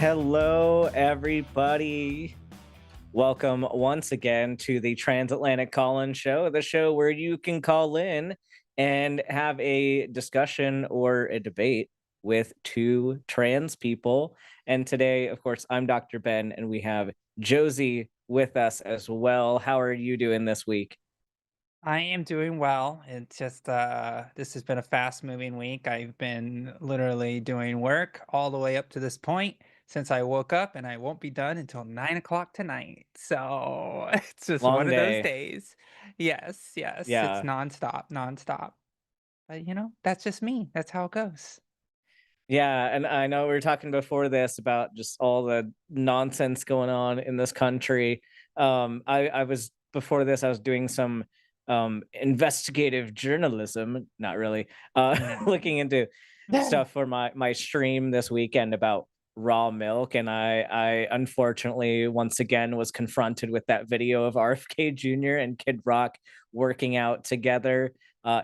Hello, everybody. Welcome once again to the Transatlantic Call-In Show, the show where you can call in and have a discussion or a debate with two trans people. And today, of course, I'm Dr. Ben, and we have Josie with us as well. How are you doing this week? I am doing well. It's just this has been a fast moving week. I've been literally doing work all the way up to this point since I woke up, and I won't be done until 9 o'clock tonight. So it's just one Long of those day. days. Yes, yes, it's Yeah. nonstop, nonstop. But that's just me. That's how it goes. Yeah, and I know we were talking before this about just all the nonsense going on in this country. I was before this, I was doing some investigative journalism, not really, Mm. looking into stuff for my stream this weekend about raw milk, and I unfortunately once again was confronted with that video of RFK Jr. and Kid Rock working out together,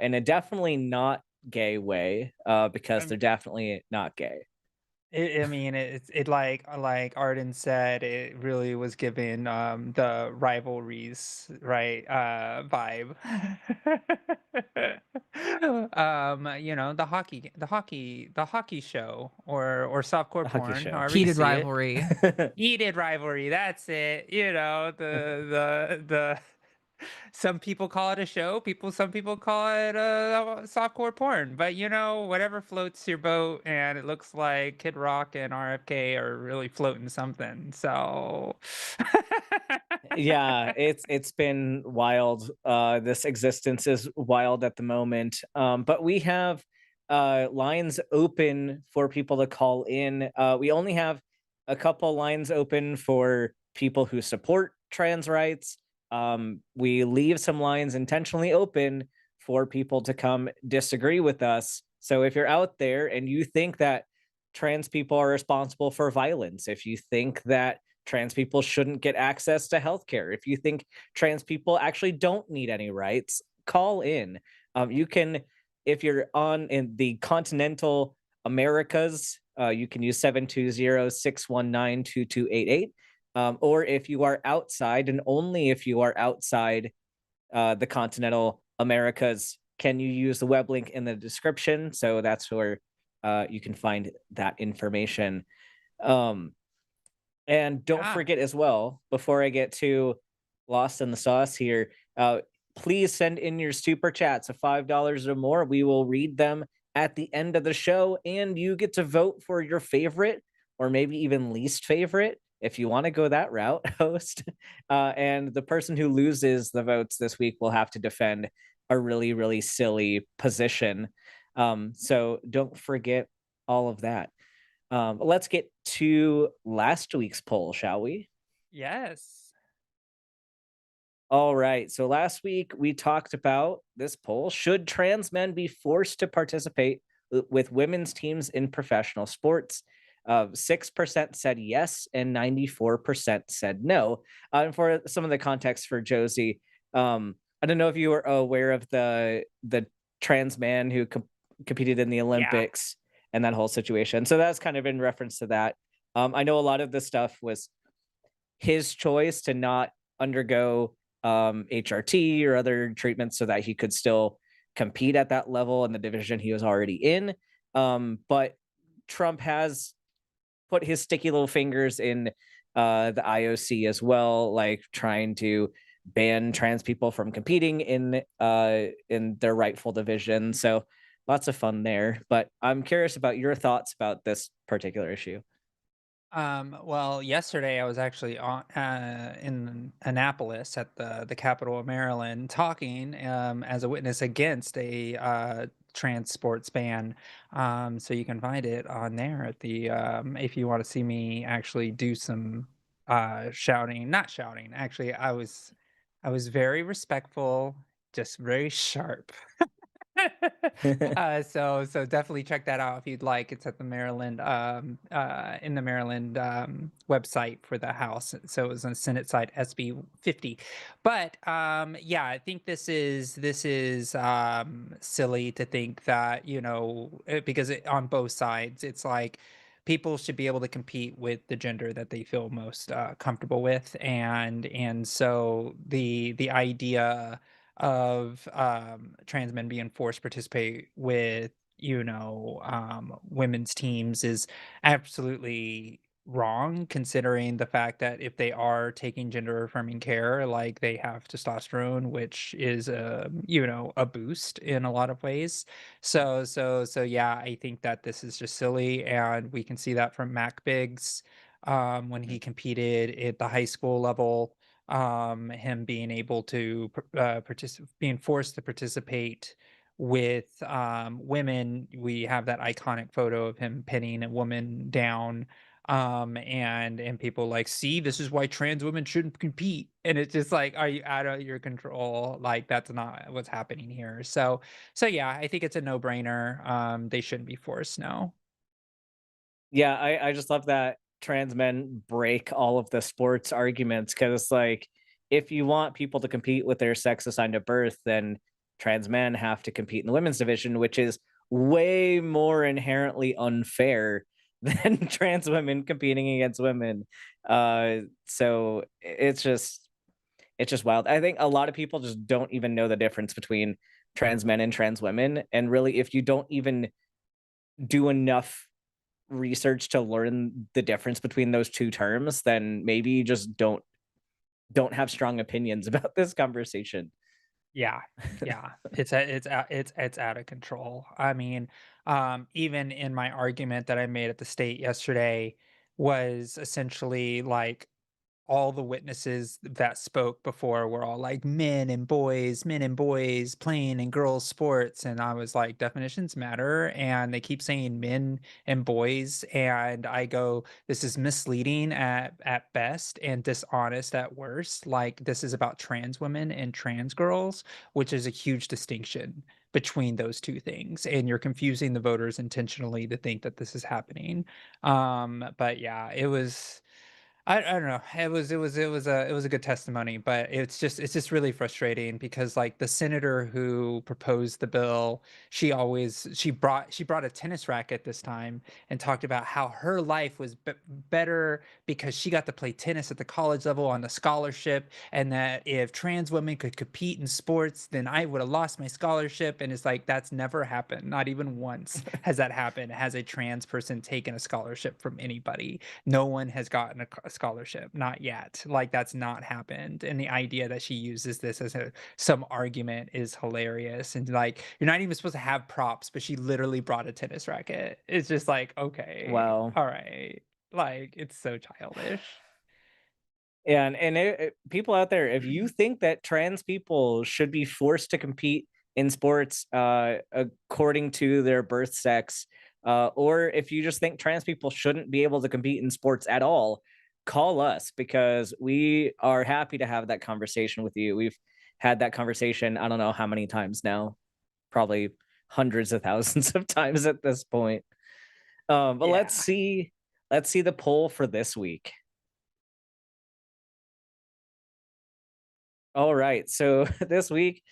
in a definitely not gay way, because they're definitely not gay. I mean, it like Arden said, it really was giving the rivalries, right, vibe. The hockey show or softcore The Hockey porn, Show. however you Heated see it. rivalry. Heated rivalry, that's it. The some people call it a show, some people call it softcore porn, but whatever floats your boat, and it looks like Kid Rock and RFK are really floating something. So Yeah, it's been wild. This existence is wild at the moment. But we have lines open for people to call in. We only have a couple lines open for people who support trans rights. We leave some lines intentionally open for people to come disagree with us. So if you're out there and you think that trans people are responsible for violence, if you think that trans people shouldn't get access to healthcare, if you think trans people actually don't need any rights, call in. You can, if you're on in the continental Americas, you can use 720-619-2288. Or if you are outside, and only if you are outside the continental Americas, can you use the web link in the description? So that's where you can find that information. Um, and don't yeah. forget as well, before I get too lost in the sauce here, please send in your super chats of $5 or more. We will read them at the end of the show, and you get to vote for your favorite or maybe even least favorite if you want to go that route, host. And the person who loses the votes this week will have to defend a really, really silly position. So don't forget all of that. Let's get to last week's poll, shall we? Yes. All right. So last week we talked about this poll. Should trans men be forced to participate with women's teams in professional sports? 6% said yes, and 94% said no. And for some of the context for Josie, I don't know if you were aware of the trans man who competed in the Yeah. Olympics and that whole situation. So that's kind of in reference to that. I know a lot of the stuff was his choice to not undergo HRT or other treatments so that he could still compete at that level in the division he was already in. But Trump has put his sticky little fingers in the IOC as well, like trying to ban trans people from competing in their rightful division. So lots of fun there. But I'm curious about your thoughts about this particular issue. Well, yesterday I was actually in Annapolis at the capital of Maryland talking as a witness against a trans sports ban. So you can find it on there at the if you want to see me actually do some shouting, not shouting. Actually, I was very respectful, just very sharp. So definitely check that out if you'd like. It's at the Maryland in the Maryland website for the House. So it was on Senate side SB 50. But yeah, I think this is silly to think that, because on both sides it's like people should be able to compete with the gender that they feel most comfortable with, and so the idea of trans men being forced to participate with women's teams is absolutely wrong, considering the fact that if they are taking gender affirming care, like, they have testosterone, which is a boost in a lot of ways. So yeah, I think that this is just silly, and we can see that from Mac Biggs, when he competed at the high school level, him being able to being forced to participate with women. We have that iconic photo of him pinning a woman down, and people like, see, this is why trans women shouldn't compete, and it's just like, are you out of your control? Like, that's not what's happening here. So yeah, I think it's a no-brainer. They shouldn't be forced, no. Yeah, I just love that trans men break all of the sports arguments, because it's like, if you want people to compete with their sex assigned at birth, then trans men have to compete in the women's division, which is way more inherently unfair than trans women competing against women. So it's just wild. I think a lot of people just don't even know the difference between trans men and trans women, and really, if you don't even do enough research to learn the difference between those two terms, then maybe you just don't have strong opinions about this conversation. Yeah, yeah, it's out of control. I mean, even in my argument that I made at the state yesterday was essentially like, all the witnesses that spoke before were all like men and boys playing in girls sports, and I was like, definitions matter, and they keep saying men and boys, and I go, this is misleading at best and dishonest at worst. Like, this is about trans women and trans girls, which is a huge distinction between those two things, and you're confusing the voters intentionally to think that this is happening. But yeah, I don't know. It was a good testimony, but it's just really frustrating because, like, the senator who proposed the bill, she brought a tennis racket this time and talked about how her life was better because she got to play tennis at the college level on a scholarship, and that if trans women could compete in sports, then I would have lost my scholarship. And it's like, that's never happened. Not even once has that happened. Has a trans person taken a scholarship from anybody? No one has gotten a scholarship, not yet. Like, that's not happened. And the idea that she uses this as some argument is hilarious. And like, you're not even supposed to have props, but she literally brought a tennis racket. It's just like, okay, Wow. all right. Like, it's so childish. Yeah, and people out there, if you think that trans people should be forced to compete in sports according to their birth sex, or if you just think trans people shouldn't be able to compete in sports at all, call us, because we are happy to have that conversation with you. We've had that conversation, I don't know how many times now, probably hundreds of thousands of times at this point. But let's Yeah. see, the poll for this week. All right. So this week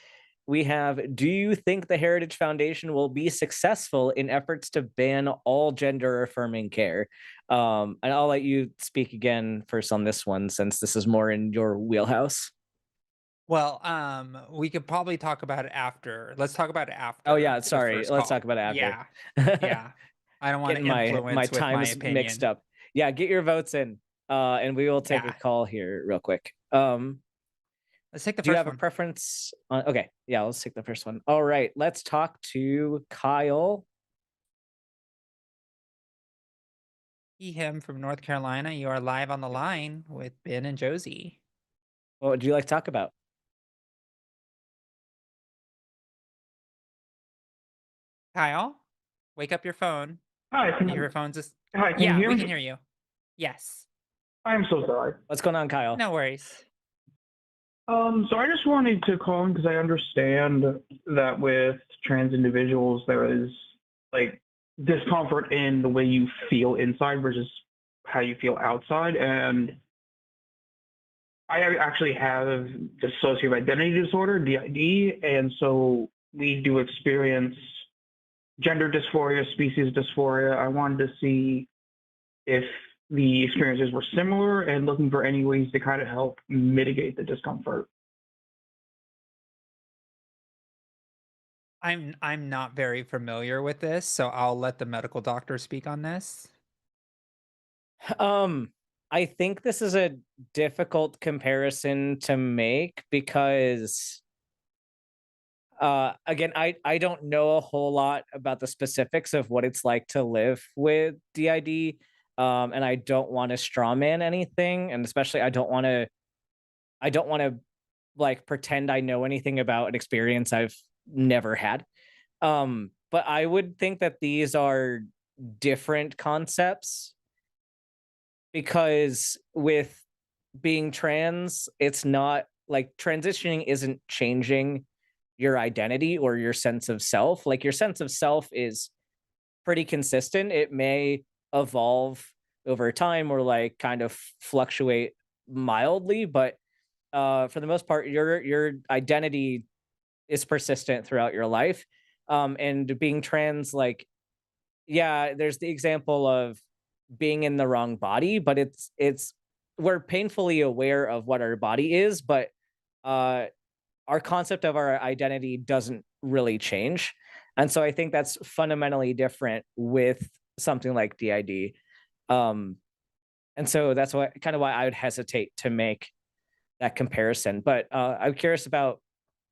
we have, do you think the Heritage Foundation will be successful in efforts to ban all gender affirming care? And I'll let you speak again first on this one, since this is more in your wheelhouse. Well, we could probably talk about it after. Let's talk about it Oh after yeah, the sorry. first Let's talk call. about it after. Yeah. Yeah. I don't want to Getting my influence with my times mixed opinion. up. Yeah, get your votes in. And we will take a Yeah. call here real quick. Let's take the Do you first have a one. preference on, okay, yeah, let's take the first one. All right, let's talk to Kyle. Him from North Carolina. You are live on the line with Ben and Josie. What would you like to talk about? Kyle, wake up your phone. Hi, Your phone's just. can you Yeah, hear we can me? hear you. Yes. I'm so sorry. What's going on, Kyle? No worries. So I just wanted to call in because I understand that with trans individuals there is like discomfort in the way you feel inside versus how you feel outside, and I actually have dissociative identity disorder (DID), and so we do experience gender dysphoria, species dysphoria. I wanted to see if the experiences were similar and looking for any ways to kind of help mitigate the discomfort. I'm not very familiar with this, so I'll let the medical doctor speak on this. Um, I think this is a difficult comparison to make because again, I don't know a whole lot about the specifics of what it's like to live with DID. And I don't want to strawman anything, and especially I don't want to like pretend I know anything about an experience I've never had. But I would think that these are different concepts because with being trans, it's not like transitioning isn't changing your identity or your sense of self. Like your sense of self is pretty consistent. It may evolve over time or like kind of fluctuate mildly, but for the most part, your identity is persistent throughout your life. And being trans, like, yeah, there's the example of being in the wrong body, but it's we're painfully aware of what our body is, but uh our concept of our identity doesn't really change. And so I think that's fundamentally different with something like DID. Um and so that's why kind of why I would hesitate to make that comparison. But I'm curious about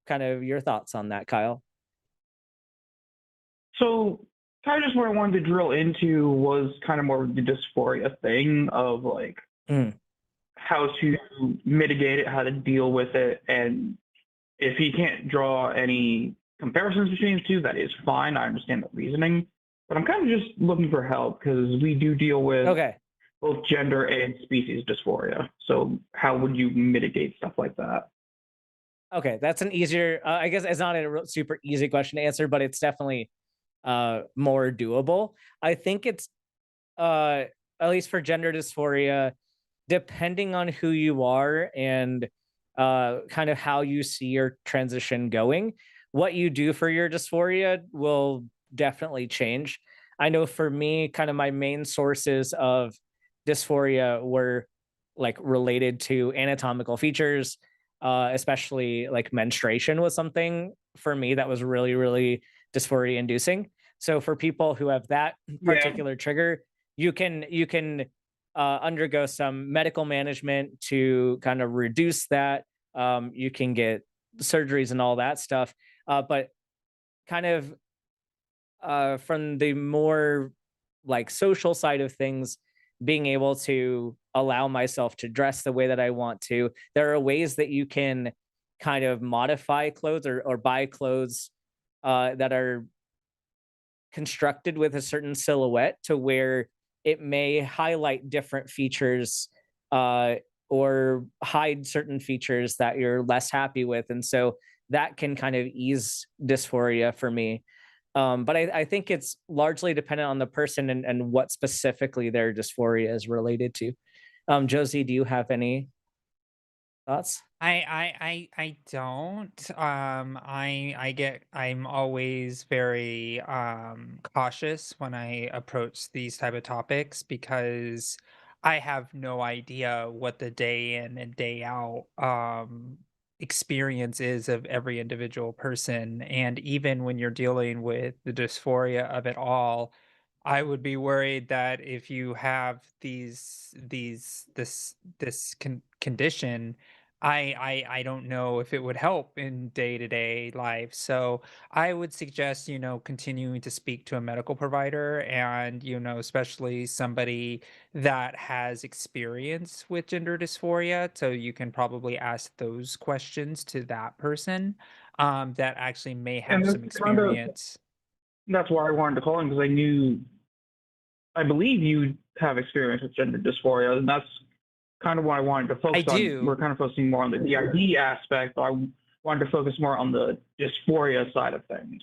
kind of your thoughts on that, Kyle. So kind of just what I wanted to drill into was kind of more of the dysphoria thing of like Mm. how to mitigate it, how to deal with it, and if he can't draw any comparisons between the two, that is fine. I understand the reasoning, but I'm kind of just looking for help because we do deal with Okay. both gender and species dysphoria. So how would you mitigate stuff like that? Okay, that's an easier. I guess it's not a super easy question to answer, but it's definitely more doable. I think it's uh, at least for gender dysphoria, depending on who you are and kind of how you see your transition going, what you do for your dysphoria will definitely change. I know for me, kind of my main sources of dysphoria were like related to anatomical features, especially like menstruation was something for me that was really, really dysphoria inducing. So for people who have that Yeah. particular trigger, you can undergo some medical management to kind of reduce that. You can get surgeries and all that stuff. But kind of from the more like social side of things, being able to allow myself to dress the way that I want to, there are ways that you can kind of modify clothes or buy clothes that are constructed with a certain silhouette to where it may highlight different features uh, or hide certain features that you're less happy with. And so that can kind of ease dysphoria for me. But I think it's largely dependent on the person and what specifically their dysphoria is related to. Josie, do you have any thoughts? I don't. I'm always very cautious when I approach these type of topics because I have no idea what the day in and day out experience is of every individual person. And even when you're dealing with the dysphoria of it all, I would be worried that if you have this condition, I don't know if it would help in day-to-day life. So I would suggest, continuing to speak to a medical provider and, especially somebody that has experience with gender dysphoria. So you can probably ask those questions to that person that actually may And have that's some kind of experience. that's why I wanted to call in because I believe you have experience with gender dysphoria, and that's kind of what I wanted to I focus on. We're do. kind of focusing more on the DID aspect, but I wanted to focus more on the dysphoria side of things.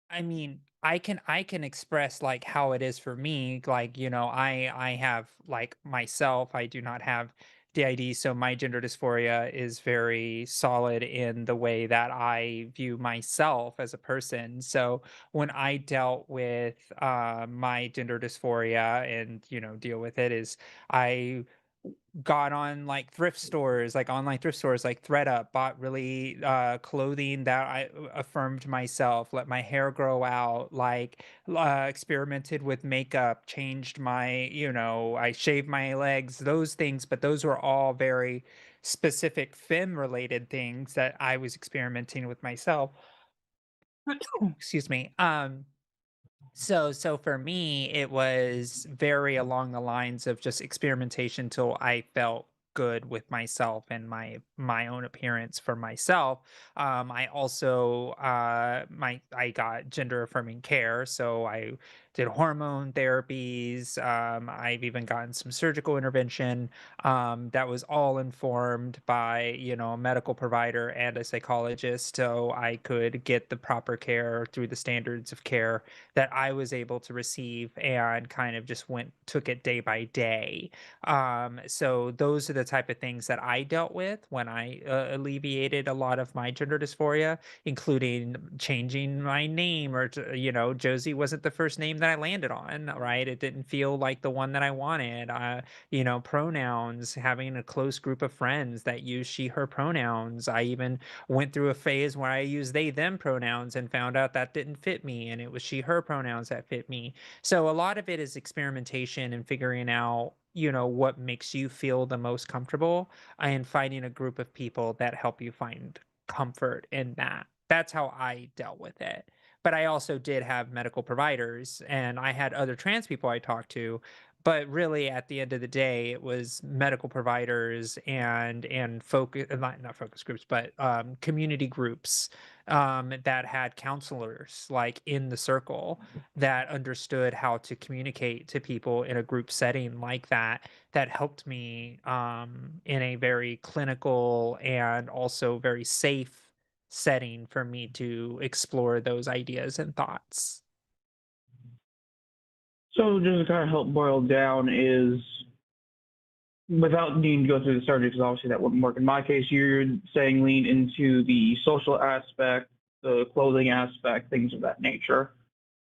I mean, I can express like how it is for me. Like, I have like myself, I do not have DID, so my gender dysphoria is very solid in the way that I view myself as a person. So when I dealt with my gender dysphoria and deal with it, is I got on like thrift stores, like online thrift stores like ThredUp, bought really clothing that I affirmed myself, let my hair grow out, like experimented with makeup, changed my, I shaved my legs, those things, but those were all very specific femme related things that I was experimenting with myself. Excuse me. So for me, it was very along the lines of just experimentation till I felt good with myself and my own appearance for myself. I also I got gender affirming care, so I did hormone therapies. I've even gotten some surgical intervention that was all informed by a medical provider and a psychologist, so I could get the proper care through the standards of care that I was able to receive, and kind of just took it day by day. So those are the type of things that I dealt with when I alleviated a lot of my gender dysphoria, including changing my name, or Josie wasn't the first name that I landed on, right? It didn't feel like the one that I wanted. Pronouns, having a close group of friends that use she, her pronouns. I even went through a phase where I used they, them pronouns and found out that didn't fit me, and it was she, her pronouns that fit me. So a lot of it is experimentation and figuring out, what makes you feel the most comfortable, and finding a group of people that help you find comfort in that. That's how I dealt with it. But I also did have medical providers, and I had other trans people I talked to, but really at the end of the day it was medical providers and focus, not focus groups, but community groups that had counselors like in the circle that understood how to communicate to people in a group setting like that, that helped me in a very clinical and also very safe setting for me to explore those ideas and thoughts. So just to kind of help boil down is, without needing to go through the surgery, because obviously that wouldn't work in my case, you're saying lean into the social aspect, the clothing aspect, things of that nature.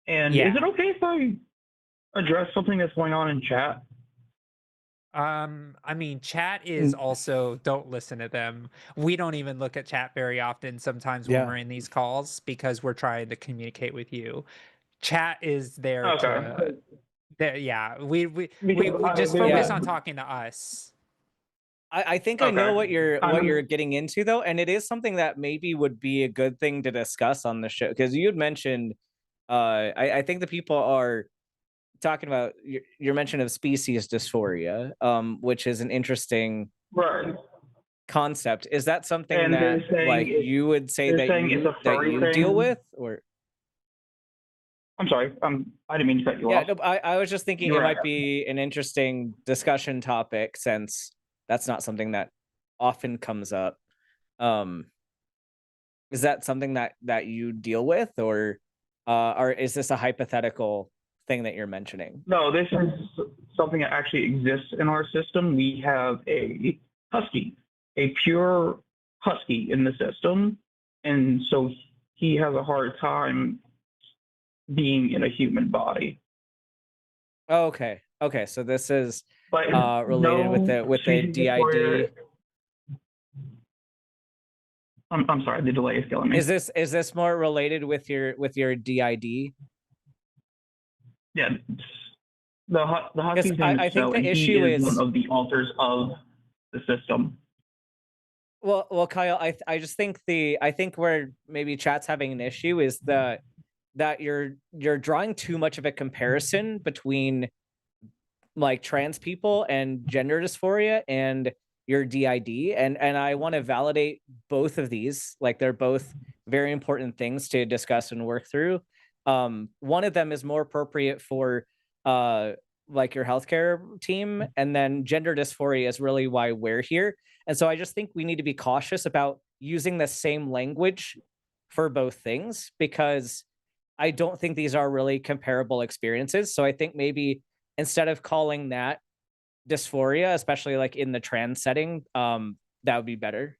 And is it Yeah. okay if I address something that's going on in chat? I mean, chat is Mm, also, don't listen to them. We don't even look at chat very often sometimes when yeah. we're in these calls, because we're trying to communicate with you. Chat is there Okay. to there, yeah. Because We just focus Yeah. on talking to us. I think I know okay. what you're I'm getting into though, and it is something that maybe would be a good thing to discuss on the show, because you had mentioned I think the people are talking about your mention of species dysphoria, which is an interesting right. concept. Is that something And that like you would say they're saying it's a that furry you deal thing. with, or I'm sorry. I didn't mean to cut you yeah, off. no, I was just thinking You it were might asking. be an interesting discussion topic, since that's not something that often comes up. Um, is that something that you deal with, or is this a hypothetical thing that you're mentioning? No, this is something that actually exists in our system. We have a husky, a pure husky in the system, and so he has a hard time being in a human body. Oh, okay. Okay, so this is But related with no the species dysphoria. DID. I'm sorry, the delay is killing me. Is this more related with your DID? Yeah, the Because husky's name is I think So, the and he issue is one is, of the alters of the system. well, Kyle, I just think I think where maybe chat's having an issue is that you're drawing too much of a comparison between like trans people and gender dysphoria and your DID, and I want to validate both of these. Like, they're both very important things to discuss and work through. One of them is more appropriate for uh like your healthcare team, and then gender dysphoria is really why we're here. And so I just think we need to be cautious about using the same language for both things, because I don't think these are really comparable experiences. So I think maybe instead of calling that dysphoria, especially like in the trans setting, that would be better.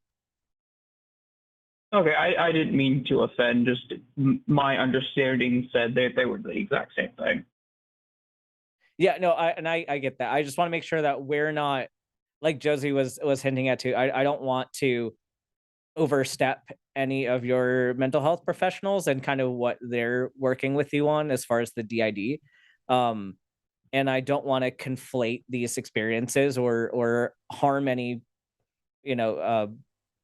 Okay, I didn't mean to offend. Just my understanding said they were the exact same thing. Yeah, no, I get that. I just want to make sure that we're not, like Josie was hinting at too. I don't want to overstep any of your mental health professionals and kind of what they're working with you on as far as the DID. Um, and I don't want to conflate these experiences or harm any, you know,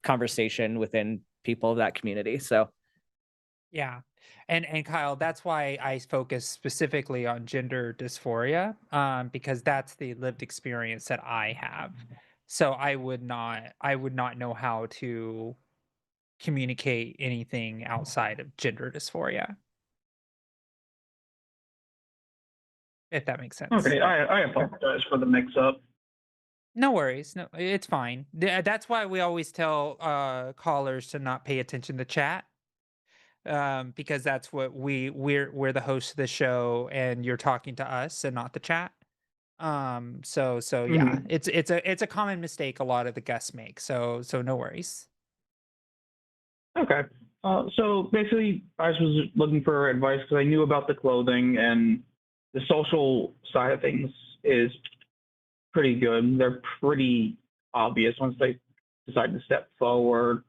conversation within people of that community. So Yeah. And Kyle, that's why I focus specifically on gender dysphoria, because that's the lived experience that I have. So I would not know how to communicate anything outside of gender dysphoria, if that makes sense. Okay, I apologize for the mix-up. No worries. No, it's fine. That's why we always tell callers to not pay attention to chat, because that's what we're the host of the show and you're talking to us and not the chat. So yeah, Hmm. it's a common mistake a lot of the guests make. So no worries. Okay. So basically, I was looking for advice because I knew about the clothing and the social side of things is pretty good. They're pretty obvious once they decide to step forward.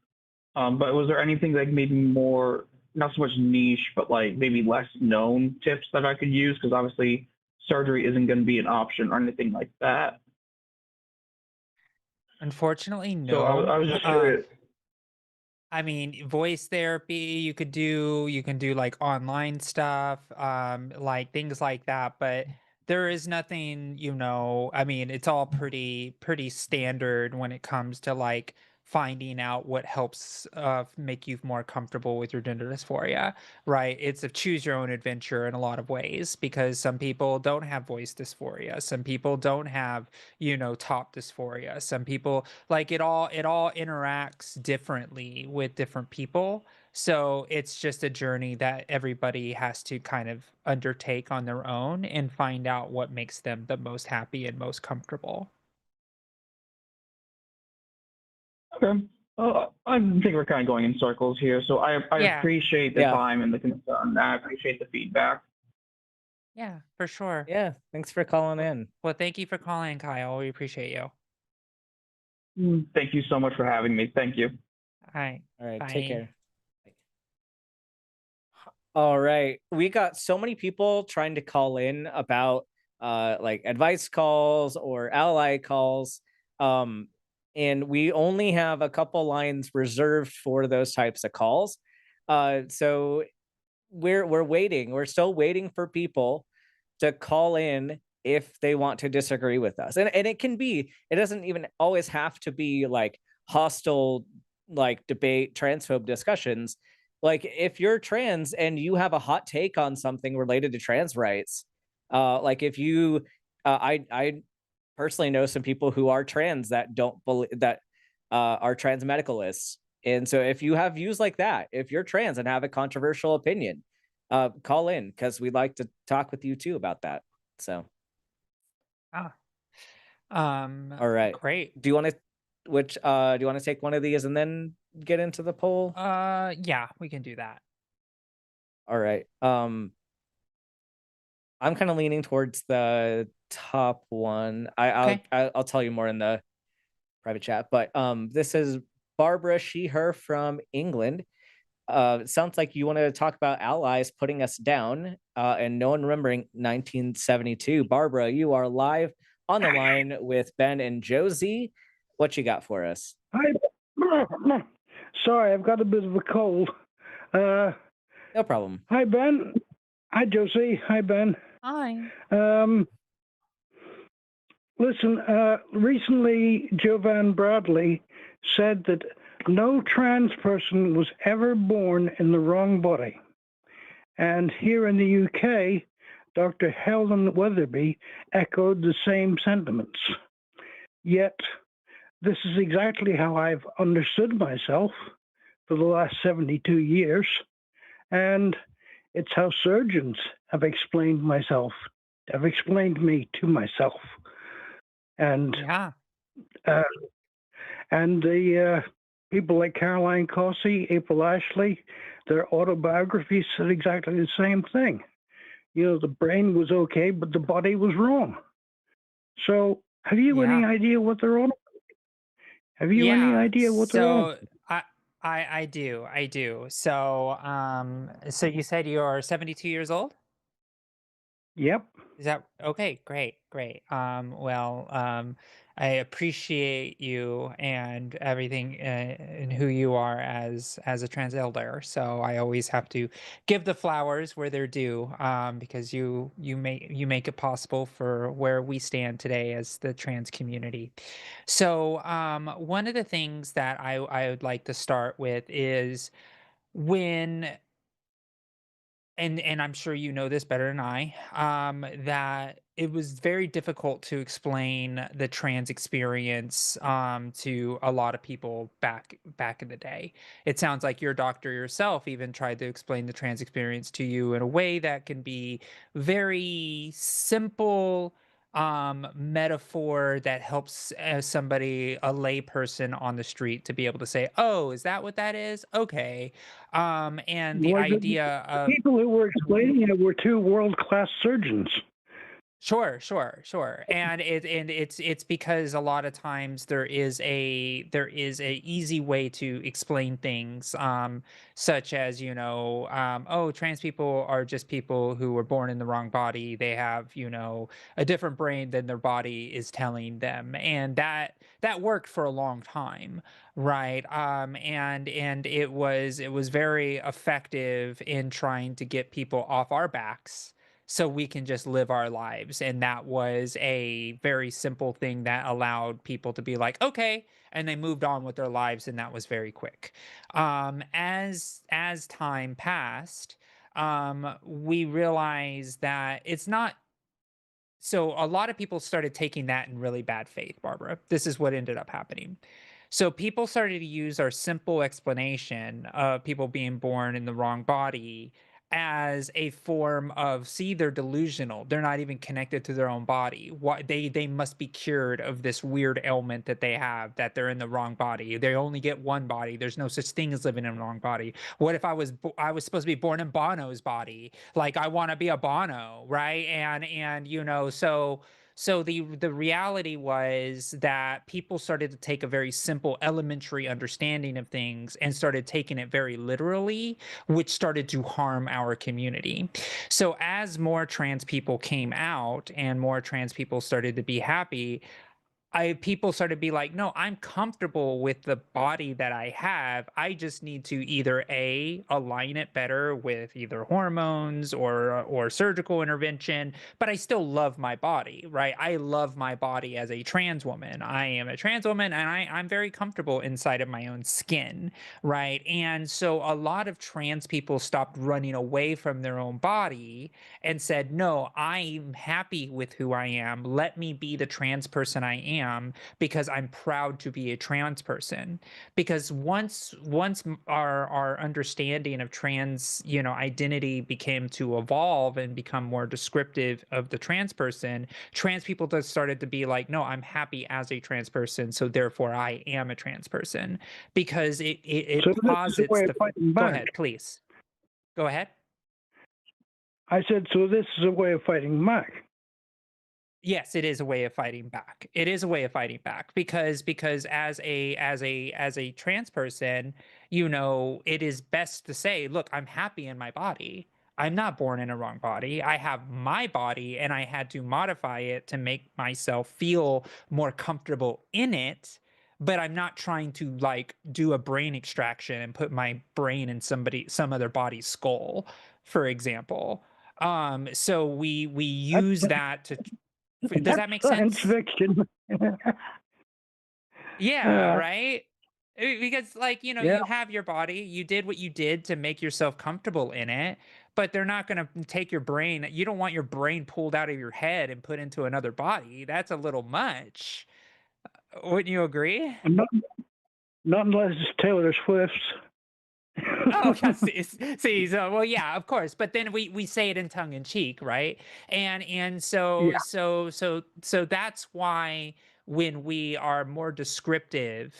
But was there anything like maybe more, not so much niche, but like maybe less known tips that I could use? Because obviously surgery isn't going to be an option or anything like that. Unfortunately, So no. I was just curious. I mean, voice therapy, you can do like online stuff, like things like that, but there is nothing, I mean, it's all pretty standard when it comes to like finding out what helps make you more comfortable with your gender dysphoria, right? It's a choose your own adventure in a lot of ways because some people don't have voice dysphoria, some people don't have, top dysphoria, some people like it all interacts differently with different people, so it's just a journey that everybody has to kind of undertake on their own and find out what makes them the most happy and most comfortable. Okay. I think we're kind of going in circles here. So I Yeah, appreciate the yeah, time and the concern. I appreciate the feedback. yeah, for sure. yeah. Thanks for calling Well, in. well, thank you for calling, Kyle. We appreciate you. Thank you so much for having me. Thank you. All right. All right, take Bye. care. All right. We got so many people trying to call in about like advice calls or ally calls. Um and we only have a couple lines reserved for those types of calls. So we're waiting. We're still waiting for people to call in if they want to disagree with us. And it doesn't even always have to be like hostile, like debate, transphobe discussions. Like if you're trans and you have a hot take on something related to trans rights, like if you I personally know some people who are trans that don't believe that are trans medicalists. And so if you have views like that, if you're trans and have a controversial opinion, call in because we'd like to talk with you too about that. So, Ah, all right. great. Do you want to do you want to take one of these and then get into the poll? Yeah, we can do that. All right. I'm kind of leaning towards the top one. Okay. I'll tell you more in the private chat, but this is Barbara she her from England. It sounds like you want to talk about allies putting us down and no one remembering 1972. Barbara, you are live on the line with Ben and Josie. What you got for us? Hi. Sorry, I've got a bit of a cold. Uh, No problem. Hi, Ben. Hi, Josie. Hi, Ben. Hi. Listen, recently Jovan Bradley said that no trans person was ever born in the wrong body. And here in the UK, Dr. Helen Weatherby echoed the same sentiments. Yet, this is exactly how I've understood myself for the last 72 years. And it's how surgeons have explained me to myself. And Yeah. uh, the people like Caroline Cossey, April Ashley, their autobiographies said exactly the same thing. You know, the brain was okay, but the body was wrong. So, have you any Yeah. idea what they're on? Have you any Yeah. idea what they're on? So I do. I do. So so you said you're 72 years old? Yep. Is that okay? Great, great. Well, I appreciate you and everything and who you are as a trans elder. So I always have to give the flowers where they're due, because you make it possible for where we stand today as the trans community. So one of the things that I would like to start with is when and I'm sure you know this better than I, that it was very difficult to explain the trans experience to a lot of people back in the day. It sounds like your doctor yourself even tried to explain the trans experience to you in a way that can be very simple metaphor that helps somebody, a lay person on the street, to be able to say, oh, is that what that is? Okay. And the Well, idea the of people who were explaining it were two world-class surgeons. sure, sure, sure. And it's because a lot of times there is a easy way to explain things, such as, oh, trans people are just people who were born in the wrong body. They have, a different brain than their body is telling them. And that worked for a long time, right? And it was very effective in trying to get people off our backs so we can just live our lives. And that was a very simple thing that allowed people to be like, okay, and they moved on with their lives, and that was very quick. As time passed, we realized that it's not. So a lot of people started taking that in really bad faith, Barbara. This is what ended up happening. So people started to use our simple explanation of people being born in the wrong body as a form of, see, they're delusional. They're not even connected to their own body. What they must be cured of this weird ailment that they have, that they're in the wrong body. They only get one body. There's no such thing as living in the wrong body. What if I was supposed to be born in Bono's body? Like, I want to be a Bono, right? And so the reality was that people started to take a very simple elementary understanding of things and started taking it very literally, which started to harm our community. So as more trans people came out and more trans people started to be happy, I people started to be like, no, I'm comfortable with the body that I have. I just need to either align it better with either hormones or surgical intervention, but I still love my body, right? I love my body as a trans woman. I am a trans woman, and I'm very comfortable inside of my own skin, right? And so a lot of trans people stopped running away from their own body and said, no, I'm happy with who I am. Let me be the trans person I am, because I'm proud to be a trans person. Because once our understanding of trans, identity became to evolve and become more descriptive of the trans person, trans people just started to be like, no, I'm happy as a trans person, so therefore I am a trans person. Because it So this is a posits way of the fighting go back. ahead, please. Go ahead. I said, so this is a way of fighting back. Yes, it is a way of fighting back. It is a way of fighting back because as a trans person, it is best to say, look, I'm happy in my body. I'm not born in a wrong body. I have my body, and I had to modify it to make myself feel more comfortable in it, but I'm not trying to like do a brain extraction and put my brain in some other body's skull, for example. So we use That's, that to does that's that make science sense? fiction. Yeah, uh, right? Because, like, yeah, you have your body, you did what you did to make yourself comfortable in it, but they're not going to take your brain. You don't want your brain pulled out of your head and put into another body. That's a little much. Wouldn't you agree? not, not unless it's Taylor Swift's. Oh, okay. See, so well, yeah, of course. But then we say it in tongue in cheek, right? And Yeah. so that's why when we are more descriptive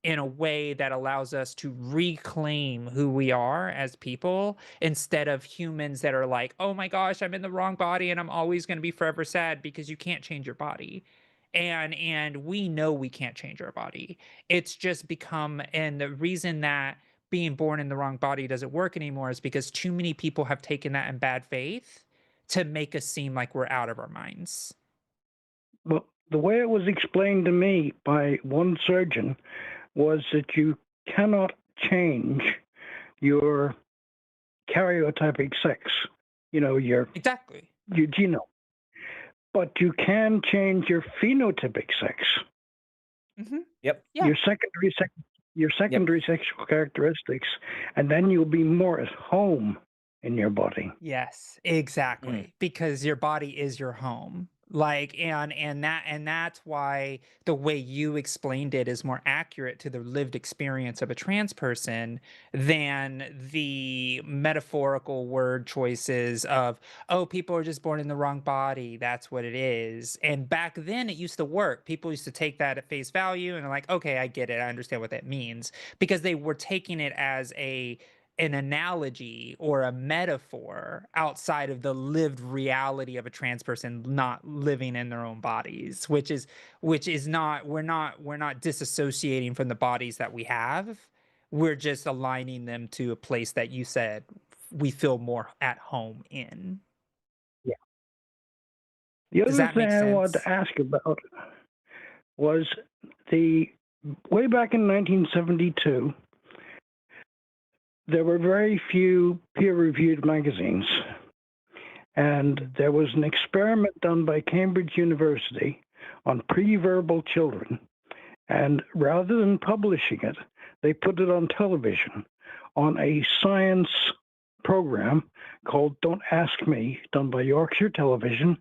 in a way that allows us to reclaim who we are as people instead of humans that are like, oh my gosh, I'm in the wrong body and I'm always going to be forever sad because you can't change your body. And we know we can't change our body. It's just become, and the reason that being born in the wrong body doesn't work anymore is because too many people have taken that in bad faith to make us seem like we're out of our minds. Well, the way it was explained to me by one surgeon was that you cannot change your karyotypic sex, your Exactly. genome, but you can change your phenotypic sex, Yep. Yeah. your secondary sexual characteristics, and then you'll be more at home in your body. Yes, exactly. Because your body is your home. Like, and that's why the way you explained it is more accurate to the lived experience of a trans person than the metaphorical word choices of, oh, people are just born in the wrong body. That's what it is. And back then it used to work. People used to take that at face value and are like, okay, I get it. I understand what that means, because they were taking it as an analogy or a metaphor outside of the lived reality of a trans person not living in their own bodies, which is not, we're not disassociating from the bodies that we have. We're just aligning them to a place that you said we feel more at home in. Yeah. The Does other that thing make I wanted sense? to ask about was the way back in 1972, there were very few peer-reviewed magazines. And there was an experiment done by Cambridge University on pre-verbal children. And rather than publishing it, they put it on television on a science program called Don't Ask Me, done by Yorkshire Television.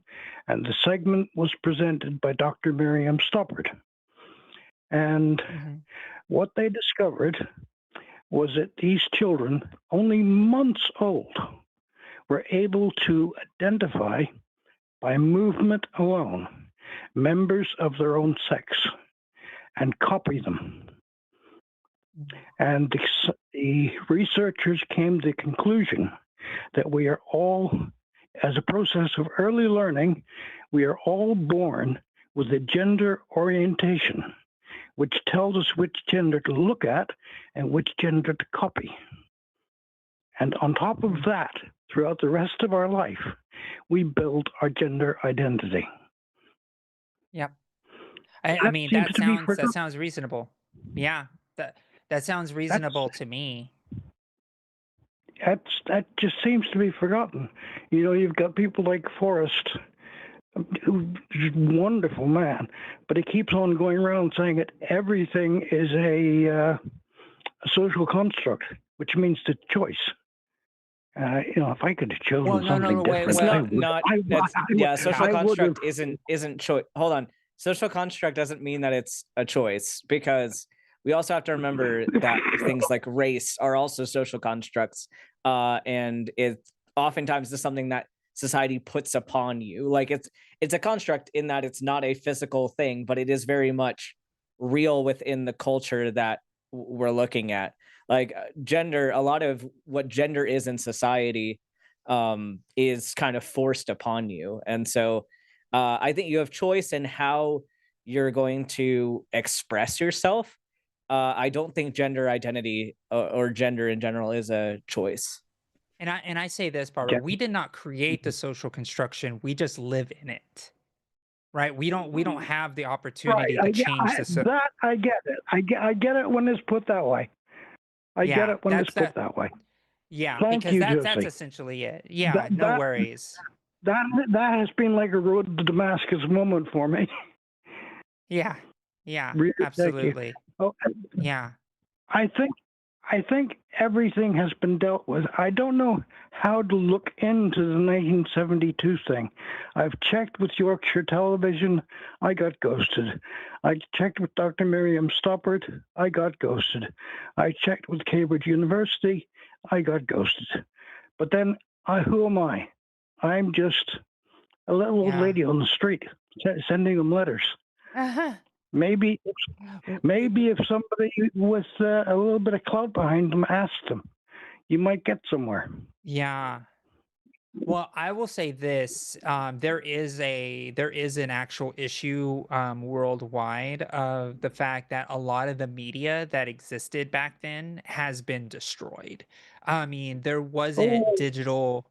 And the segment was presented by Dr. Miriam Stoppard. And what they discovered was that these children, only months old, were able to identify by movement alone members of their own sex and copy them. And the researchers came to the conclusion that we are all, as a process of early learning, we are all born with a gender orientation, which tells us which gender to look at and which gender to copy. And on top of that, throughout the rest of our life, we build our gender identity. Yep. I mean, that sounds reasonable. Yeah, that sounds reasonable to me. That just seems to be forgotten. You've got people like Forrest, who's a wonderful man, but he keeps on going around saying that everything is a social construct, which means the choice. If I could have chosen something different, social construct isn't choice. Hold on, social construct doesn't mean that it's a choice, because we also have to remember that things like race are also social constructs, and it oftentimes is something that society puts upon you. Like it's a construct in that it's not a physical thing, but it is very much real within the culture that we're looking at. Like gender, a lot of what gender is in society is kind of forced upon you. And so I think you have choice in how you're going to express yourself. I don't think gender identity or gender in general is a choice. And I say this, Barbara, we did not create the social construction. We just live in it. Right? We don't have the opportunity to change that. I get it. I get it when it's put that way. I get it when it's put that way. Yeah, Thank you, that's Josie. essentially it. Yeah, no worries. That has been like a road to Damascus moment for me. Yeah, Really, absolutely. Oh, yeah. I think everything has been dealt with. I don't know how to look into the 1972 thing. I've checked with Yorkshire Television. I got ghosted. I checked with Dr. Miriam Stoppard. I got ghosted. I checked with Cambridge University. I got ghosted. But then, who am I? I'm just a little old Yeah. lady on the street sending them letters. Uh-huh. Maybe if somebody with a little bit of clout behind them asked them, you might get somewhere. Yeah. Well, I will say this: there is an actual issue worldwide of the fact that a lot of the media that existed back then has been destroyed. I mean, there wasn't Oh, digital,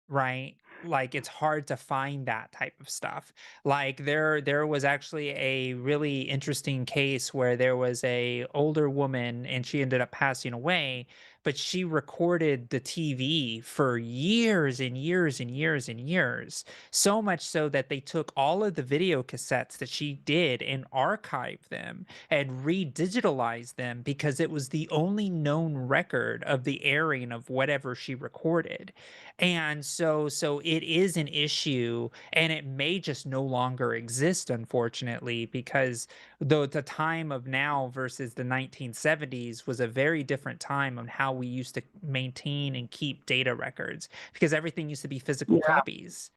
right? Like it's hard to find that type of stuff. Like there was actually a really interesting case where there was a older woman and she ended up passing away, but she recorded the TV for years and years and years and years. So much so that they took all of the video cassettes that she did and archived them and re-digitalized them because it was the only known record of the airing of whatever she recorded. And so it is an issue, and it may just no longer exist, unfortunately, because the time of now versus the 1970s was a very different time on how we used to maintain and keep data records, because everything used to be physical yeah. copies,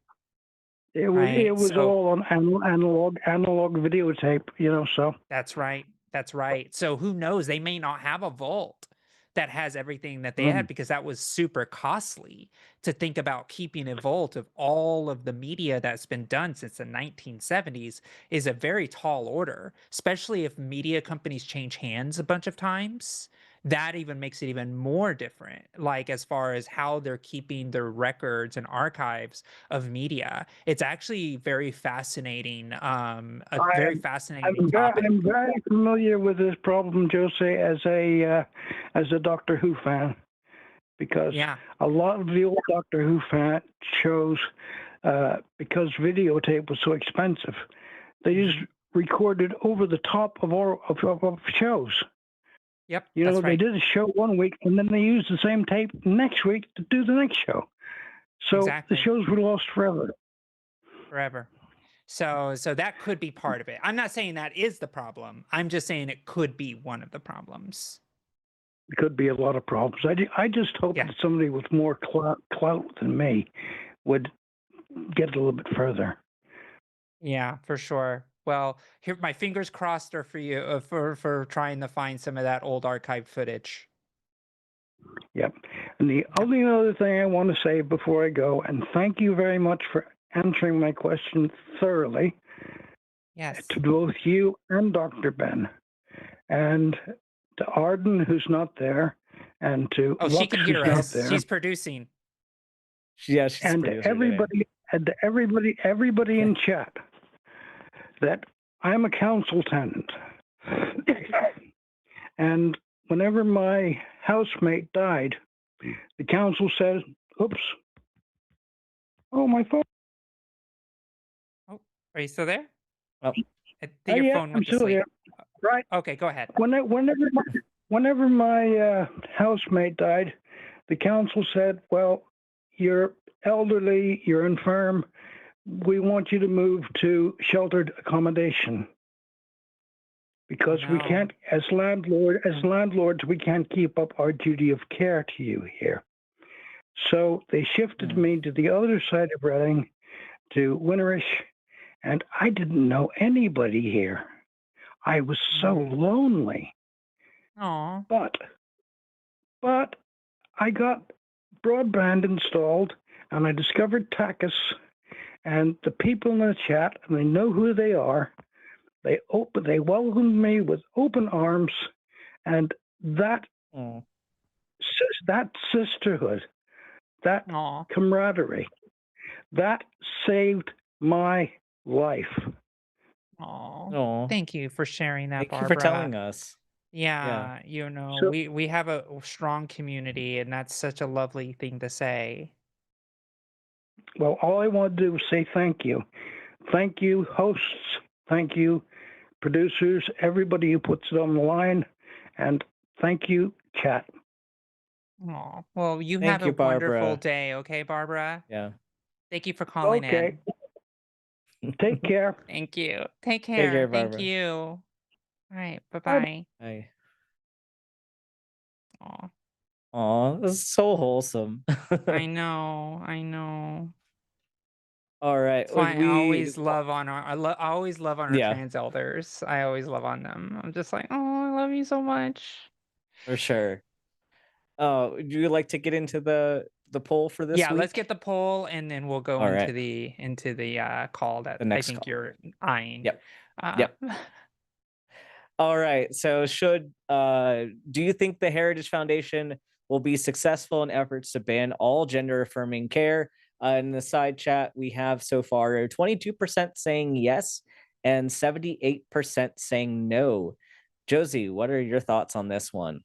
It right? was So all on analog videotape, so. that's right. That's right. So who knows? They may not have a vault that has everything that they had, Mm. because that was super costly to think about. Keeping a vault of all of the media that's been done since the 1970s is a very tall order, especially if media companies change hands a bunch of times. That even makes it even more different, like as far as how they're keeping their records and archives of media. It's actually very fascinating, a very fascinating topic. I'm very familiar with this problem, Josie, as a Doctor Who fan, because Yeah. a lot of the old Doctor Who fan shows, because videotape was so expensive, they just recorded over the top of shows. Yep, that's They right. did a show one week, and then they used the same tape next week to do the next show. So Exactly. the shows were lost forever. Forever. So that could be part of it. I'm not saying that is the problem. I'm just saying it could be one of the problems. It could be a lot of problems. I just hope Yeah. that somebody with more clout than me would get a little bit further. Yeah, for sure. Well, here my fingers crossed are for you, for trying to find some of that old archive footage. Yep. And the only other thing I want to say before I go, and thank you very much for answering my question thoroughly, Yes. to both you and Dr. Ben, and to Arden, who's not there, and to Oh, she Lux, can who's hear not us. there, She's producing. Yeah, she's and producer today. everybody in chat, that I'm a council tenant. And whenever my housemate died, the council said, oops, oh, my phone. Oh, are you still there? Oh. I think your Yeah, phone I'm went to still sleep. here. Right. Okay, go ahead. Whenever my housemate died, the council said, well, you're elderly, you're infirm, we want you to move to sheltered accommodation. Because we No. can't, as landlords, we can't keep up our duty of care to you here. So they shifted me to the other side of Reading, to Winnerish, and I didn't know anybody here. I was so lonely. Aw. But I got broadband installed, and I discovered TACIS, and the people in the chat, and they know who they are. They welcomed me with open arms, and that sisterhood, that Aw. camaraderie, that saved my life. Aw. Thank you for sharing that, Thank Barbara. you for telling us. Yeah, So- we have a strong community, and that's such a lovely thing to say. Well, all I want to do is say thank you. Thank you, hosts. Thank you, producers, everybody who puts it on the line. And thank you, chat. Aw. Well, you Thank have you, a wonderful Barbara. day, okay, Barbara? Yeah. Thank you for calling Okay. in. Take care. Thank you. Take Take care, care. Thank Barbara. you. All right. Bye-bye. Bye. Aw. Aw, this is so wholesome. I know, I know. All right, That's why I we always love on I always love on our yeah, trans elders. I always love on them. I'm just like, oh, I love you so much. for sure. Would you like to get into the poll for this Yeah, let's week? get the poll and then we'll go All right, into the call the that I next think call. you're eyeing. Yep, Uh, yep. All right. So do you think the Heritage Foundation will be successful in efforts to ban all gender affirming care? In the side chat, we have so far 22% saying yes and 78% saying no. Josie, what are your thoughts on this one?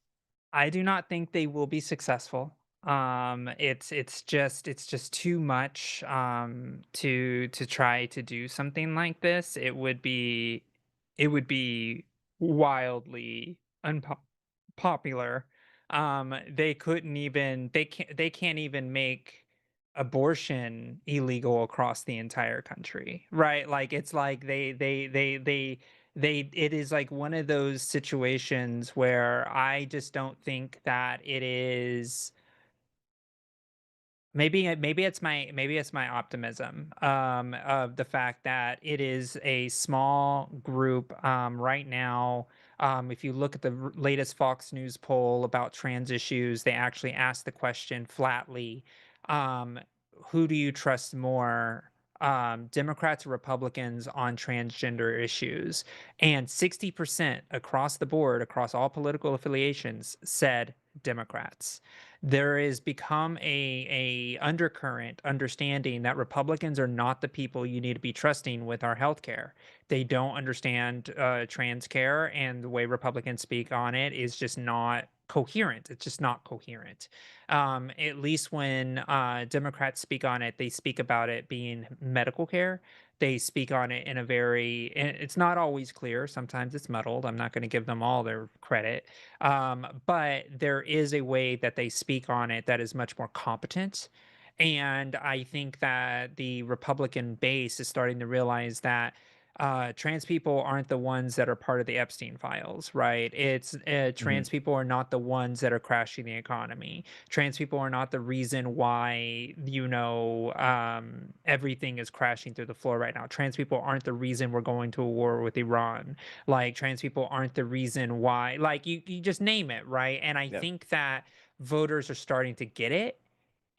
I do not think they will be successful. It's just too much to try to do something like this. It would be wildly unpopular. They can't even make abortion illegal across the entire country, right? Like it's like they it is like one of those situations where I just don't think that it is. Maybe it's my optimism of the fact that it is a small group right now. If you look at the latest Fox News poll about trans issues, they actually asked the question flatly, um, who do you trust more, Democrats or Republicans on transgender issues? And 60% across the board, across all political affiliations, said Democrats. There is become a undercurrent understanding that Republicans are not the people you need to be trusting with our healthcare. They don't understand trans care, and the way Republicans speak on it is just not coherent. It's just not coherent. At least when Democrats speak on it, they speak about it being medical care. They speak on it in a very, and it's not always clear. Sometimes it's muddled. I'm not going to give them all their credit, but there is a way that they speak on it that is much more competent. And I think that the Republican base is starting to realize that trans people aren't the ones that are part of the Epstein files, right? It's Mhm. trans people are not the ones that are crashing the economy. Trans people are not the reason why, everything is crashing through the floor right now. Trans people aren't the reason we're going to a war with Iran. Like trans people aren't the reason why, like you just name it, right? And I Yep. think that voters are starting to get it,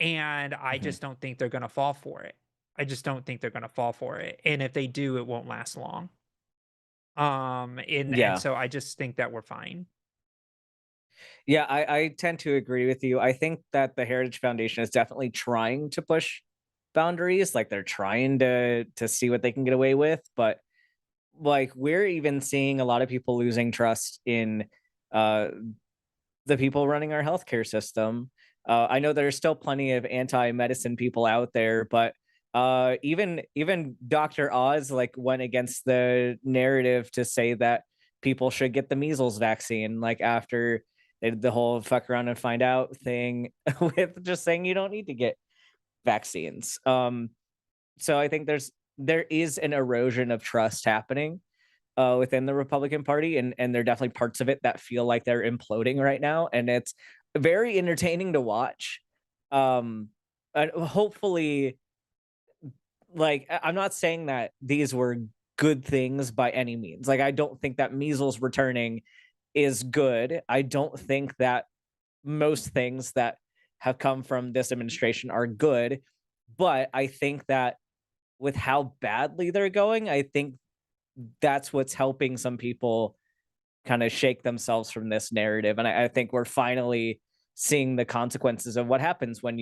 and I Mhm. just don't think they're going to fall for it. I just don't think they're going to fall for it, and if they do, it won't last long. And Yeah. so I just think that we're fine. Yeah, I tend to agree with you. I think that the Heritage Foundation is definitely trying to push boundaries, like they're trying to see what they can get away with, but like we're even seeing a lot of people losing trust in uh the people running our healthcare system. I know there's still plenty of anti-medicine people out there, but even Dr. Oz like went against the narrative to say that people should get the measles vaccine, like after they did the whole fuck around and find out thing with just saying you don't need to get vaccines. So I think there is an erosion of trust happening within the Republican Party, and there are definitely parts of it that feel like they're imploding right now, and it's very entertaining to watch. Um, and hopefully, like I'm not saying that these were good things by any means. Like I don't think that measles returning is good. I don't think that most things that have come from this administration are good, but I think that with how badly they're going, I think that's what's helping some people kind of shake themselves from this narrative. And I think we're finally seeing the consequences of what happens when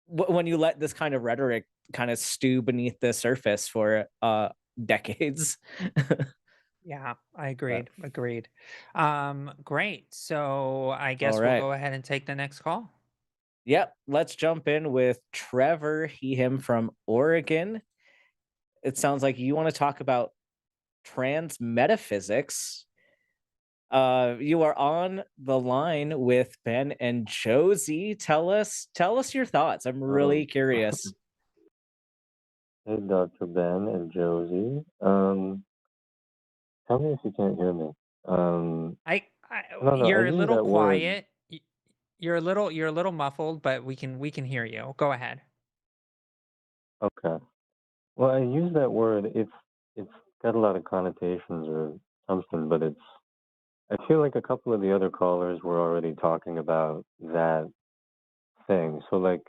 when you let this kind of rhetoric kind of stew beneath the surface for decades. Yeah, I But agreed. Great. So I all guess we'll right. go ahead and take the next call. Yep. Let's jump in with Trevor, he, him from Oregon. It sounds like you want to talk about trans metaphysics. You are on the line with Ben and Josie. Tell us your thoughts. I'm Um, really curious. hey, Dr. Ben and Josie. Tell me if you can't hear me. I, No, I you're a use little that word. quiet. You're a little muffled, but we can hear you. Go ahead. Okay. Well, I use that word. It's got a lot of connotations or something, but it's. I feel like a couple of the other callers were already talking about that thing. So, like,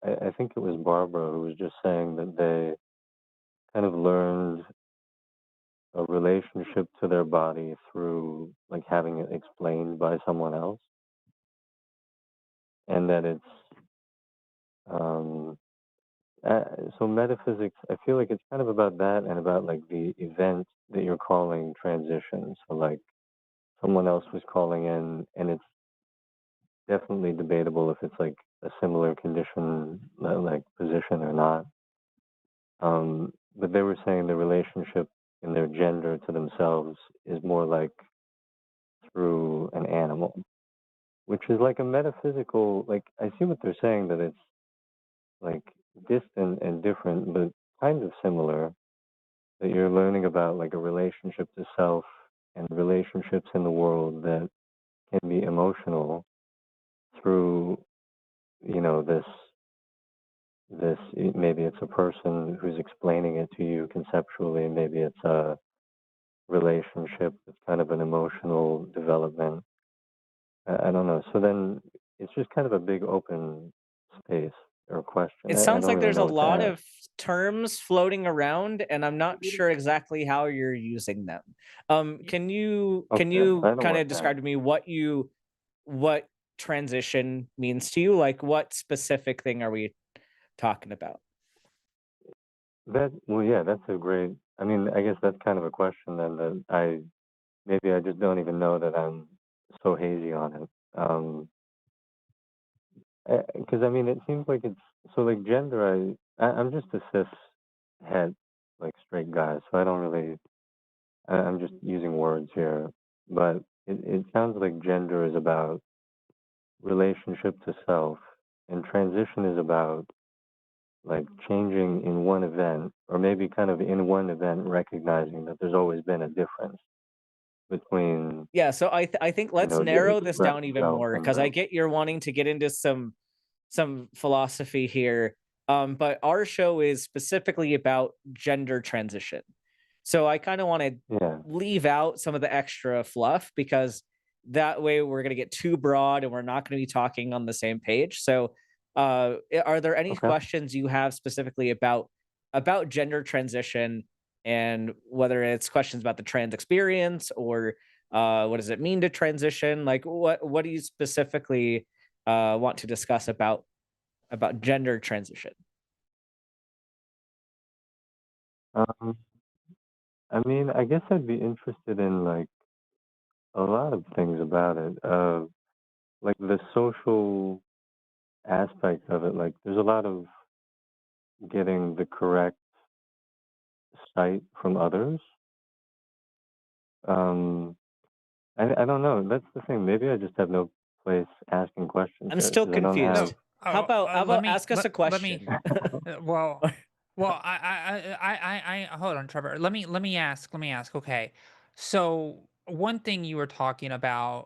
I think it was Barbara who was just saying that they kind of learned a relationship to their body through like having it explained by someone else, and that it's um, so metaphysics. I feel like it's kind of about that and about like the event that you're calling transition. So like someone else was calling in, and it's definitely debatable if it's like a similar condition, like position or not. But they were saying the relationship in their gender to themselves is more like through an animal, which is like a metaphysical. Like I see what they're saying, that it's like distant and different, but kind of similar. That you're learning about like a relationship to self and relationships in the world that can be emotional through, this maybe it's a person who's explaining it to you conceptually, maybe it's a relationship that's kind of an emotional development. I don't know. So then it's just kind of a big open space or question. It I sounds don't like really there's a know what to lot ask. of terms floating around, and I'm not sure exactly how you're using them. Can you Okay, I know kind what of to ask. describe to me what transition means to you? Like, what specific thing are we talking about? Well, yeah, that's a great. I mean, I guess that's kind of a question then that maybe I just don't even know that I'm so hazy on it. Because I mean, it seems like it's so like gender. I'm just a cis het, like straight guy, so I don't really. I'm just using words here, but it sounds like gender is about relationship to self, and transition is about like changing in one event, or maybe kind of in one event recognizing that there's always been a difference between, Yeah, so I think let's the narrow this down expressed even self more, and because I the. get you're wanting to get into some philosophy here. But our show is specifically about gender transition. So I kind of want to Yeah. leave out some of the extra fluff, because that way we're going to get too broad and we're not going to be talking on the same page. So are there any Okay. questions you have specifically about gender transition, and whether it's questions about the trans experience, or what does it mean to transition? Like what do you specifically want to discuss about gender transition? Um, I mean, I guess I'd be interested in like a lot of things about it. Like the social aspect of it. Like there's a lot of getting the correct sight from others. Um, I don't know. That's the thing. Maybe I just have no place asking questions I'm here still because I don't No. confused. have. How Oh, about let me ask us a let me. question? Well, I hold on, Trevor. Let me ask. Let me ask. Okay, so one thing you were talking about,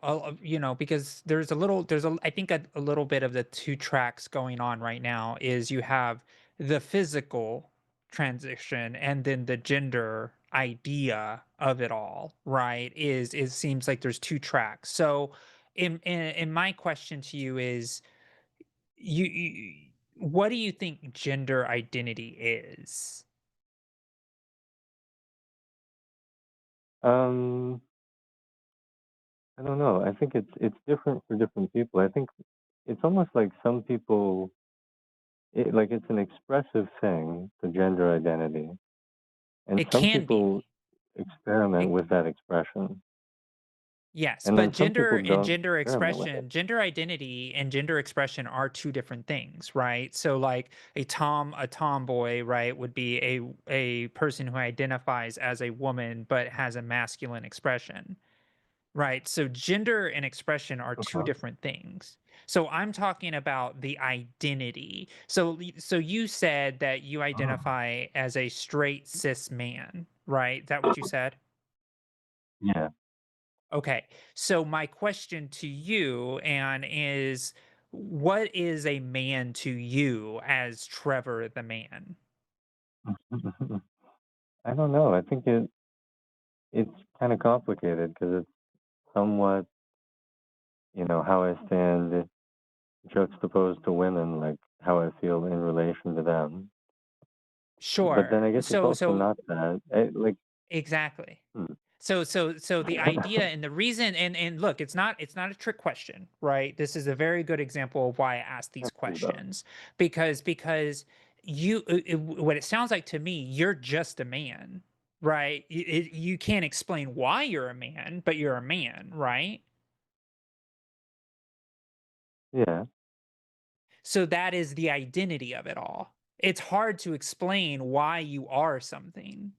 because I think a little bit of the two tracks going on right now is you have the physical transition and then the gender idea of it all, right? Is seems like there's two tracks. So, in my question to you is you what do you think gender identity is? um, I don't know. I think it's different for different people. I think it's almost like some people, like it's an expressive thing, the gender identity, and It some can people be. experiment It, with that expression, yes, and but then some people don't experiment with it. gender identity and gender expression are two different things, right? So like a tomboy, right, would be a person who identifies as a woman but has a masculine expression. Right. So gender and expression are two Okay. different things. So I'm talking about the identity. So you said that you Oh. identify as a straight cis man, right? Is that what you said? Yeah. Okay. So my question to you, Anne, is what is a man to you as Trevor the man? I don't know. I think it's kind of complicated because it's somewhat, how I stand juxtaposed to women, like how I feel in relation to them. But then Sure. I guess it's also So not that. Like, exactly. hmm. So the idea and the reason and look, it's not a trick question, right? This is a very good example of why I ask these That's cool though. questions because you what it sounds like to me, you're just a man, right? You can't explain why you're a man, but you're a man, right? Yeah. So that is the identity of it all. It's hard to explain why you are something.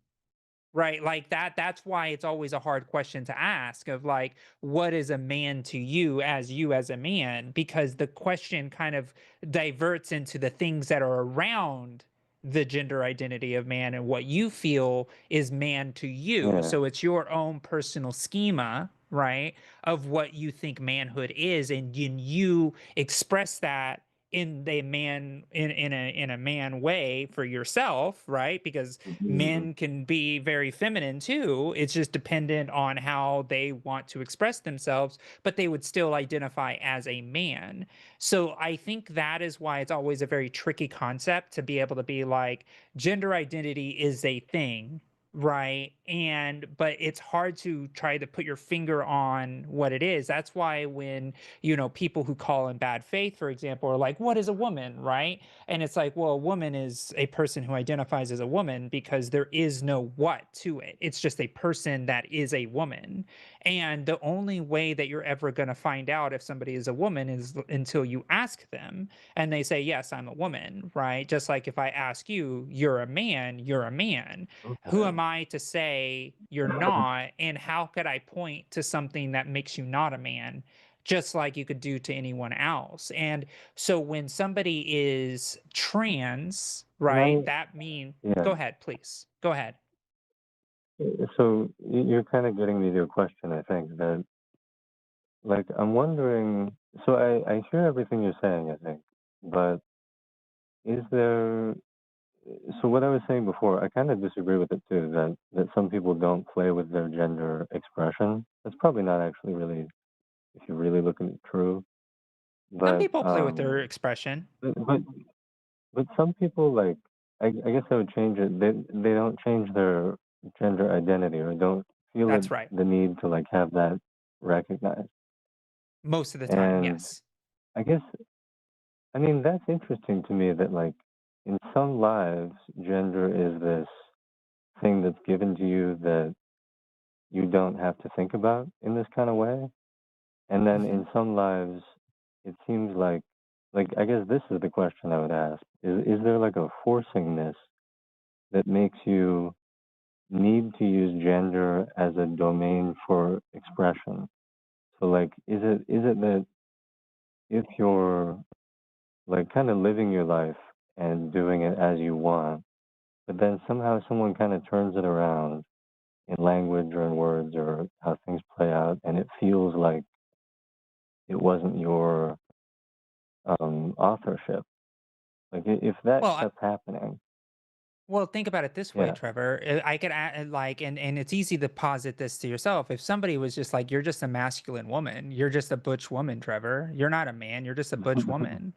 Right, like that's why it's always a hard question to ask of like, what is a man to you as a man? Because the question kind of diverts into the things that are around the gender identity of man and what you feel is man to you. Yeah. So it's your own personal schema, right, of what you think manhood is, and you express that in the man in a man way for yourself, right? Because Mhm. men can be very feminine too. It's just dependent on how they want to express themselves, but they would still identify as a man. So I think that is why it's always a very tricky concept to be able to be like, gender identity is a thing, right? And but it's hard to try to put your finger on what it is. That's why when, people who call in bad faith, for example, are like, what is a woman, right? And it's like, well, a woman is a person who identifies as a woman because there is no what to it. It's just a person that is a woman. And the only way that you're ever going to find out if somebody is a woman is until you ask them and they say, yes, I'm a woman, right? Just like if I ask you, you're a man, you're a man. Who Okay. am I to say you're not? And how could I point to something that makes you not a man? Just like you could do to anyone else. And so when somebody is trans, Can right, I? that mean Yeah. go ahead, please. Go ahead. So you're kind of getting me to a question. I think that, like, I'm wondering. So I hear everything you're saying. I think, but is there? So what I was saying before, I kind of disagree with it too. That some people don't play with their gender expression. That's probably not actually really, if you really look at it, true. Some But people play with their expression. but but, but some people, like, I guess I would change it. They don't change their gender identity or don't feel That's right. the need to like have that recognized. Most of the time, And yes. I guess, I mean, that's interesting to me that, like, in some lives, gender is this thing that's given to you that you don't have to think about in this kind of way. And then Mhm. in some lives, it seems like, I guess this is the question I would ask: is there like a forcingness that makes you need to use gender as a domain for expression? So, like, is it that if you're like kind of living your life and doing it as you want, but then somehow someone kind of turns it around in language or in words or how things play out, and it feels like it wasn't your authorship. Like, if that Well, kept happening, Well, think about it this way, yeah. Trevor. I could like, and it's easy to posit this to yourself. If somebody was just like, "You're just a masculine woman. You're just a butch woman, Trevor. You're not a man. You're just a butch woman."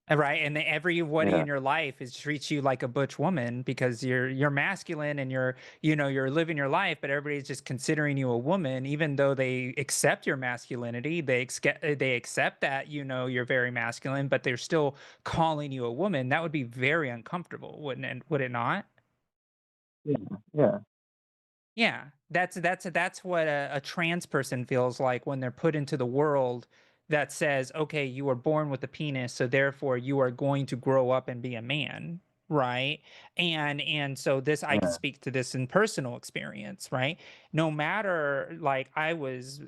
Right, and everybody Yeah, in your life is treats you like a butch woman because you're masculine and you're living your life, but everybody's just considering you a woman, even though they accept your masculinity. They accept that you're very masculine, but they're still calling you a woman. That would be very uncomfortable, wouldn't it? Would it not? yeah, yeah, Yeah, that's what a trans person feels like when they're put into the world that says, okay, you were born with a penis, so therefore you are going to grow up and be a man, right? And so this I can yeah. speak to this in personal experience, right? No matter like I was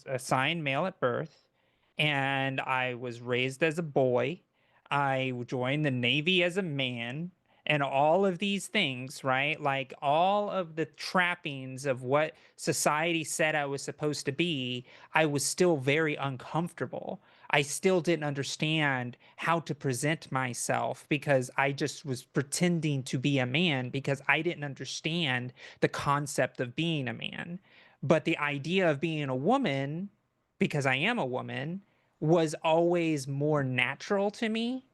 assigned male at birth and I was raised as a boy. I joined the Navy as a man and all of these things, right? Like all of the trappings of what society said I was supposed to be, I was still very uncomfortable. I still didn't understand how to present myself because I just was pretending to be a man because I didn't understand the concept of being a man. But the idea of being a woman, because I am a woman, was always more natural to me,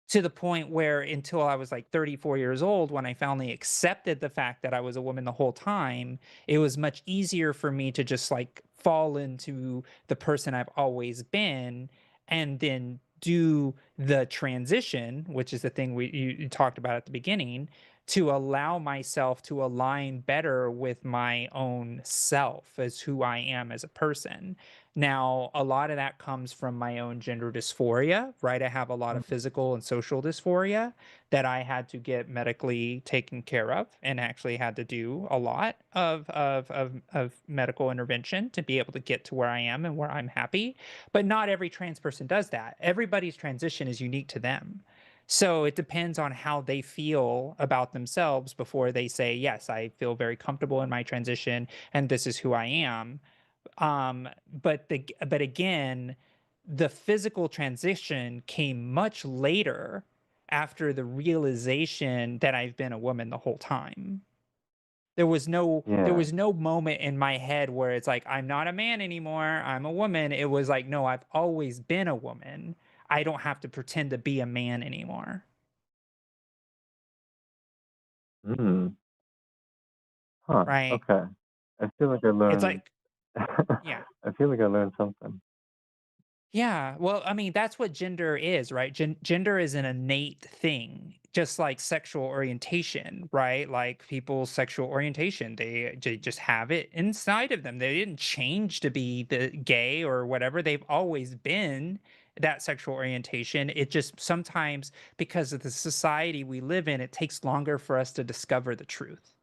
to the point where until I was like 34 years old, when I finally accepted the fact that I was a woman the whole time, it was much easier for me to just like fall into the person I've always been and then do the transition, which is the thing you talked about at the beginning, to allow myself to align better with my own self as who I am as a person. Now, a lot of that comes from my own gender dysphoria, right? I have a lot of physical and social dysphoria that I had to get medically taken care of, and actually had to do a lot of medical intervention to be able to get to where I am and where I'm happy. But not every trans person does that. Everybody's transition is unique to them. So it depends on how they feel about themselves before they say, yes, I feel very comfortable in my transition and this is who I am. But again, the physical transition came much later after the realization that I've been a woman the whole time. There was Yeah. no moment in my head where it's like, I'm not a man anymore, I'm a woman. It was like, no, I've always been a woman. I don't have to pretend to be a man anymore. Mm. Huh. Right? Okay. I feel like I It's learned. like, yeah. I feel like I learned something. Yeah, well, I mean, that's what gender is, right? Gender is an innate thing, just like sexual orientation, right? Like people's sexual orientation, they just have it inside of them. They didn't change to be the gay or whatever. They've always been that sexual orientation. It just sometimes, because of the society we live in, it takes longer for us to discover the truth.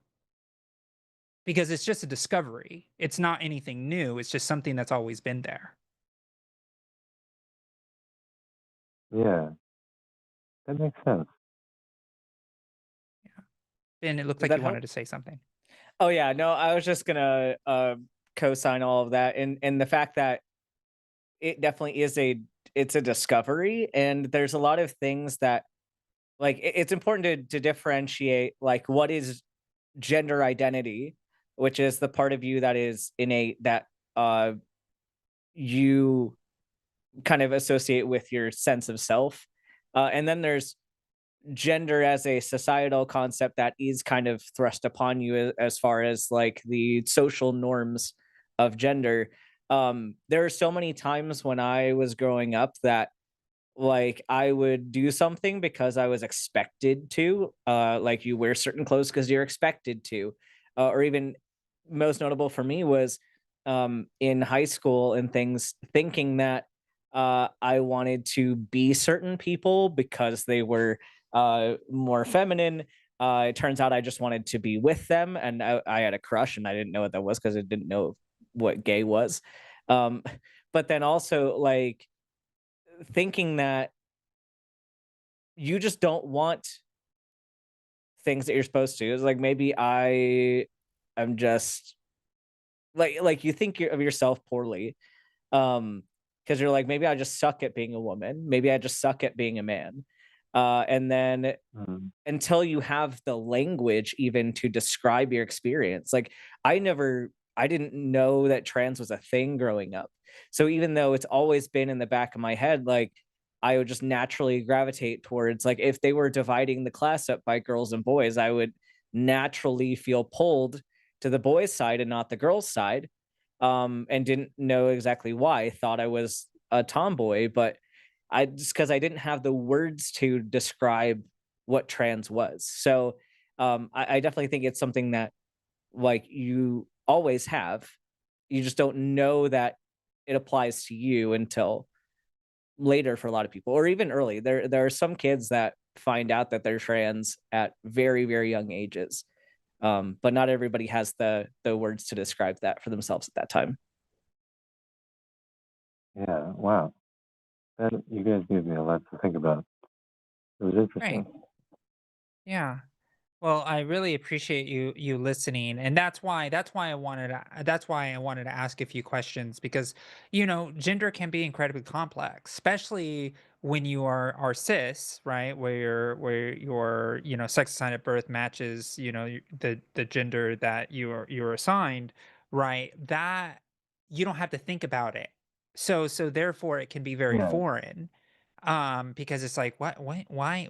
Because it's just a discovery. It's not anything new. It's just something that's always been there. Yeah, that makes sense. And it looked Does like that you wanted help? to say something. Oh yeah, no, I was just gonna co-sign all of that, and the fact that it definitely is it's a discovery, and there's a lot of things that like it's important to differentiate like what is gender identity, which is the part of you that is innate that uh you kind of associate with your sense of self. And then there's gender as a societal concept that is kind of thrust upon you as far as like the social norms of gender. There are so many times when I was growing up that like I would do something because I was expected to, like you wear certain clothes because you're expected to, or even most notable for me was in high school and things, thinking that I wanted to be certain people because they were more feminine. It turns out I just wanted to be with them, and I had a crush, and I didn't know what that was because I didn't know what gay was. Um, but then also like thinking that you just don't want things that you're supposed to. It's like maybe I am just like you think of yourself poorly. Because you're like, maybe I just suck at being a woman. Maybe I just suck at being a man. And then Mm. until you have the language even to describe your experience, like I didn't know that trans was a thing growing up. So even though it's always been in the back of my head, like I would just naturally gravitate towards like if they were dividing the class up by girls and boys, I would naturally feel pulled to the boys' side and not the girls' side. And didn't know exactly why. I thought I was a tomboy, but I just because I didn't have the words to describe what trans was. So I definitely think it's something that like you always have. You just don't know that it applies to you until later for a lot of people, or even early. There are some kids that find out that they're trans at very, very young ages. But not everybody has the words to describe that for themselves at that time. Yeah. Wow. That you guys gave me a lot to think about. It was Right. interesting. Yeah. Well, I really appreciate you listening, and that's why I wanted to ask a few questions because gender can be incredibly complex, especially when you are cis, right? Where your sex assigned at birth matches the gender that you're assigned, right? That you don't have to think about it, so therefore it can be very Yeah, foreign, because it's like, why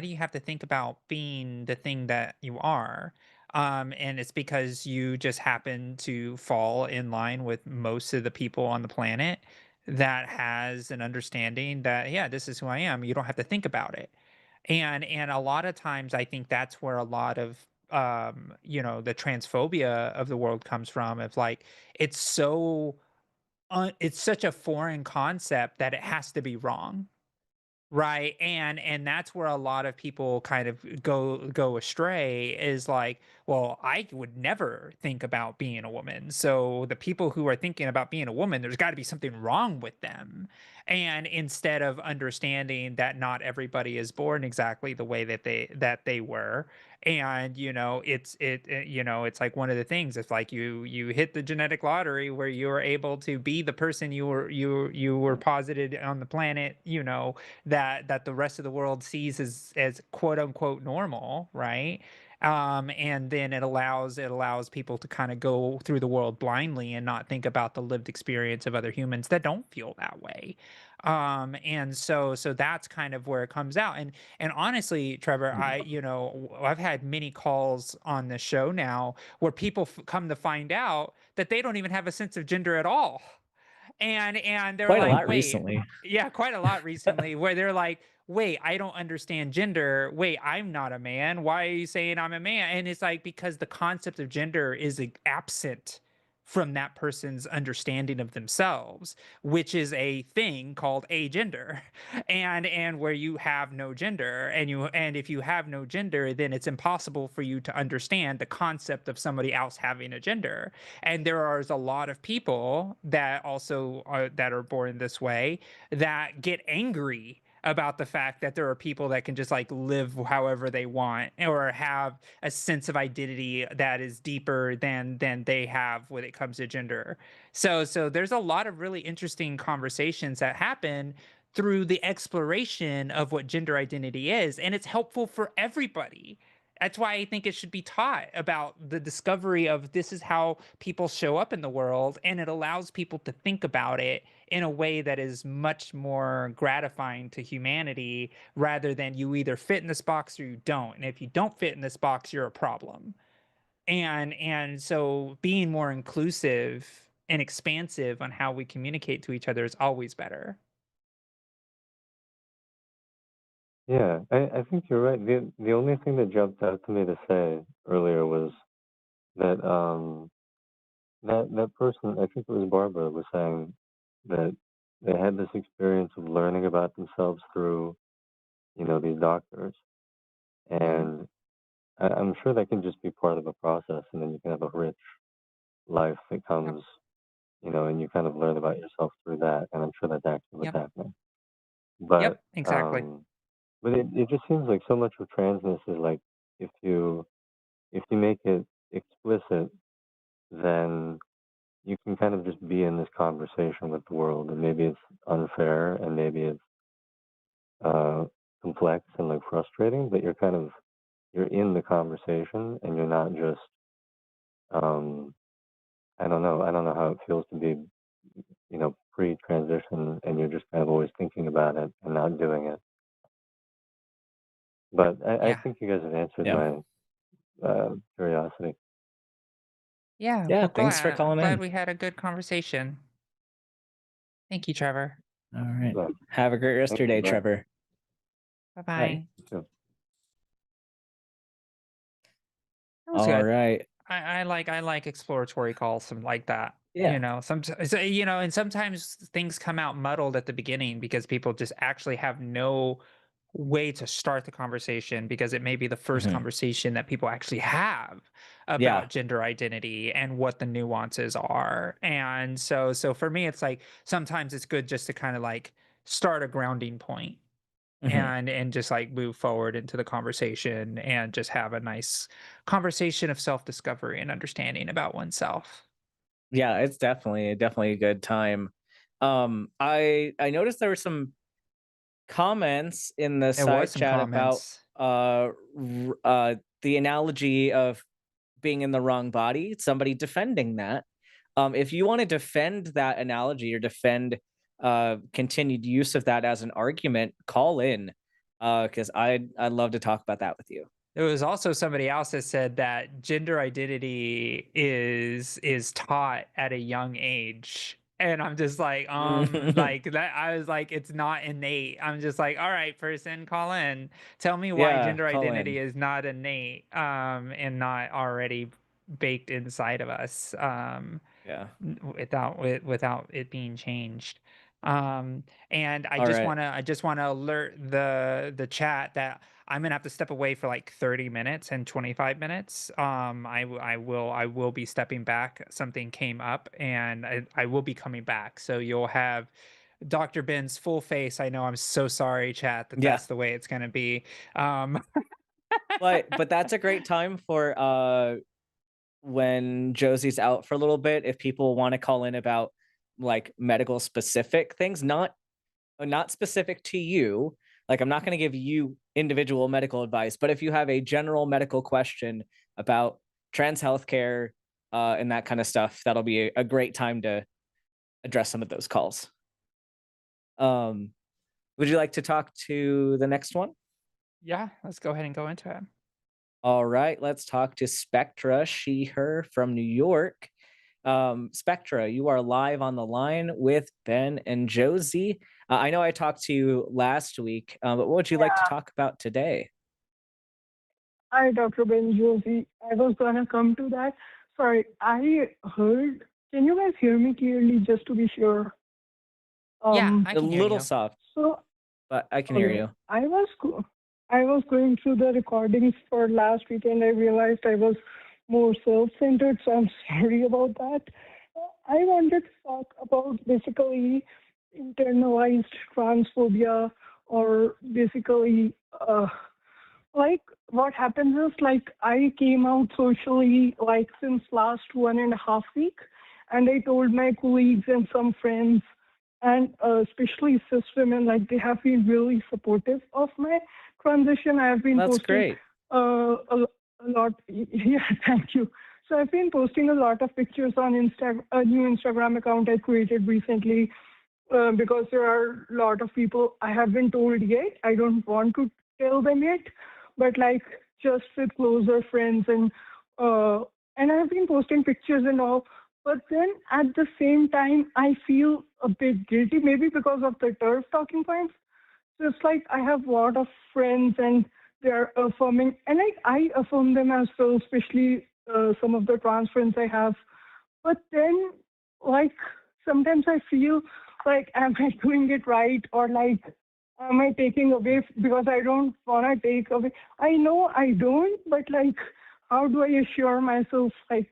do you have to think about being the thing that you are? And it's because you just happen to fall in line with most of the people on the planet that has an understanding that, yeah, this is who I am. You don't have to think about it. And a lot of times I think that's where a lot of the transphobia of the world comes from. Of like, it's so it's such a foreign concept that it has to be wrong. Right, and that's where a lot of people kind of go astray, is like, well, I would never think about being a woman. So the people who are thinking about being a woman, there's got to be something wrong with them. And instead of understanding that not everybody is born exactly the way that they were, and it's like one of the things, it's like you hit the genetic lottery where you were able to be the person you were posited on the planet, that the rest of the world sees as quote unquote normal, right? And then it allows people to kind of go through the world blindly and not think about the lived experience of other humans that don't feel that way. And so that's kind of where it comes out. And honestly, Trevor, I've had many calls on the show now where people come to find out that they don't even have a sense of gender at all. And they're Quite a like, lot "Wait." recently. Yeah, quite a lot recently, where they're like, "Wait, I don't understand gender. Wait, I'm not a man. Why are you saying I'm a man?" And it's like, because the concept of gender is absent from that person's understanding of themselves, which is a thing called agender. And where you have no gender, and if you have no gender, then it's impossible for you to understand the concept of somebody else having a gender. And there are a lot of people that also that are born this way, that get angry about the fact that there are people that can just like live however they want, or have a sense of identity that is deeper than they have when it comes to gender. So there's a lot of really interesting conversations that happen through the exploration of what gender identity is, and it's helpful for everybody. That's why I think it should be taught about the discovery of this is how people show up in the world, and it allows people to think about it in a way that is much more gratifying to humanity, rather than you either fit in this box or you don't. And if you don't fit in this box, you're a problem. And so being more inclusive and expansive on how we communicate to each other is always better. yeah, I think you're right. The only thing that jumped out to me to say earlier was that that person, I think it was Barbara, was saying that they had this experience of learning about themselves through, these doctors. And I'm sure that can just be part of the process, and then you can have a rich life that Yep. comes, and you kind of learn about yourself through that. And I'm sure that's actually what's Yep. happening. But Yep. Exactly. um, it just seems like so much of transness is like, if you if you make it explicit, then you can kind of just be in this conversation with the world, and maybe it's unfair, and maybe it's uh, complex and like frustrating, but you're in the conversation, and you're not just um, I don't know how it feels to be, pre-transition, and you're just kind of always thinking about it and not doing it. But I Yeah. think you guys have answered Yeah. my curiosity. Yeah. Yeah. Well, Thanks for calling glad in. we had a good conversation. Thank you, Trevor. All right. Yeah, Have a great rest of thank your you. day, Bye. Trevor. Bye Bye. bye. You too. That was All good. right. I like exploratory calls, some like that. Yeah. Sometimes, and sometimes things come out muddled at the beginning because people just actually have no way to start the conversation, because it may be the first Mhm. conversation that people actually have Yeah. about gender identity and what the nuances are. And so for me, it's like sometimes it's good just to kind of like start a grounding point. Mhm. and just like move forward into the conversation and just have a nice conversation of self-discovery and understanding about oneself. Yeah, it's definitely a good time. I noticed there were some comments in the There was side some chat about comments. the analogy of being in the wrong body, somebody defending that. If you want to defend that analogy or defend continued use of that as an argument, call in because I'd love to talk about that with you. There was also somebody else that said that gender identity is taught at a young age. And I'm just like that I was like, it's not innate. I'm just like, all right, person, call in. Tell me why Yeah, gender call identity in. is not innate, and not already baked inside of us. Yeah. Without it being changed. And All right. I just wanna alert the chat that I'm gonna have to step away for like 30 minutes and 25 minutes. I will be stepping back. Something came up, and I will be coming back. So you'll have Dr. Ben's full face. I know, I'm so sorry, chat, that Yeah. that's the way it's gonna be. Um, But that's a great time for when Josie's out for a little bit, if people want to call in about like medical specific things, not specific to you. Like I'm not going to give you individual medical advice, but if you have a general medical question about trans healthcare and that kind of stuff, that'll be a great time to address some of those calls. Um, would you like to talk to the next one? yeah, let's go ahead and go into it. All right, let's talk to Spectra, she, her from New York. Spectra, you are live on the line with Ben and Josie. I know I talked to you last week, but what would you like to Yeah. talk about today? Hi, Dr. Ben Josie. I was gonna come to that. Sorry, I heard. Can you guys hear me clearly, just to be sure? Yeah, Um. I A can hear little you. soft, So but I can hear okay, you. I was going through the recordings for last week, and I realized I was more self-centered. So I'm sorry about that. I wanted to talk about basically internalized transphobia, or basically like what happens is, like, I came out socially like since last 1.5 week, and I told my colleagues and some friends, and especially cis women, like they have been really supportive of my transition. I have been That's posting great. a lot. Yeah, thank you. So I've been posting a lot of pictures on a new Instagram account I created recently, because there are a lot of people I haven't told yet. I don't want to tell them yet, but like just with closer friends, uh, and I've been posting pictures and all. But then at the same time, I feel a bit guilty, maybe because of the turf talking points. So it's like I have a lot of friends, and they're affirming, and like I affirm them as well, especially some of the trans friends I have. But then, like, sometimes I feel like, am I doing it right? Or like, am I taking away because I don't want to take away? I know I don't, but like, how do I assure myself, like,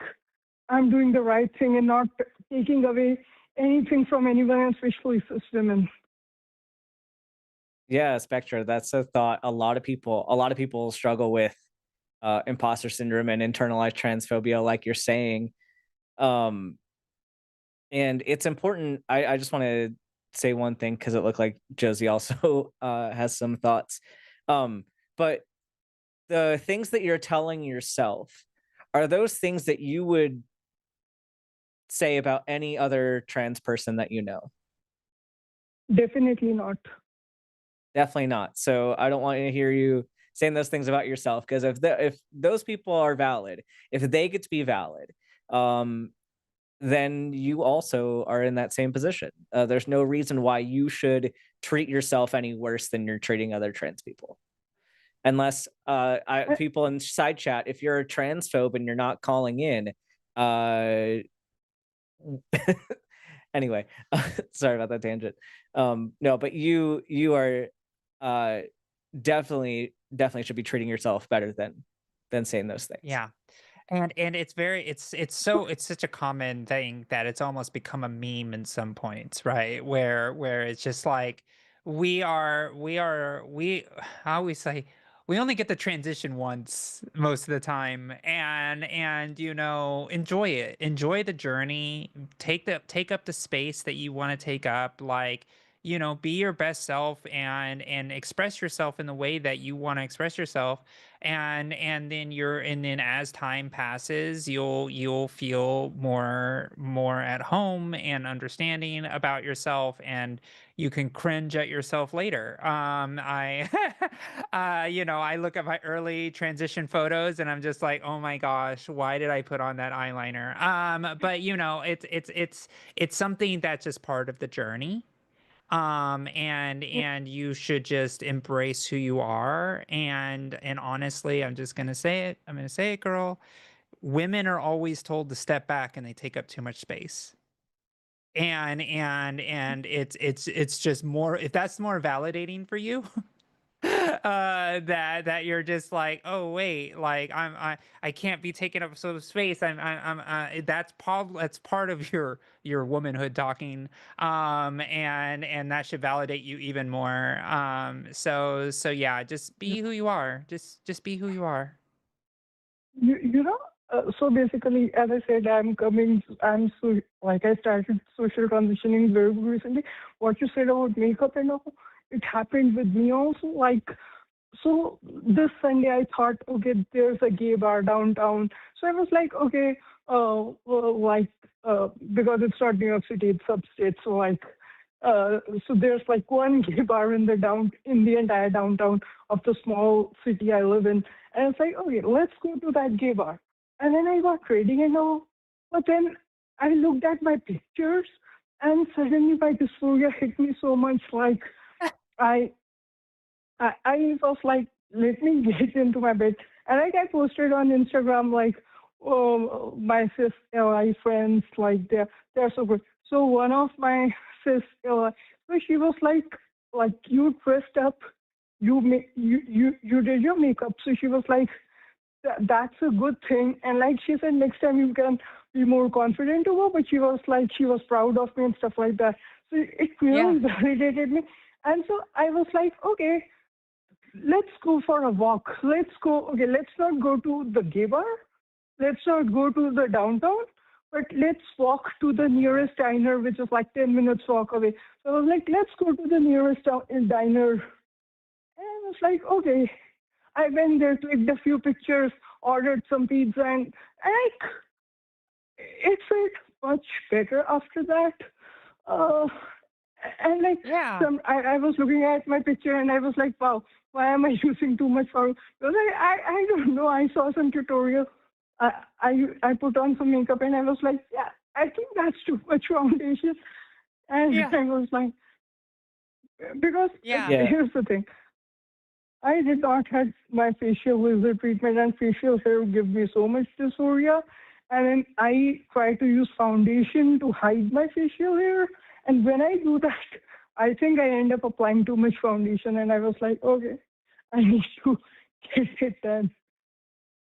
I'm doing the right thing and not taking away anything from anyone, especially cis women? Yeah, Spectra, that's a thought. A lot of people struggle with imposter syndrome and internalized transphobia, like you're saying. Um, and it's important. I just want to say one thing because it looked like Josie also has some thoughts. But the things that you're telling yourself, are those things that you would say about any other trans person that you know? Definitely not. Definitely not. So I don't want to hear you saying those things about yourself, because if those people are valid, if they get to be valid, um, then you also are in that same position. There's no reason why you should treat yourself any worse than you're treating other trans people. Unless I, people in side chat, if you're a transphobe and you're not calling in, uh, anyway, sorry about that tangent. No, but you are uh, definitely should be treating yourself better than saying those things. Yeah. And it's such a common thing that it's almost become a meme in some points, right? Where it's just like we how we say, we only get to transition once most of the time, and enjoy it, enjoy the journey, take up the space that you want to take up, like, be your best self, and express yourself in the way that you want to express yourself, and then as time passes, you'll feel more at home and understanding about yourself, and you can cringe at yourself later. I, I look at my early transition photos and I'm just like, oh my gosh, why did I put on that eyeliner? But it's something that's just part of the journey. And you should just embrace who you are. And honestly, I'm just gonna say it. I'm gonna say it, girl. Women are always told to step back and they take up too much space, and it's just more, if that's more validating for you, that you're just like, oh wait, like I can't be taking up so much space, that's part of your womanhood talking, and that should validate you even more. So yeah, just be who you are, just be who you are. You know, so basically, as I said, I'm so, like, I started social transitioning very recently. What you said about makeup and all, it happened with me also. Like, so this Sunday, I thought, okay, there's a gay bar downtown. So I was like, okay, because it's not New York City, it's upstate. So like, so there's like one gay bar in the entire downtown of the small city I live in. And it's like, okay, let's go to that gay bar. And then I got ready and all. But then I looked at my pictures and suddenly my dysphoria hit me so much. Like, I, I was like, let me get into my bed. And like I posted on Instagram, like, oh, my cis LI friends, like, they're so good. So one of my cis LI, so she was like you dressed up, you did your makeup. So she was like, that's a good thing. And like she said, next time you can be more confident to go. But she was like, she was proud of me and stuff like that. So it Yeah. really validated me. And so I was like, okay, let's go for a walk. Let's go. Okay, let's not go to the gay bar. Let's not go to the downtown, but let's walk to the nearest diner, which is like 10 minutes walk away. So I was like, let's go to the nearest diner. And I was like, okay. I went there, clicked a few pictures, ordered some pizza, and like, it felt much better after that. Uh, and like, Yeah. I was looking at my picture and I was like, wow, why am I using too much power? Because I don't know. I saw some tutorial. I put on some makeup and I was like, yeah, I think that's too much foundation. And Yeah. I was like, because Yeah. Yeah. here's the thing. I did not have my facial laser treatment, and facial hair give me so much dysphoria. And then I try to use foundation to hide my facial hair. And when I do that, I think I end up applying too much foundation. And I was like, okay, I need to get it done.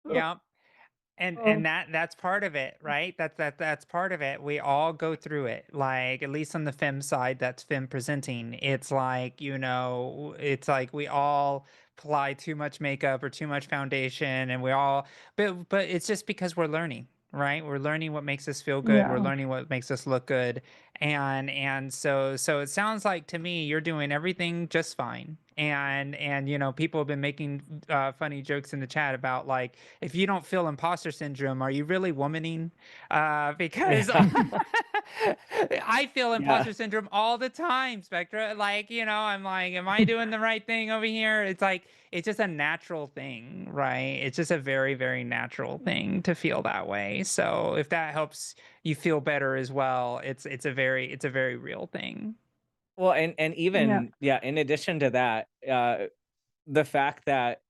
So, Yeah. uh, And that's part of it, right? That's part of it. We all go through it. Like, at least on the fem side, that's fem presenting. It's like, it's like we all apply too much makeup or too much foundation, and we all, but it's just because we're learning, right? We're learning what makes us feel good. We're yeah. learning what makes us look good. And so it sounds like to me you're doing everything just fine. And people have been making funny jokes in the chat about, like, if you don't feel imposter syndrome, are you really womaning? Because Yeah. I feel Yeah. imposter syndrome all the time, Spectra. Like, I'm like, am I doing the right thing over here? It's like, it's just a natural thing, right? It's just a very, very natural thing to feel that way. So if that helps you feel better as well, it's a very real thing. Well, and Yeah. even, yeah, in addition to that, the fact that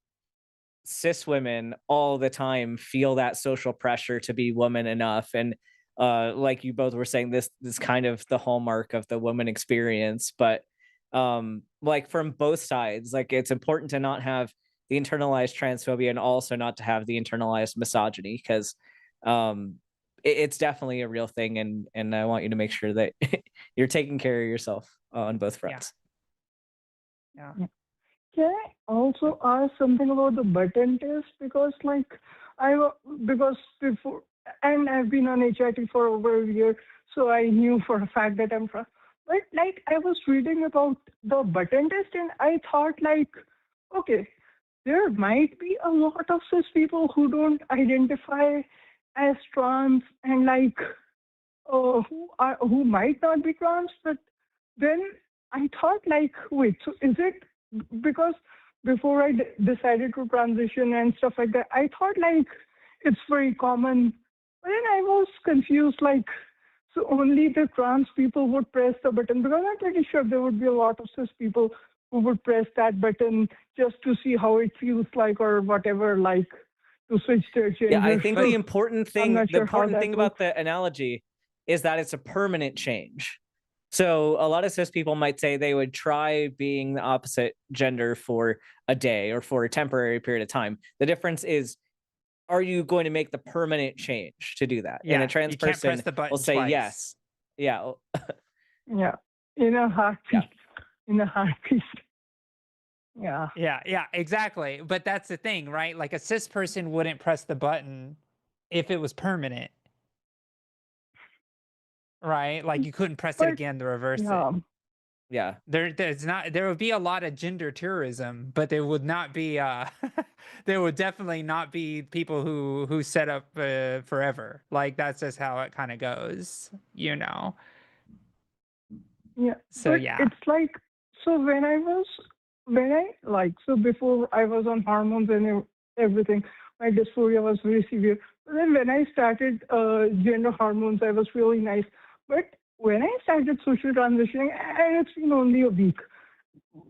cis women all the time feel that social pressure to be woman enough, and like you both were saying, this kind of the hallmark of the woman experience. But like from both sides, like it's important to not have the internalized transphobia and also not to have the internalized misogyny, because um it's definitely a real thing, and I want you to make sure that you're taking care of yourself on both Yeah. fronts. Yeah. Can I also ask something about the button test? Because because before, and I've been on HIT for over a year, so I knew for a fact that I'm from. But like I was reading about the button test, and I thought like, okay, there might be a lot of cis people who don't identify as trans, and like who might not be trans, but then I thought like, wait, so is it because before I decided to transition and stuff like that, I thought like it's very common, but then I was confused like, so only the trans people would press the button, because I'm pretty sure there would be a lot of cis people who would press that button just to see how it feels like or whatever, like to switch their gender. Yeah, I think So the important I'm not sure how that thing about the analogy is that it's a permanent change. So a lot of cis people might say they would try being the opposite gender for a day or for a temporary period of time. The difference is, are you going to make the permanent change to do that? And a Yeah, trans you can't press person the will button say twice. yes. Yeah. Yeah, in a heartbeat. In a heartbeat. Yeah. Yeah, exactly. But that's the thing, right? Like a cis person wouldn't press the button if it was permanent, right? Like you couldn't press it But again to reverse it. yeah, Yeah. There would be a lot of gender tourism, but there would not be there would definitely not be people who set up forever. Like that's just how it kind of goes, you know. yeah. So But yeah. it's like, so so before I was on hormones and everything, my dysphoria was very severe. But then when I started gender hormones, I was really nice. But when I started social transitioning, and it's been only a week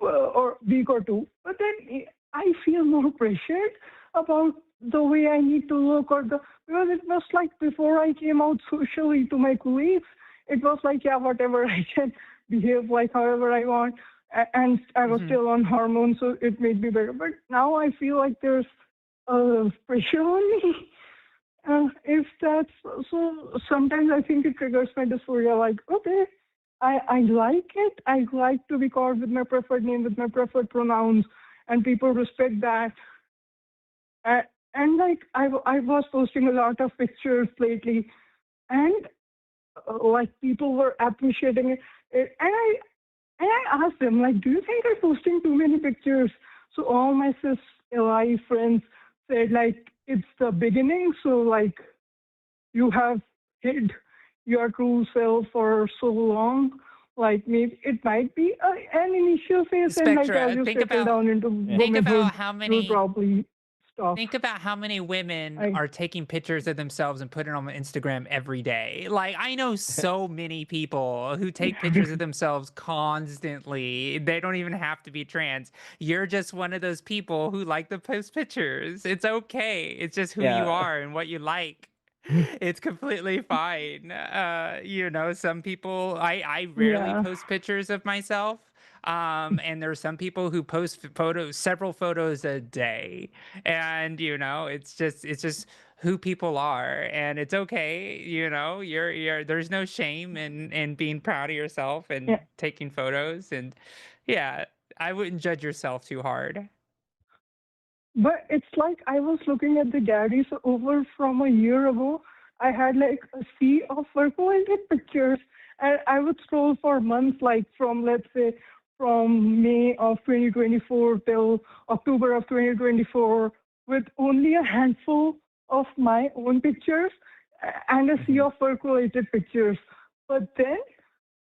or week or two, but then I feel more pressured about the way I need to look, because it was like before I came out socially to my colleagues, it was like, yeah, whatever, I can behave like however I want. And I was still on hormones, so it made me better. But now I feel like there's pressure on me. If that's so, sometimes I think it triggers my dysphoria. Like, okay, I like it. I like to be called with my preferred name, with my preferred pronouns, and people respect that. And like I was posting a lot of pictures lately, and like people were appreciating it. And I asked them, like, do you think I'm posting too many pictures? So all my cis LI friends said, like, it's the beginning. So, like, you have hid your true self for so long. Like, maybe it might be an initial phase, and like as you settle down into womanhood, you'll probably stop. Think about how many women are taking pictures of themselves and putting them on Instagram every day. Like, I know so many people who take pictures of themselves constantly. They don't even have to be trans. You're just one of those people who like to post pictures. It's okay. It's just who you are and what you like. It's completely fine. You know, some people, I rarely post pictures of myself. And there are some people who post several photos a day, and you know, it's just who people are, and it's okay. You know, there's no shame in being proud of yourself and taking photos, and yeah, I wouldn't judge yourself too hard. But it's like I was looking at the galleries over from a year ago. I had like a sea of work-related pictures, and I would scroll for months, like from, let's say, from May of 2024 till October of 2024, with only a handful of my own pictures and a sea of work-related pictures. But then,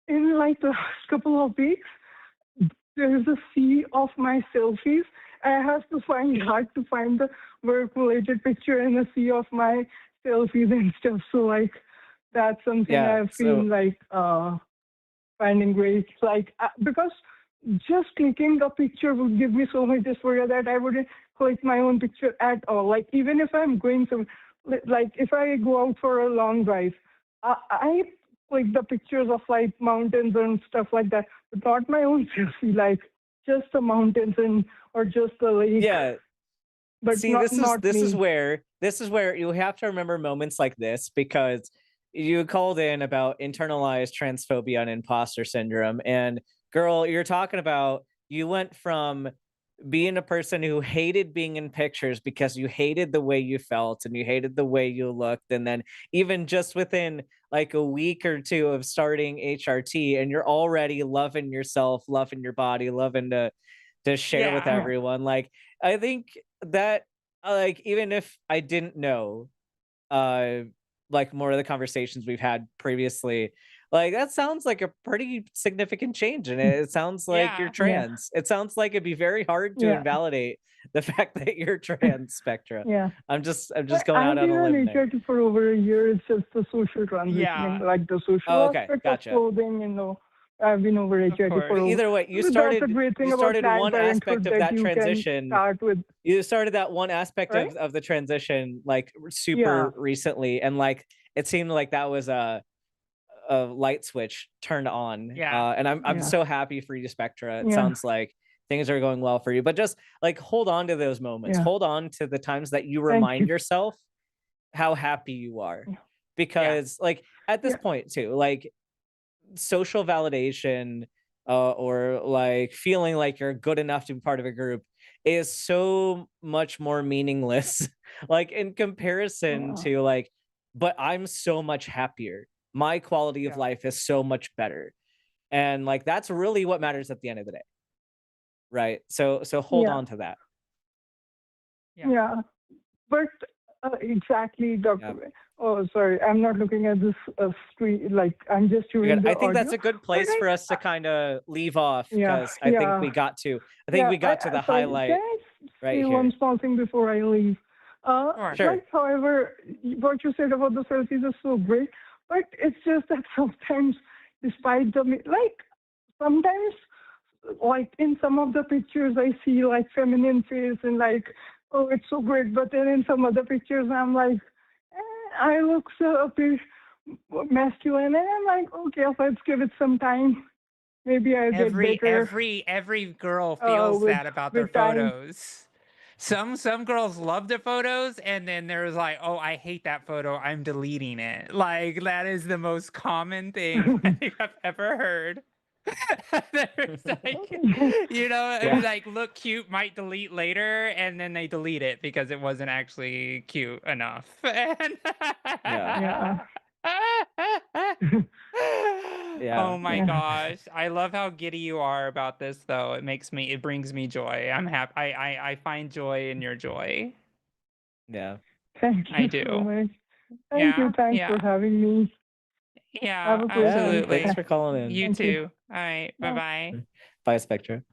in like the last couple of weeks, there is a sea of my selfies. I have to find hard to find the work-related picture in a sea of my selfies and stuff. So like that's something I've been like finding great. Like because just clicking a picture would give me so much dysphoria that I wouldn't click my own picture at all. Like even if I'm going some, like if I go out for a long drive, I click the pictures of like mountains and stuff like that, but not my own selfie. Like just the mountains or just the lake. Yeah. But see, this is where you have to remember moments like this, because you called in about internalized transphobia and imposter syndrome, and girl, you're talking about you went from being a person who hated being in pictures because you hated the way you felt and you hated the way you looked, and then even just within like a week or two of starting HRT, and you're already loving yourself, loving your body, loving to share with Yeah. everyone. Like, I think that like, even if I didn't know uh like more of the conversations we've had previously, like that sounds like a pretty significant change, and it sounds like you're Yeah. Yeah. trans. It sounds like it'd be very hard to Yeah. invalidate the fact that you're trans, Spectra. Yeah. I'm just going out I've on been a on limb there. HRT for over a year. It's just the social Yeah. transitioning, like the social Oh, okay, aspect of gotcha. clothing, I've been over Of HRT for course. But over. either way, That's a great thing you about started Planned one aspect Parenthood of that that you can transition. start with, You started that one aspect right? of the transition like Yeah. super recently, and like it seemed like that was a light switch turned on. Yeah. And I'm Yeah. so happy for you, Spectra. It Yeah. sounds like things are going well for you. But just like hold on to those moments. Yeah. Hold on to the times that you Thank remind you. yourself how happy you are. Yeah. Yeah. Because like at this Yeah. point too, like social validation or like feeling like you're good enough to be part of a group is so much more meaningless like in comparison Yeah. to like, but I'm so much happier, my quality of Yeah. life is so much better, and like that's really what matters at the end of the day, right? So hold Yeah. on to that. Yeah. Yeah. But exactly, Yeah, Dr. Oh, sorry. I'm not looking at this screen. Like, I'm just you're hearing good. the I think that's audio. a good But place for us to kind of leave off, yeah, because I think yeah, we got to yeah. the Sorry. Can highlight I right say here. one small thing before I leave? Sure. Sure. Like, however, what you said about the selfies is so great, but it's just that sometimes, despite sometimes, like in some of the pictures, I see like feminine face and like, oh, it's so great. But then in some other pictures, I'm like, I look so a bit masculine, and I'm like, okay, let's give it some time. Maybe I'll get better Every girl feels with that about their time. photos. Some girls love their photos, and then there's like, oh, I hate that photo, I'm deleting it. Like that is the most common thing I think I've ever heard. There's like, Yeah. like look cute, might delete later, and then they delete it because it wasn't actually cute enough. And Yeah. Yeah. oh my Yeah. gosh, I love how giddy you are about this, though. It brings me joy. I'm happy. I find joy in your joy. Yeah. Thank I you so do. much. Thank Yeah, you. Thanks for yeah, having me. Have yeah, a great Yeah. week. Thanks absolutely. for calling in. You Thank you. too. All right, Bye. bye-bye. Bye, Spectra.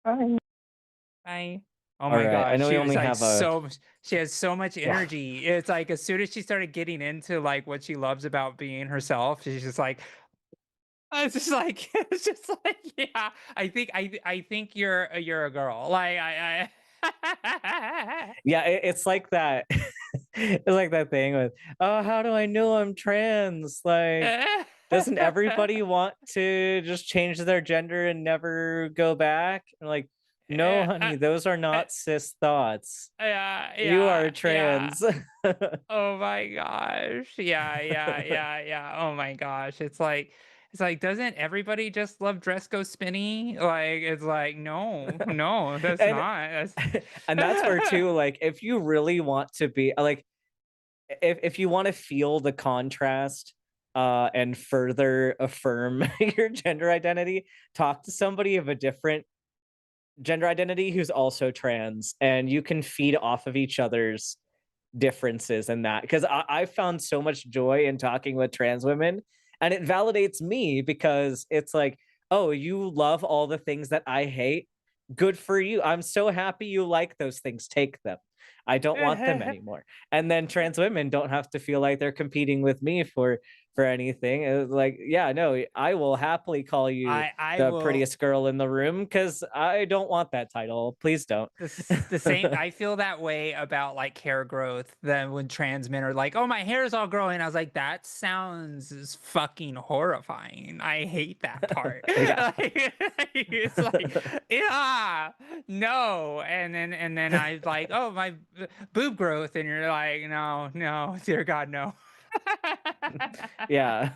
Bye. Bye. Oh All my right. I gosh, know we she was only like have a she has so much yeah. energy. It's like as soon as she started getting into like what she loves about being herself, she's just like, it's just like it's just like, yeah. I think you're a girl. Like I Yeah, it's like that. It's like that thing with, oh, how do I know I'm trans? Like, doesn't everybody want to just change their gender and never go back? And like, no, honey, those are not cis thoughts. yeah, You are yeah, yeah. trans. Oh my gosh. Yeah, yeah, yeah, yeah. Oh my gosh. It's like, doesn't everybody just love dress go spinny? Like, it's like, no, no, that's and not. and that's where too, like, if you really want to be like, if you want to feel the contrast and further affirm your gender identity, talk to somebody of a different gender identity who's also trans, and you can feed off of each other's differences in that, because I found so much joy in talking with trans women, and it validates me because it's like, oh, you love all the things that I hate, good for you, I'm so happy you like those things, take them, I don't want them anymore. And then trans women don't have to feel like they're competing with me for anything. Like, yeah, no, I will happily call you I the will prettiest girl in the room because I don't want that title, please don't. the same. I feel that way about like hair growth. Then when trans men are like, "Oh, my hair is all growing," I was like, "That sounds fucking horrifying. I hate that part." Yeah. Like, it's like, yeah, no. And then I was like, "Oh, my boob growth," and you're like, "No, no, dear God, no." Yeah.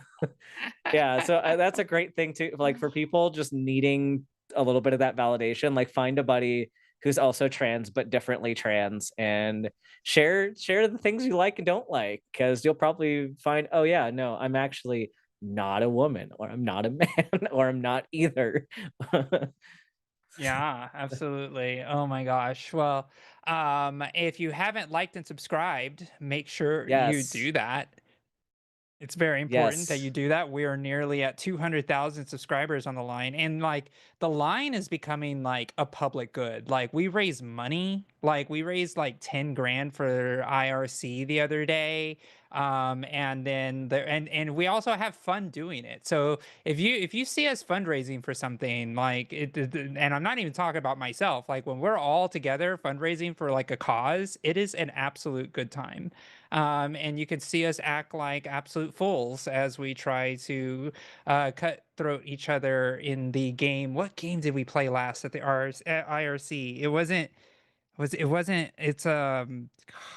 Yeah, so that's a great thing too, like for people just needing a little bit of that validation. Like find a buddy who's also trans but differently trans, and share the things you like and don't like, because you'll probably find, oh yeah, no, I'm actually not a woman, or I'm not a man, or I'm not either. Yeah, absolutely. Oh my gosh. Well, if you haven't liked and subscribed, make sure you Yes. do that. It's very important that Yes. you do that. We are nearly at 200,000 subscribers on the line. And like the line is becoming like a public good. Like we raise money. Like we raised like 10 grand for IRC the other day. And then there and we also have fun doing it. So if you see us fundraising for something like and I'm not even talking about myself, like when we're all together fundraising for like a cause, it is an absolute good time. And you can see us act like absolute fools as we try to cutthroat each other in the game. What game did we play last at the IRC? It's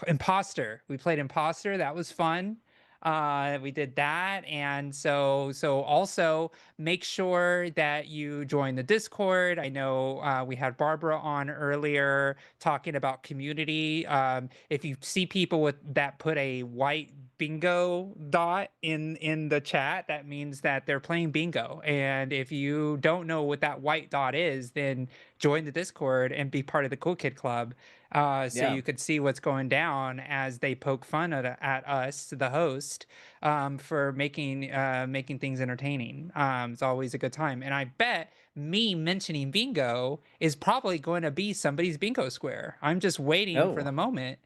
Imposter. We played Imposter. That was fun. We did that. And so also make sure that you join the Discord. I know we had Barbara on earlier talking about community. If you see people with that put a white bingo dot in the chat, that means that they're playing bingo. And if you don't know what that white dot is, then join the Discord and be part of the Cool Kid Club, so Yeah. you could see what's going down as they poke fun at us, the host, for making things entertaining. It's always a good time, and I bet me mentioning bingo is probably going to be somebody's bingo square. I'm just waiting for Oh. the moment.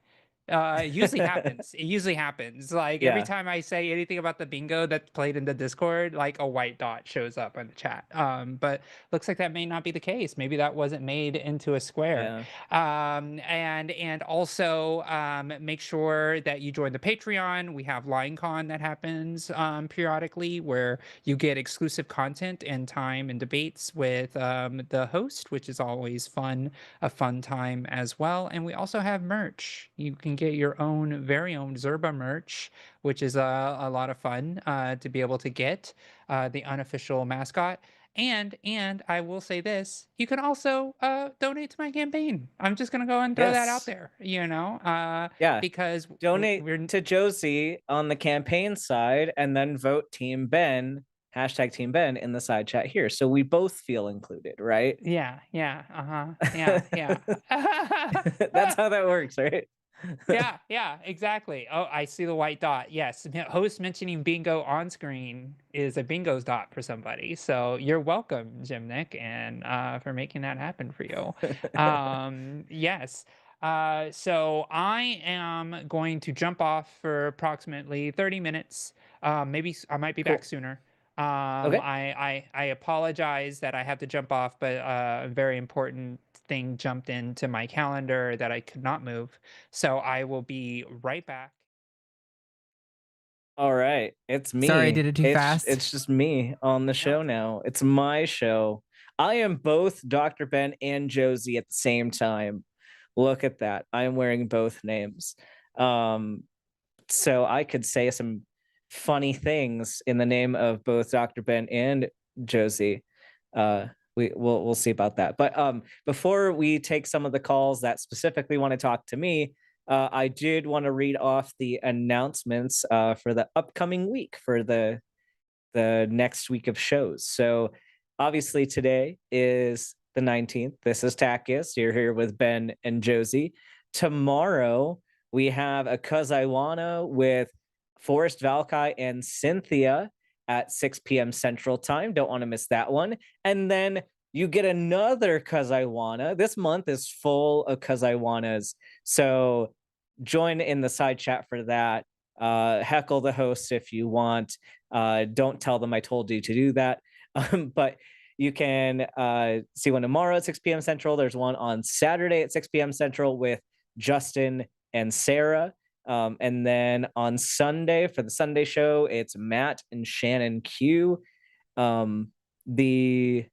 It usually happens. It usually happens. Like every Yeah. time I say anything about the bingo that's played in the Discord, like a white dot shows up in the chat. But looks like that may not be the case. Maybe that wasn't made into a square. Yeah. And also make sure that you join the Patreon. We have LineCon that happens periodically, where you get exclusive content and time and debates with the host, which is always fun, a fun time as well. And we also have merch. You can get your own very own Zerba merch, which is a lot of fun to be able to get, the unofficial mascot. And I will say this, you can also donate to my campaign. I'm just gonna go and throw that out Yes. there, you know, Yeah. because Donate we're to Josie on the campaign side, and then vote Team Ben, hashtag Team Ben, in the side chat here. So we both feel included, right? yeah, yeah. That's how that works, right? Yeah, exactly. Oh, I see the white dot. Yes, host mentioning bingo on screen is a bingo's dot for somebody. So you're welcome, Jim Nick, and for making that happen for you. Yes. So I am going to jump off for approximately 30 minutes. Maybe I might be back Cool. sooner. Okay. I apologize that I have to jump off, but a very important thing jumped into my calendar that I could not move. So I will be right back. All right. It's me. Sorry, I did it too fast. It's just me on the show now. It's my show. I am both Dr. Ben and Josie at the same time. Look at that. I am wearing both names. So I could say some funny things in the name of both Dr. Ben and Josie. We'll see about that. But before we take some of the calls that specifically want to talk to me, I did want to read off the announcements for the upcoming week, for the next week of shows. So obviously today is the 19th. This is TACIS. You're here with Ben and Josie. Tomorrow we have a Cus I Wanna with Forrest Valkai and Cynthia at 6 p.m. Central Time. Don't want to miss that one. And then you get another Cus I Wanna. This month is full of Cus I Wannas. So join in the side chat for that. Heckle the host if you want. Don't tell them I told you to do that. But you can see one tomorrow at 6 p.m. Central. There's one on Saturday at 6 p.m. Central with Justin and Sarah. And then on Sunday, for the Sunday show, it's Matt and Shannon Q. The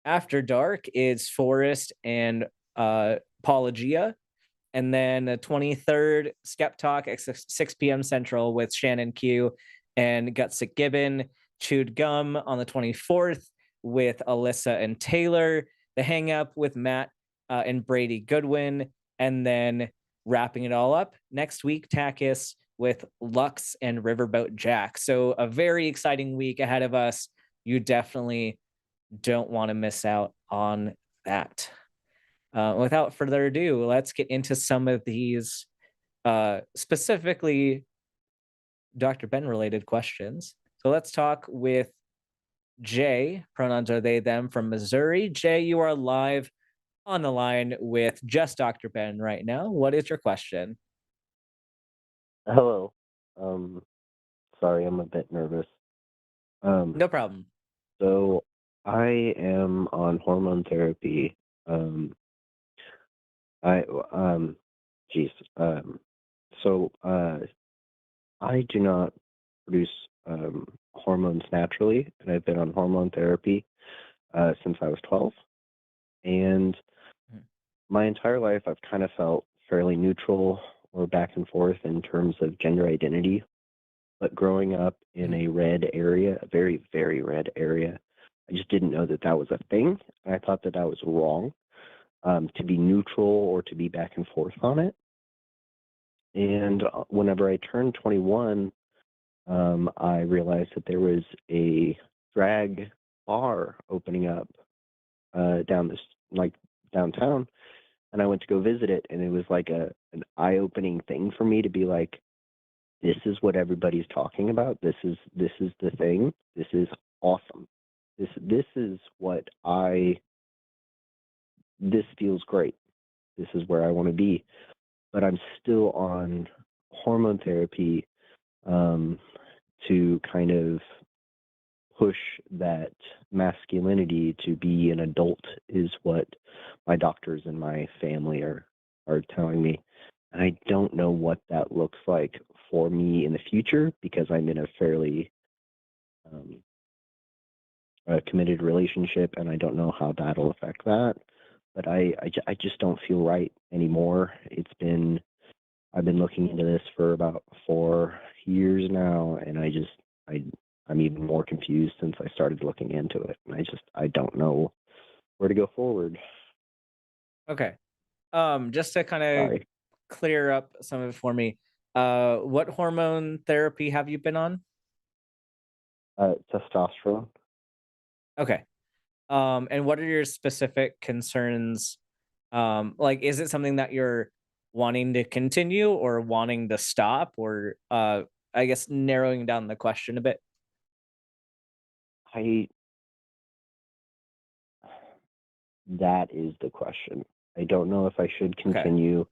After Dark is Forrest and Paulogia. And then the 23rd, Skeptalk at 6 p.m. Central with Shannon Q and Gutsick Gibbon. Chewed Gum on the 24th with Alyssa and Taylor, the hang up with Matt and Brady Goodwin, and then wrapping it all up next week, TACIS with Lux and Riverboat Jack. So a very exciting week ahead of us. You definitely don't want to miss out on that. Without further ado, let's get into some of these specifically Dr. Ben related questions. So let's talk with Jay, pronouns are they, them, from Missouri. Jay, you are live on the line with just Dr. Ben right now. What is your question? Hello. Sorry, I'm a bit nervous. No problem. So I am on hormone therapy. I geez. So I do not produce hormones naturally, and I've been on hormone therapy since I was 12. And my entire life, I've kind of felt fairly neutral or back and forth in terms of gender identity. But growing up in a red area, a very, very red area, I just didn't know that that was a thing. And I thought that that was wrong to be neutral or to be back and forth on it. And whenever I turned 21, I realized that there was a drag bar opening up downtown, and I went to go visit it, and it was like an eye-opening thing for me to be like, this is what everybody's talking about. This is the thing. This is awesome. This is what this feels great. This is where I want to be. But I'm still on hormone therapy to kind of push that masculinity to be an adult is what my doctors and my family are telling me. And I don't know what that looks like for me in the future because I'm in a fairly committed relationship, and I don't know how that'll affect that. But I just don't feel right anymore. I've been looking into this for about 4 years now, and I'm even more confused since I started looking into it. And I don't know where to go forward. Okay. Just to kind of clear up some of it for me, what hormone therapy have you been on? Testosterone. Okay. And what are your specific concerns? Like, is it something that you're wanting to continue or wanting to stop, or I guess narrowing down the question a bit? That is the question. I don't know if I should continue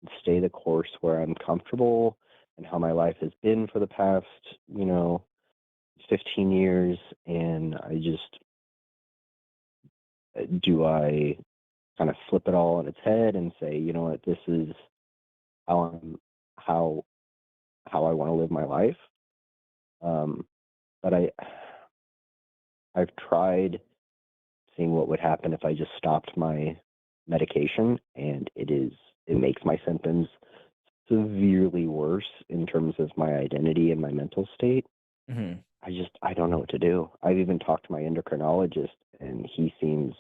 and stay the course where I'm comfortable and how my life has been for the past, 15 years. And do I kind of flip it all on its head and say, you know what, this is how I want to live my life. But I've tried seeing what would happen if I just stopped my medication, and it makes my symptoms severely worse in terms of my identity and my mental state. Mm-hmm. I don't know what to do. I've even talked to my endocrinologist, and he seems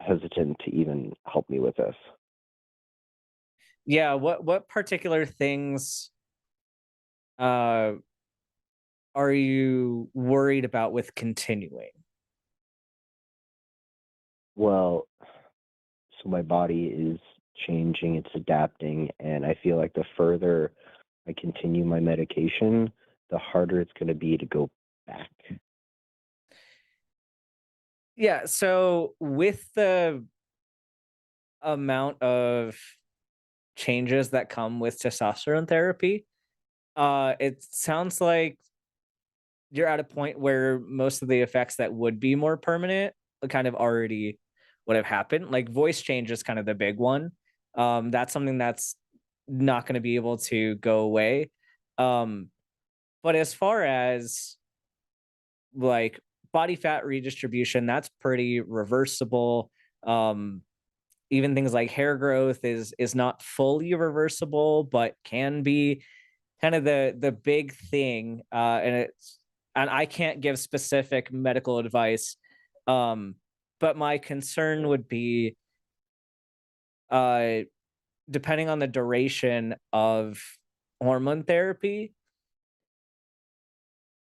hesitant to even help me with this. Yeah, what particular things are you worried about with continuing? Well, so my body is changing, it's adapting, and I feel like the further I continue my medication, the harder it's going to be to go back. Yeah, so with the amount of changes that come with testosterone therapy, it sounds like you're at a point where most of the effects that would be more permanent kind of already would have happened. Like voice change is kind of the big one. That's something that's not going to be able to go away. But as far as like body fat redistribution, that's pretty reversible. Even things like hair growth is not fully reversible, but can be. Kind of the big thing. And I can't give specific medical advice But my concern would be, depending on the duration of hormone therapy,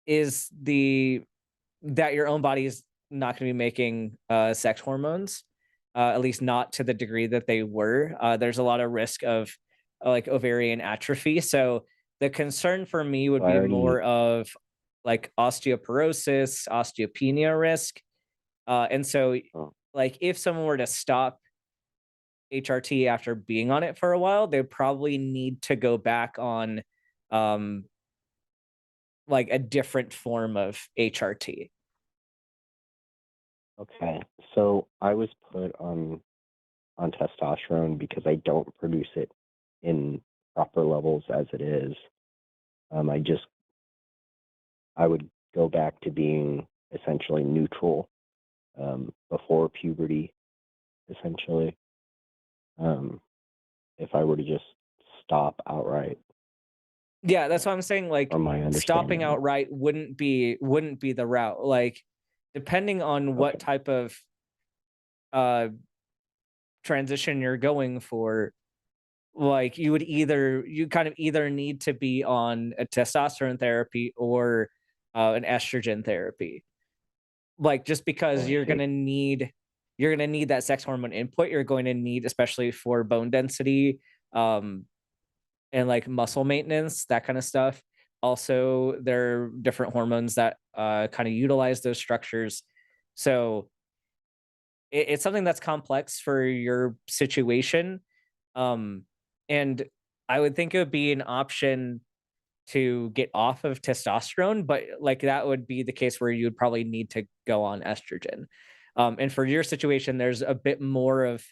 is that your own body is not going to be making sex hormones, at least not to the degree that they were. There's a lot of risk of like ovarian atrophy. So the concern for me would So I be already, more of like osteoporosis, osteopenia risk. And so oh, like if someone were to stop HRT after being on it for a while, they'd probably need to go back on um like a different form of HRT. okay. So I was put on testosterone because I don't produce it in proper levels as it is. I would go back to being essentially neutral before puberty, essentially. Um, if I were to just stop outright, Yeah, that's what I'm saying. Like from my stopping understanding. outright wouldn't be the route. Like depending on what Okay. type of uh transition you're going for, like you kind of either need to be on a testosterone therapy or an estrogen therapy. Like just Oh, because I see. you're gonna need that sex hormone input, you're going to need, especially for bone density, um, and like muscle maintenance, that kind of stuff. Also, there are different hormones that kind of utilize those structures. So it's something that's complex for your situation. Um, and I would think it would be an option to get off of testosterone, but like that would be the case where you would probably need to go on estrogen. And for your situation, there's a bit more of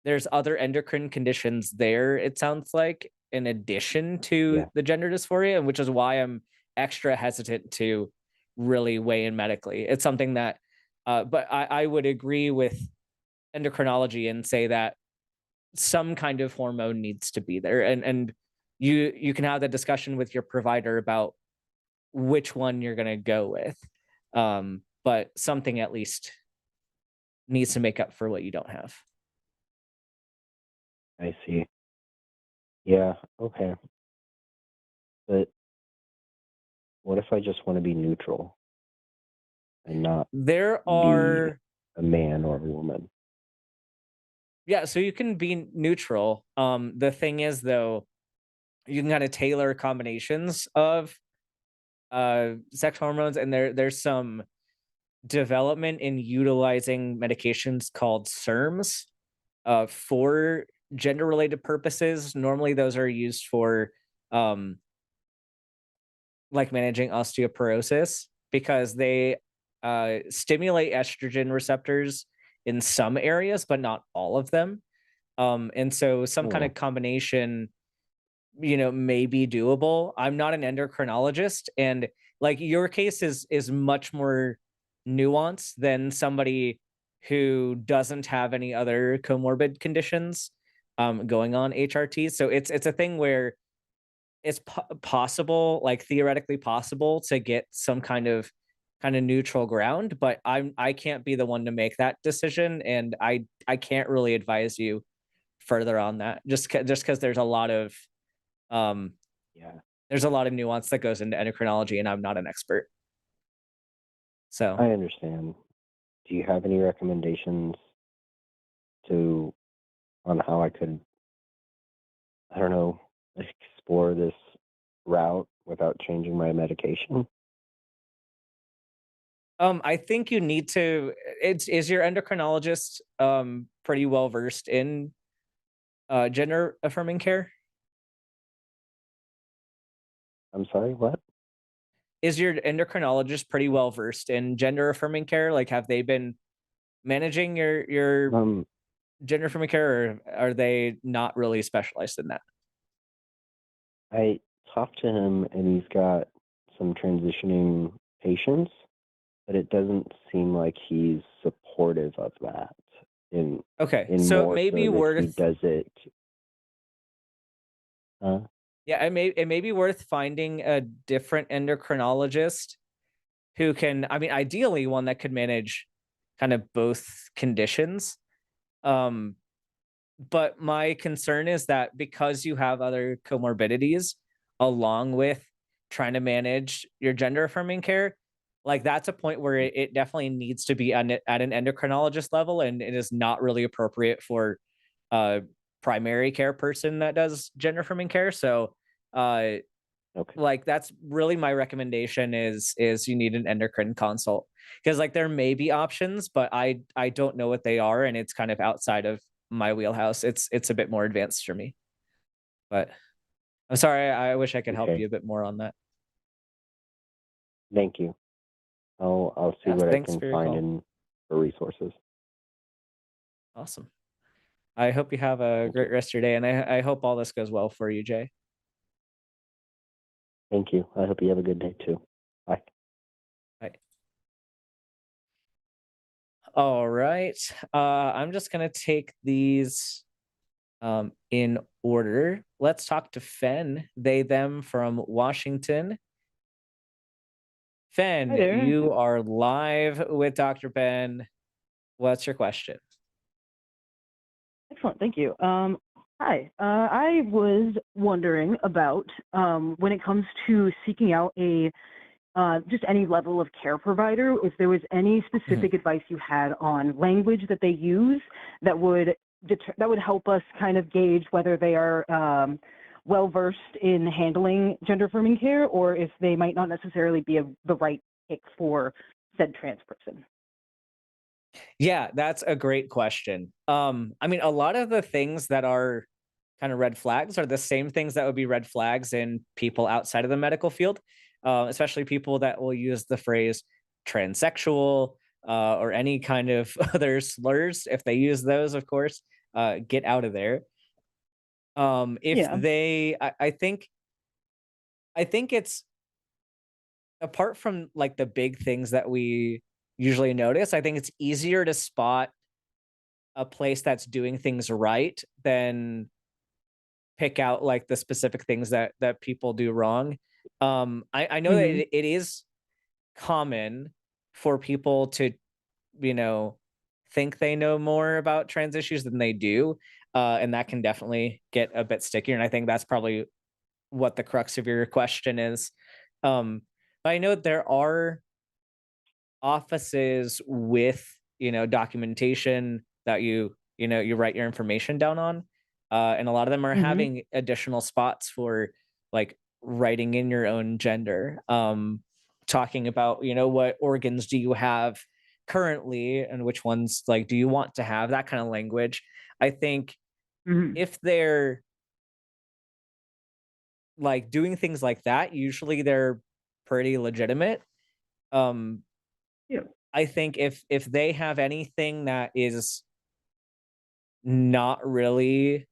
there's other endocrine conditions there, it sounds like, in addition to Yeah, the gender dysphoria, and which is why I'm extra hesitant to really weigh in medically. It's something that, but I would agree with endocrinology and say that some kind of hormone needs to be there, and you can have that discussion with your provider about which one you're going to go with, but something at least needs to make up for what you don't have. I see. Yeah, okay. But what if I just want to be neutral and not There be are a man or a woman? Yeah, so you can be neutral. The thing is though, you can kind of tailor combinations of sex hormones, and there's some development in utilizing medications called SERMs for gender related purposes. Normally those are used for um like managing osteoporosis because they stimulate estrogen receptors in some areas but not all of them. And so some kind Hmm. of combination, may be doable. I'm not an endocrinologist, and like your case is much more nuanced than somebody who doesn't have any other comorbid conditions going on HRT. So it's a thing where it's possible, like theoretically possible, to get some kind of neutral ground, but I can't be the one to make that decision, and I can't really advise you further on that, just because um Yeah, there's a lot of nuance that goes into endocrinology, and I'm not an expert. So I understand. Do you have any recommendations to on how I could, I don't know, explore this route without changing my medication? I think you need to is your endocrinologist pretty well versed in gender affirming care? I'm sorry, what? Is your endocrinologist pretty well versed in gender affirming care? Like have they been managing your Um, gender affirming care, or are they not really specialized in that? I talked to him and he's got some transitioning patients, but it doesn't seem like he's supportive of that in Okay, in so it more may so be that he worth does it. Huh? yeah, it may be worth finding a different endocrinologist who can, I mean, ideally one that could manage kind of both conditions. But my concern is that because you have other comorbidities along with trying to manage your gender affirming care, like that's a point where it definitely needs to be at an endocrinologist level, and it is not really appropriate for a primary care person that does gender affirming care. So Okay. like that's really my recommendation is you need an endocrine consult, because like there may be options, but I don't know what they are, and it's kind of outside of my wheelhouse. It's a bit more advanced for me, but I'm sorry. I wish I could help Okay. you a bit more on that. Thank you. I'll see Yeah, what I thanks can for your find call. in for resources. Awesome. I hope you have a Thank great you. rest of your day, and I hope all this goes well for you, Jay. Thank you. I hope you have a good day too. Bye. Bye. All right. I'm just gonna take these in order. Let's talk to Fen, they, them from Washington. Hi Fen, there. you are live with Dr. Ben. What's your question? Excellent. Thank you. Hi. I was wondering about when it comes to seeking out a just any level of care provider, if there was any specific advice you had on language that they use that would help us kind of gauge whether they are well versed in handling gender affirming care, or if they might not necessarily be the right pick for said trans person. Yeah, that's a great question. I mean, a lot of the things that are kind of red flags are the same things that would be red flags in people outside of the medical field, especially people that will use the phrase transsexual or any kind of other slurs. If they use those, of course, get out of there. If Yeah. they, I think it's apart from like the big things that we usually notice, I think it's easier to spot a place that's doing things right than pick out like the specific things that people do wrong. I know that hmm it is common for people to, you know, think they know more about trans issues than they do. And that can definitely get a bit stickier. And I think that's probably what the crux of your question is. But I know there are offices with, you know, documentation that you write your information down on. And a lot of them are hmm having additional spots for like writing in your own gender, talking about, you know, what organs do you have currently and which ones like do you want to have, that kind of language. I think hmm if they're like doing things like that, usually they're pretty legitimate. Um, Yeah. I think if they have anything that is not really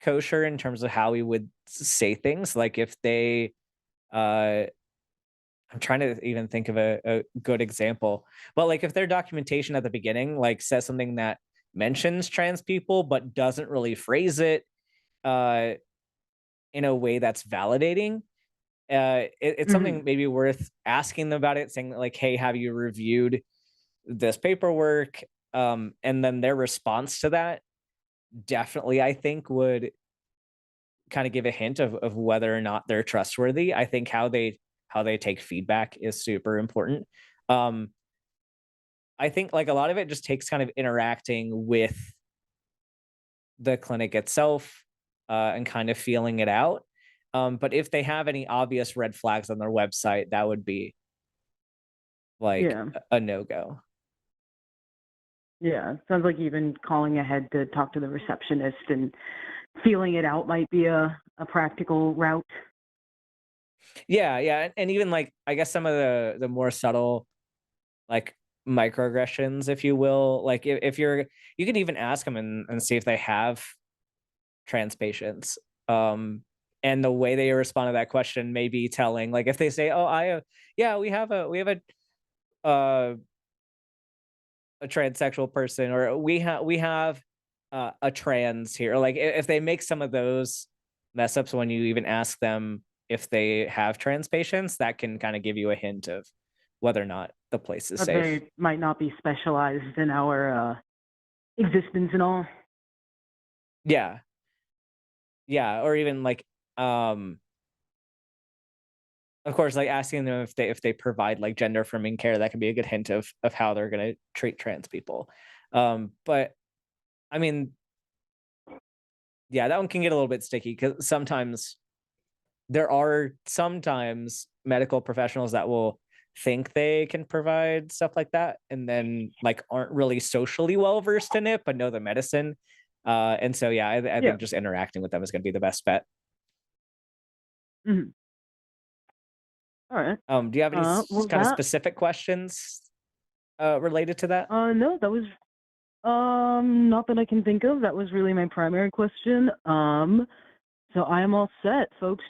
kosher in terms of how we would say things, like if they I'm trying to even think of a good example, but like if their documentation at the beginning like says something that mentions trans people but doesn't really phrase it uh in a way that's validating, it's hmm something maybe worth asking them about it, saying like, hey, have you reviewed this paperwork? And then their response to that definitely, I think, would kind of give a hint of whether or not they're trustworthy. I think how they take feedback is super important. Um, I think like a lot of it just takes kind of interacting with the clinic itself and kind of feeling it out. But if they have any obvious red flags on their website, that would be like Yeah. a no-go. Yeah. Sounds like even calling ahead to talk to the receptionist and feeling it out might be a practical route. Yeah, yeah, and even like I guess some of the more subtle like microaggressions, if you will, like if you can even ask them and see if they have trans patients. And the way they respond to that question may be telling. Like if they say, "Oh, yeah, uh, a transsexual person," or we have a trans here. Or like if they make some of those mess ups when you even ask them if they have trans patients, that can kind of give you a hint of whether or not the place is But safe. they might not be specialized in our existence and all. Yeah. Yeah, or even like of course, like asking them if they provide like gender affirming care, that can be a good hint of how they're gonna treat trans people. But I mean, yeah, that one can get a little bit sticky because sometimes there are sometimes medical professionals that will think they can provide stuff like that and then like aren't really socially well versed in it but know the medicine. And so yeah, I Yeah. think just interacting with them is going to be the best bet. Hmm. All right. Do you have any Well, kind of that specific questions related to that? no, that was not that I can think of. That was really my primary question. So I am all set, folks.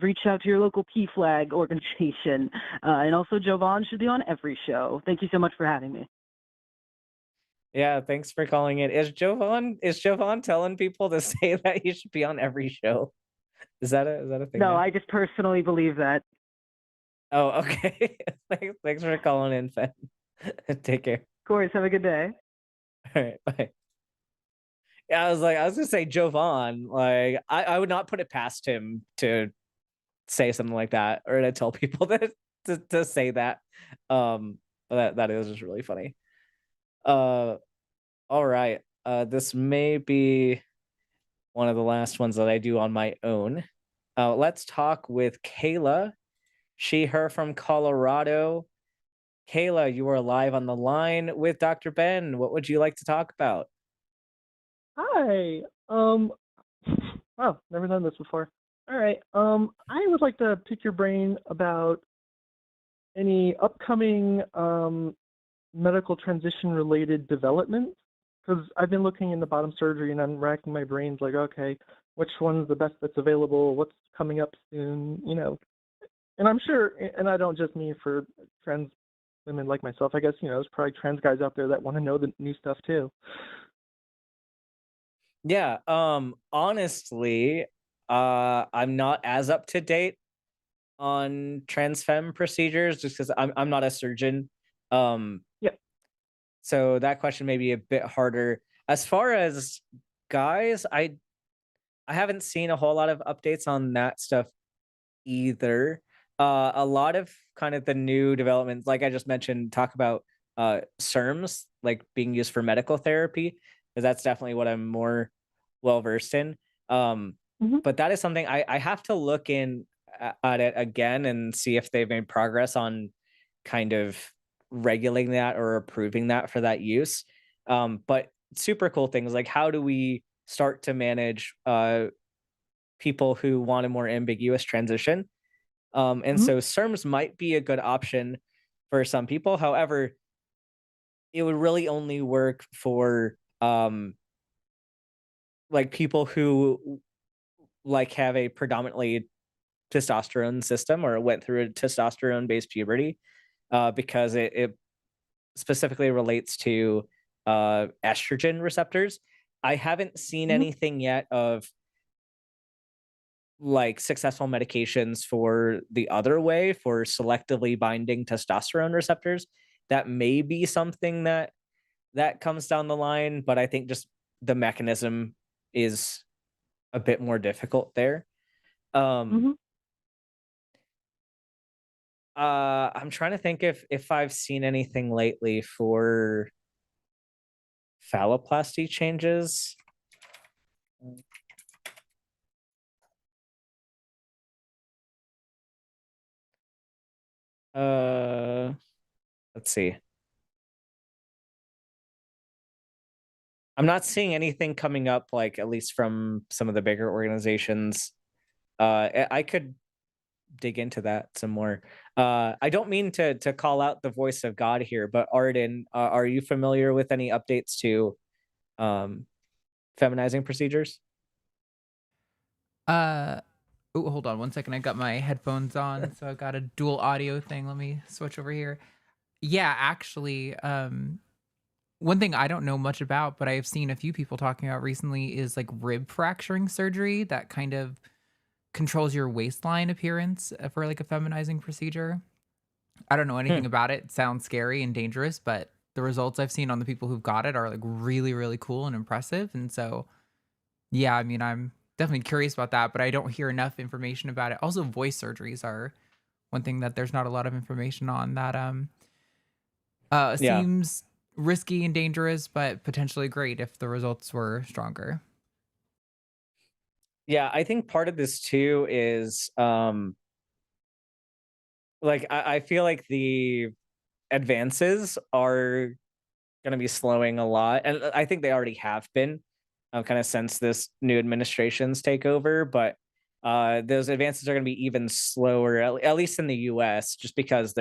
Reach out to your local PFLAG organization, and also Jovan should be on every show. Thank you so much for having me. Yeah, thanks for calling in. Is Jovan telling people to say that you should be on every show? Is that a thing No, now? I just personally believe that. Oh, okay. Thanks for calling in, Fen. Take care. Of course, have a good day. All right, bye. Yeah, I was gonna say Jovan. Like, I would not put it past him to say something like that or to tell people that to say that. But that is just really funny. All right. This may be one of the last ones that I do on my own. Let's talk with Kayla. She, her from Colorado. Kayla, you are live on the line with Dr. Ben. What would you like to talk about? Hi. Wow, never done this before. All right. I would like to pick your brain about any upcoming medical transition related developments, because I've been looking into bottom surgery and I'm racking my brains like, okay, which one's the best that's available? What's coming up soon? And I'm sure, and I don't just mean for trans women like myself. I guess there's probably trans guys out there that want to know the new stuff too. Yeah, honestly, I'm not as up to date on trans femme procedures just because I'm not a surgeon. Yeah. So that question may be a bit harder. As far as guys, I haven't seen a whole lot of updates on that stuff either. A lot of kind of the new developments, like I just mentioned, talk about SERMs like being used for medical therapy, because that's definitely what I'm more well versed in. But that is something I have to look in at it again and see if they've made progress on kind of regulating that or approving that for that use. But super cool things like how do we start to manage people who want a more ambiguous transition? And so SERMs might be a good option for some people. However, it would really only work for like people who like have a predominantly testosterone system or went through a testosterone based puberty, because it specifically relates to estrogen receptors. I haven't seen anything yet of like successful medications for the other way for selectively binding testosterone receptors. That may be something that comes down the line, but I think just the mechanism is a bit more difficult there. I'm trying to think if I've seen anything lately for phalloplasty changes. Let's see. I'm not seeing anything coming up, like at least from some of the bigger organizations. I could dig into that some more. I don't mean to call out the voice of God here, but Arden, are you familiar with any updates to feminizing procedures? Oh, hold on one second. I got my headphones on, so I got a dual audio thing. Let me switch over here. Yeah, actually, one thing I don't know much about, but I have seen a few people talking about recently is like rib fracturing surgery that kind of controls your waistline appearance for like a feminizing procedure. I don't know anything Hmm. about it. It sounds scary and dangerous, but the results I've seen on the people who've got it are like really, really cool and impressive. And so, yeah, I mean, I'm definitely curious about that, but I don't hear enough information about it. Also, voice surgeries are one thing that there's not a lot of information on that Yeah. seems risky and dangerous, but potentially great if the results were stronger. Yeah, I think part of this too is like I feel like the advances are going to be slowing a lot, and I think they already have been, kind of since this new administration's takeover. But those advances are going to be even slower, at least in the U.S., just because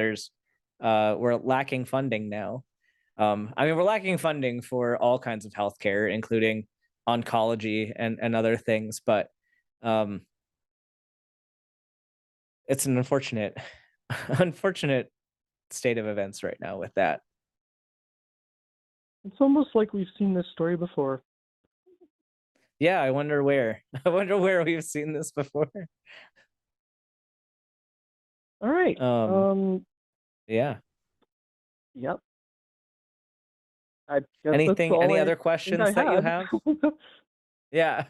we're lacking funding now. I mean, we're lacking funding for all kinds of healthcare, including oncology and other things. But um, it's an unfortunate, unfortunate state of events right now with that. It's almost like we've seen this story before. Yeah, I wonder where. I wonder where we've seen this before. All right. Yeah. Yep. I guess that's Anything? all Any I other think I questions that you had. have? Yeah.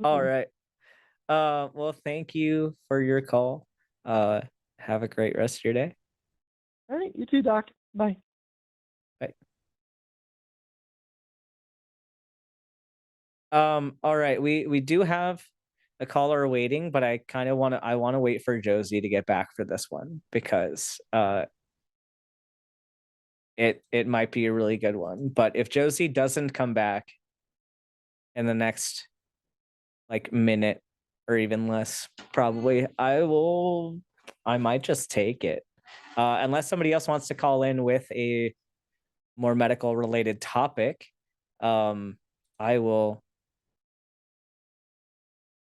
All right. Well, thank you for your call. Have a great rest of your day. All right. You too, Doc. Bye. Bye. All right. We do have a caller waiting, but I want to wait for Josie to get back for this one because it might be a really good one. But if Josie doesn't come back in the next like minute or even less, probably I might just take it. Unless somebody else wants to call in with a more medical related topic, I will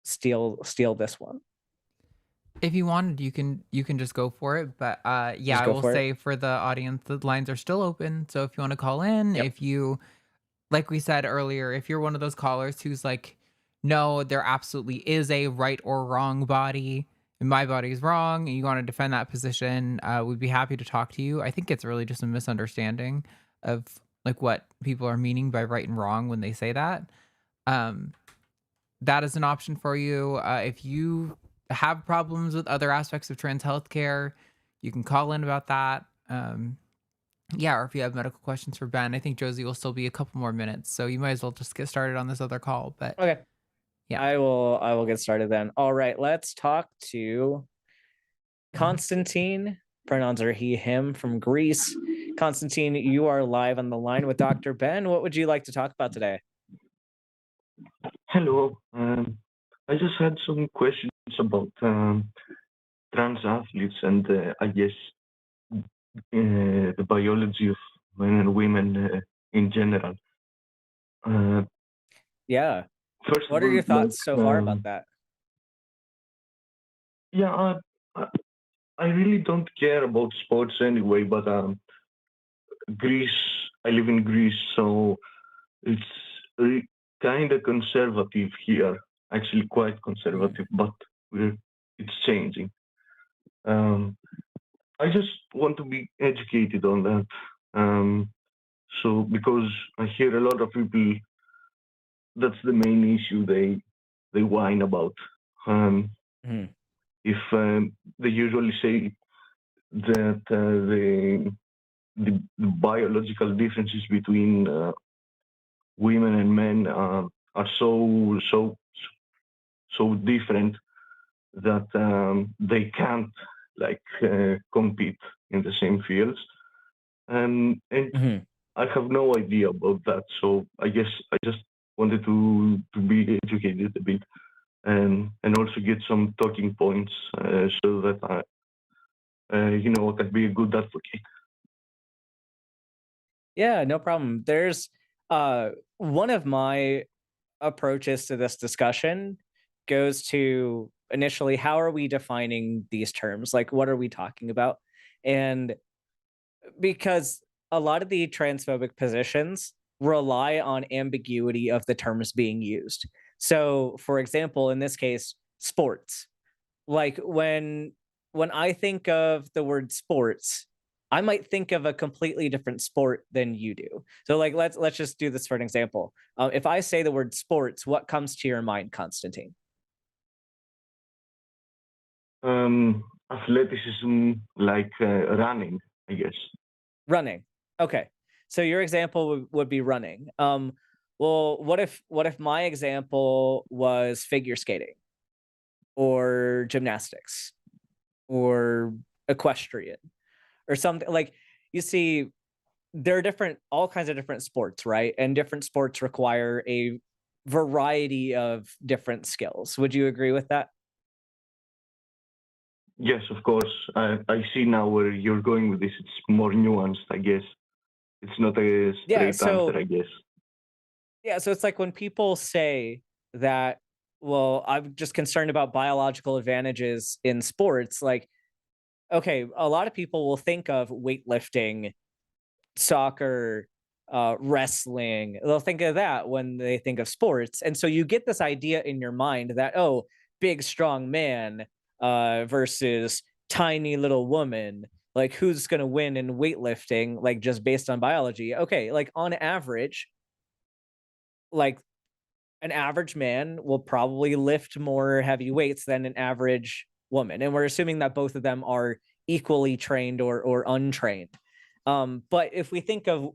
steal this one. If you wanted, you can just go for it. But yeah, Just I go will for it. say for the audience, the lines are still open. So if you want to call in, Yep. if you, like we said earlier, if you're one of those callers who's like, no, there absolutely is a right or wrong body, and my body's wrong, and you want to defend that position, we'd be happy to talk to you. I think it's really just a misunderstanding of like what people are meaning by right and wrong when they say that. Um, that is an option for you. If you have problems with other aspects of trans healthcare, you can call in about that. Yeah, or if you have medical questions for Ben, I think Josie will still be a couple more minutes, so you might as well just get started on this other call. But Okay. yeah, I will get started then. All right, let's talk to Constantine. Pronouns are he, him from Greece. Constantine, you are live on the line with Dr. Ben. What would you like to talk about today? Hello. I just had some questions about trans athletes and I guess the biology of men and women in general. Yeah. First What of are your all, thoughts so far about that? yeah, I really don't care about sports anyway, but Greece, I live in Greece, so it's kind of conservative here, actually quite conservative, but it's changing. I just want to be educated on that. So because I hear a lot of people, that's the main issue they whine about. Mhm. If they usually say that the biological differences between women and men are so different that they can't like compete in the same fields. And Mhm. I have no idea about that. So I guess I just wanted to be educated a bit and also get some talking points so that I can be a good advocate. Yeah, no problem. There's one of my approaches to this discussion goes to initially how are we defining these terms? Like what are we talking about? And because a lot of the transphobic positions rely on ambiguity of the terms being used. So, for example, in this case, sports. Like when I think of the word sports, I might think of a completely different sport than you do. So like let's just do this for an example. If I say the word sports, what comes to your mind, Constantine? Athleticism, like running, I guess. Running. Okay. So your example would be running. Well, what if my example was figure skating or gymnastics or equestrian or something? Like, you see, there are all kinds of different sports, right? And different sports require a variety of different skills. Would you agree with that? Yes, of course. I see now where you're going with this. It's more nuanced, I guess. It's not a Yeah. straight answer, So I guess. yeah, so it's like when people say that, well, I'm just concerned about biological advantages in sports, like, okay, a lot of people will think of weightlifting, soccer, wrestling. They'll think of that when they think of sports. And so you get this idea in your mind that, oh, big, strong man versus tiny little woman. Like, who's going to win in weightlifting, like, just based on biology? Okay, like, on average, like, an average man will probably lift more heavy weights than an average woman. And we're assuming that both of them are equally trained or untrained. But if we think of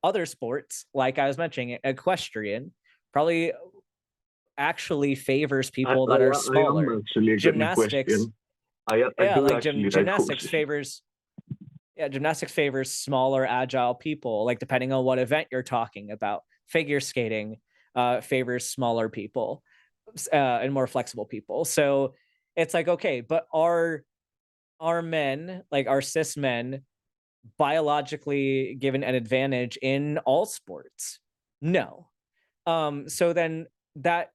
other sports, like I was mentioning, equestrian probably actually favors people that are I am smaller. actually a good Gymnastics, question. I yeah, do like actually like gymnastics horses. favors, yeah, gymnastics favors smaller, agile people, like depending on what event you're talking about. Figure skating favors smaller people and more flexible people. So it's like, okay, but are men, like our cis men, biologically given an advantage in all sports? No. So then that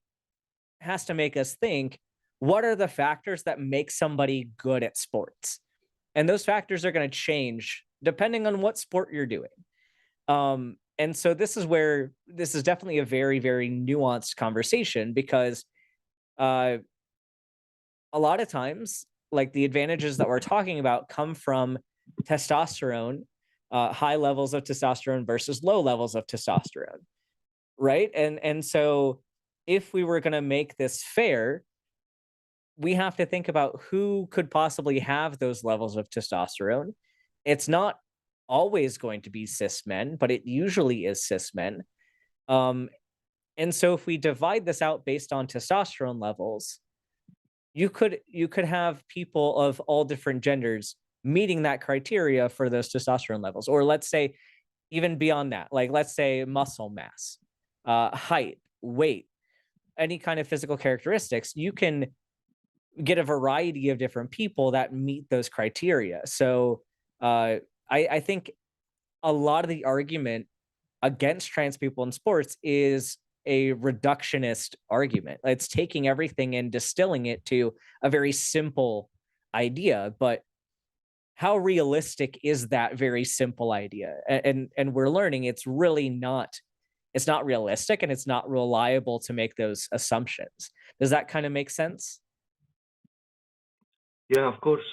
has to make us think, what are the factors that make somebody good at sports? And those factors are going to change depending on what sport you're doing. And so this is where this is definitely a very, very nuanced conversation, because a lot of times, like, the advantages that we're talking about come from testosterone, high levels of testosterone versus low levels of testosterone, right? And so if we were going to make this fair, we have to think about who could possibly have those levels of testosterone. It's not always going to be cis men, but it usually is cis men. Um, and so if we divide this out based on testosterone levels, you could have people of all different genders meeting that criteria for those testosterone levels. Or let's say even beyond that, like, let's say muscle mass, height, weight, any kind of physical characteristics, you can get a variety of different people that meet those criteria. So I think a lot of the argument against trans people in sports is a reductionist argument. It's taking everything and distilling it to a very simple idea. But how realistic is that very simple idea? And we're learning it's not realistic, and it's not reliable to make those assumptions. Does that kind of make sense? Yeah, of course.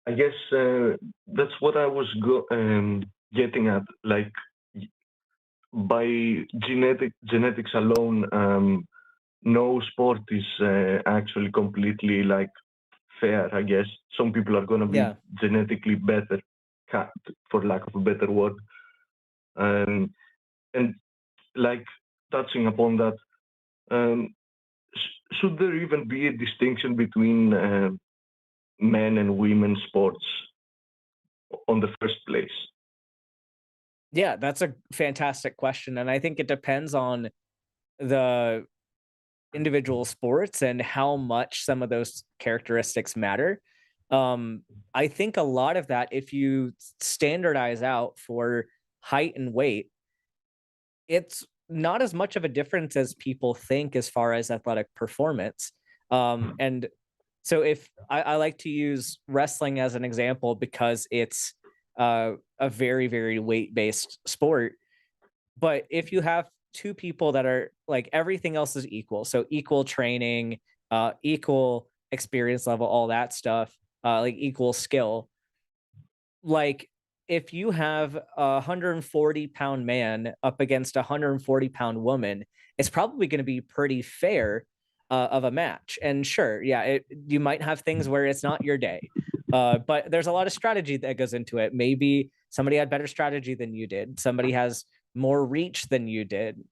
I guess that's what I was getting at. Like, by genetics alone, no sport is actually completely like fair. I guess some people are gonna be Yeah. genetically better, for lack of a better word, and like, touching upon that, um, should there even be a distinction between men and women sports on the first place? Yeah, that's a fantastic question. And I think it depends on the individual sports and how much some of those characteristics matter. I think a lot of that, if you standardize out for height and weight, it's not as much of a difference as people think as far as athletic performance. And so if I like to use wrestling as an example because it's a very, very weight-based sport. But if you have two people that are like, everything else is equal, so equal training, equal experience level, all that stuff, like equal skill, like if you have a 140-pound man up against a 140-pound woman, it's probably going to be pretty fair of a match. And sure, yeah, you might have things where it's not your day, but there's a lot of strategy that goes into it. Maybe somebody had better strategy than you did. Somebody has more reach than you did.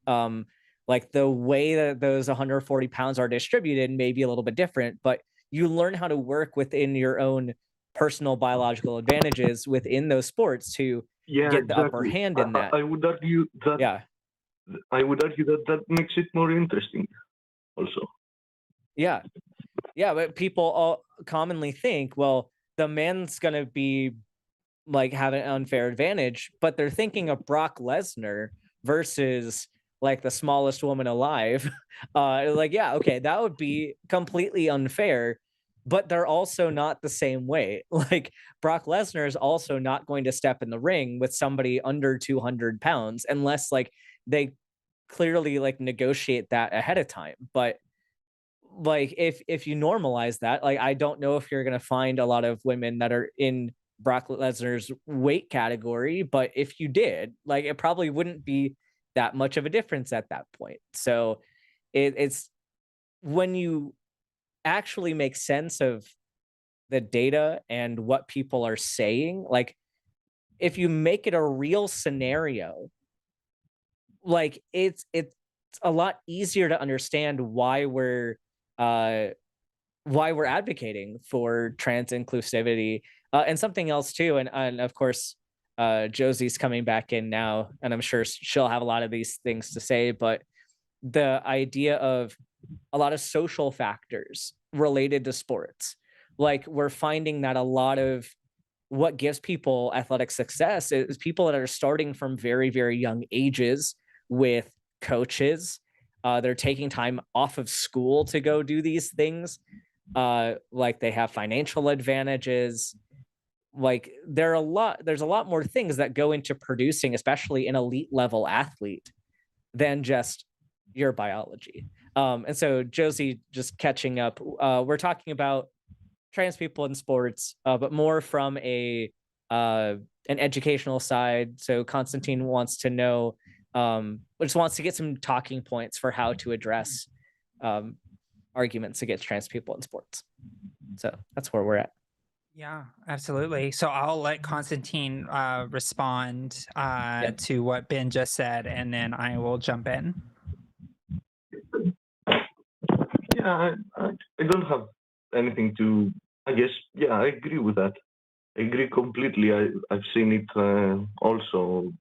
Like the way that those 140 pounds are distributed may be a little bit different, but you learn how to work within your own personal biological advantages within those sports to Yeah, get the upper exactly. hand in that. I would argue that Yeah. that makes it more interesting also. Yeah. Yeah, but people all commonly think, well, the man's going to be like have an unfair advantage, but they're thinking of Brock Lesnar versus like the smallest woman alive. Like, yeah, okay, that would be completely unfair, but they're also not the same way. Like Brock Lesnar is also not going to step in the ring with somebody under 200 pounds unless like they clearly like negotiate that ahead of time. But like if you normalize that, like I don't know if you're gonna find a lot of women that are in Brock Lesnar's weight category, but if you did, like it probably wouldn't be that much of a difference at that point. So it's when you actually make sense of the data and what people are saying, like if you make it a real scenario, like it's a lot easier to understand uh why we're advocating for trans inclusivity, and something else too. And of course, Josie's coming back in now, and I'm sure she'll have a lot of these things to say. But the idea of a lot of social factors related to sports, like we're finding that a lot of what gives people athletic success is people that are starting from very, very young ages with coaches. They're taking time off of school to go do these things. Like they have financial advantages. Like there's a lot more things that go into producing, especially an elite level athlete, than just your biology. And so Josie, just catching up, we're talking about trans people in sports, but more from an educational side. So Constantine wants to know, just wants to get some talking points for how to address arguments against trans people in sports. So that's where we're at. Yeah, absolutely. So I'll let Constantine respond to what Ben just said, and then I will jump in. Yeah, I don't have anything to. I guess, yeah, I agree with that. I agree completely. I've seen it also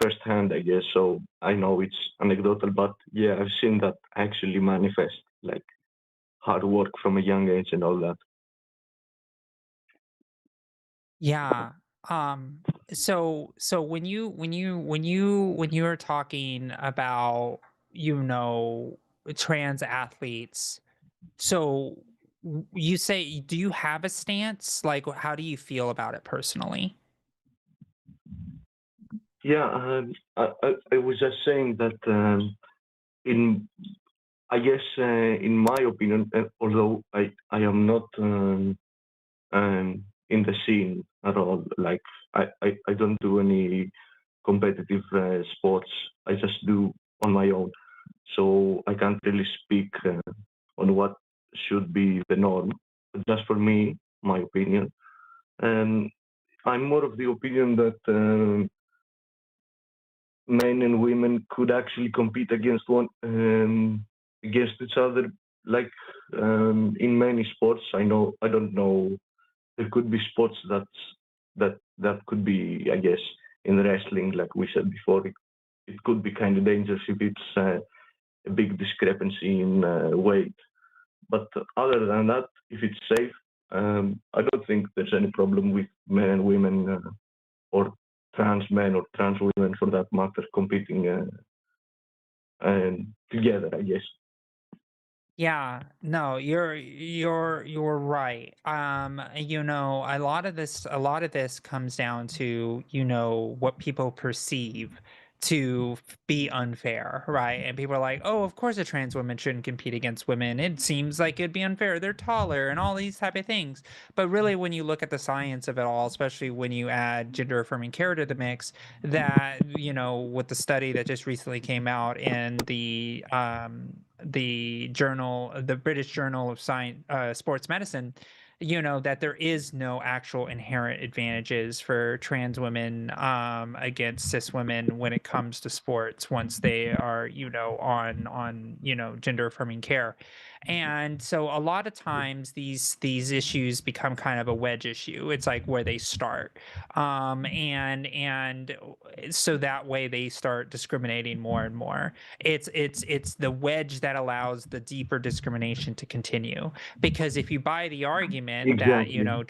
firsthand, I guess. So I know it's anecdotal, but yeah, I've seen that actually manifest, like hard work from a young age and all that. Yeah. So when you are talking about, trans athletes, so you say, do you have a stance? Like, how do you feel about it personally? Yeah, I was just saying that in, I guess, in my opinion, although I am not in the scene at all, like I don't do any competitive sports. I just do on my own. So I can't really speak on what should be the norm. But just for me, my opinion, and I'm more of the opinion that men and women could actually compete against against each other, like in many sports. I don't know. There could be sports that could be, I guess, in wrestling, like we said before. It could be kind of dangerous if it's a big discrepancy in weight. But other than that, if it's safe, I don't think there's any problem with men and women, or trans men or trans women for that matter, competing together, I guess. Yeah, no, you're right. A lot of this comes down to, what people perceive to be unfair, right? And people are like, oh, of course a trans woman shouldn't compete against women. It seems like it'd be unfair. They're taller and all these type of things. But really, when you look at the science of it all, especially when you add gender affirming care to the mix, that, you know, with the study that just recently came out in the journal, the British Journal of Science, Sports Medicine, you know, that there is no actual inherent advantages for trans women against cis women when it comes to sports once they are, you know, on you know, gender affirming care. And so a lot of times these issues become kind of a wedge issue. It's like where they start, and so that way they start discriminating more and more. It's the wedge that allows the deeper discrimination to continue. Because if you buy the argument that, you know,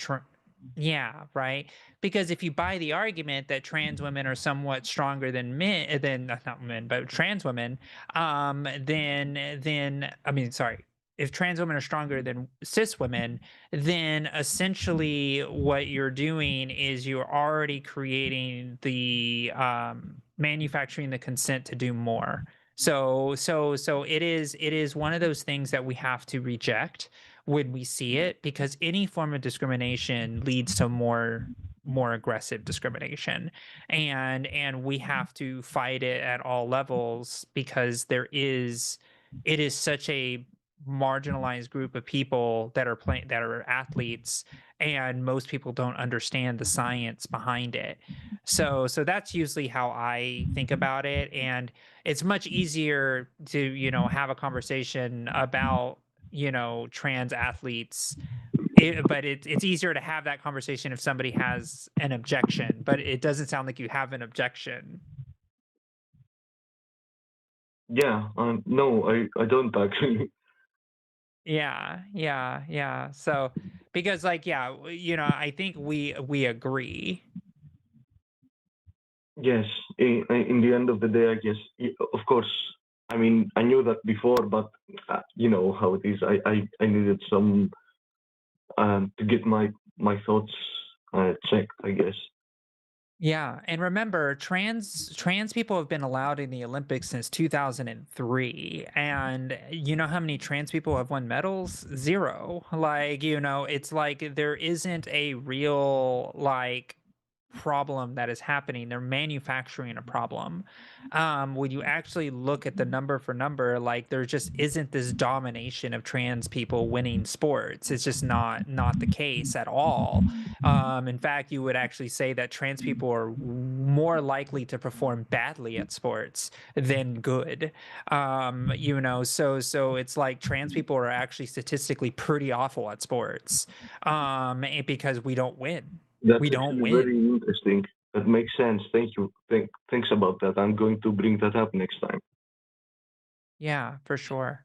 yeah, right. Because if you buy the argument that trans women are somewhat stronger than men, than not men, but trans women, then I mean, sorry, if trans women are stronger than cis women, then essentially what you're doing is you're already creating the manufacturing the consent to do more. So it is one of those things that we have to reject when we see it, because any form of discrimination leads to more aggressive discrimination, and we have to fight it at all levels, because it is such a marginalized group of people that are athletes, and most people don't understand the science behind it. So that's usually how I think about it, and it's much easier to, you know, have a conversation about, you know, trans athletes, but it's easier to have that conversation if somebody has an objection, but it doesn't sound like you have an objection. Yeah, no, I don't actually. Yeah. So because, like, yeah, you know, I think we agree. Yes, in the end of the day, I guess, of course, I mean, I knew that before, but you know how it is. I needed some to get my thoughts checked, I guess. Yeah, and remember, trans people have been allowed in the Olympics since 2003, and you know how many trans people have won medals? Zero. Like, you know, it's like there isn't a real, like, problem that is happening. They're manufacturing a problem. When you actually look at the number for number, like, there just isn't this domination of trans people winning sports. It's just not the case at all. In fact, you would actually say that trans people are more likely to perform badly at sports than good. You know, so it's like trans people are actually statistically pretty awful at sports, because we don't win. That's We don't actually win. very interesting. That makes sense. Thank you. Thanks about that. I'm going to bring that up next time. Yeah, for sure.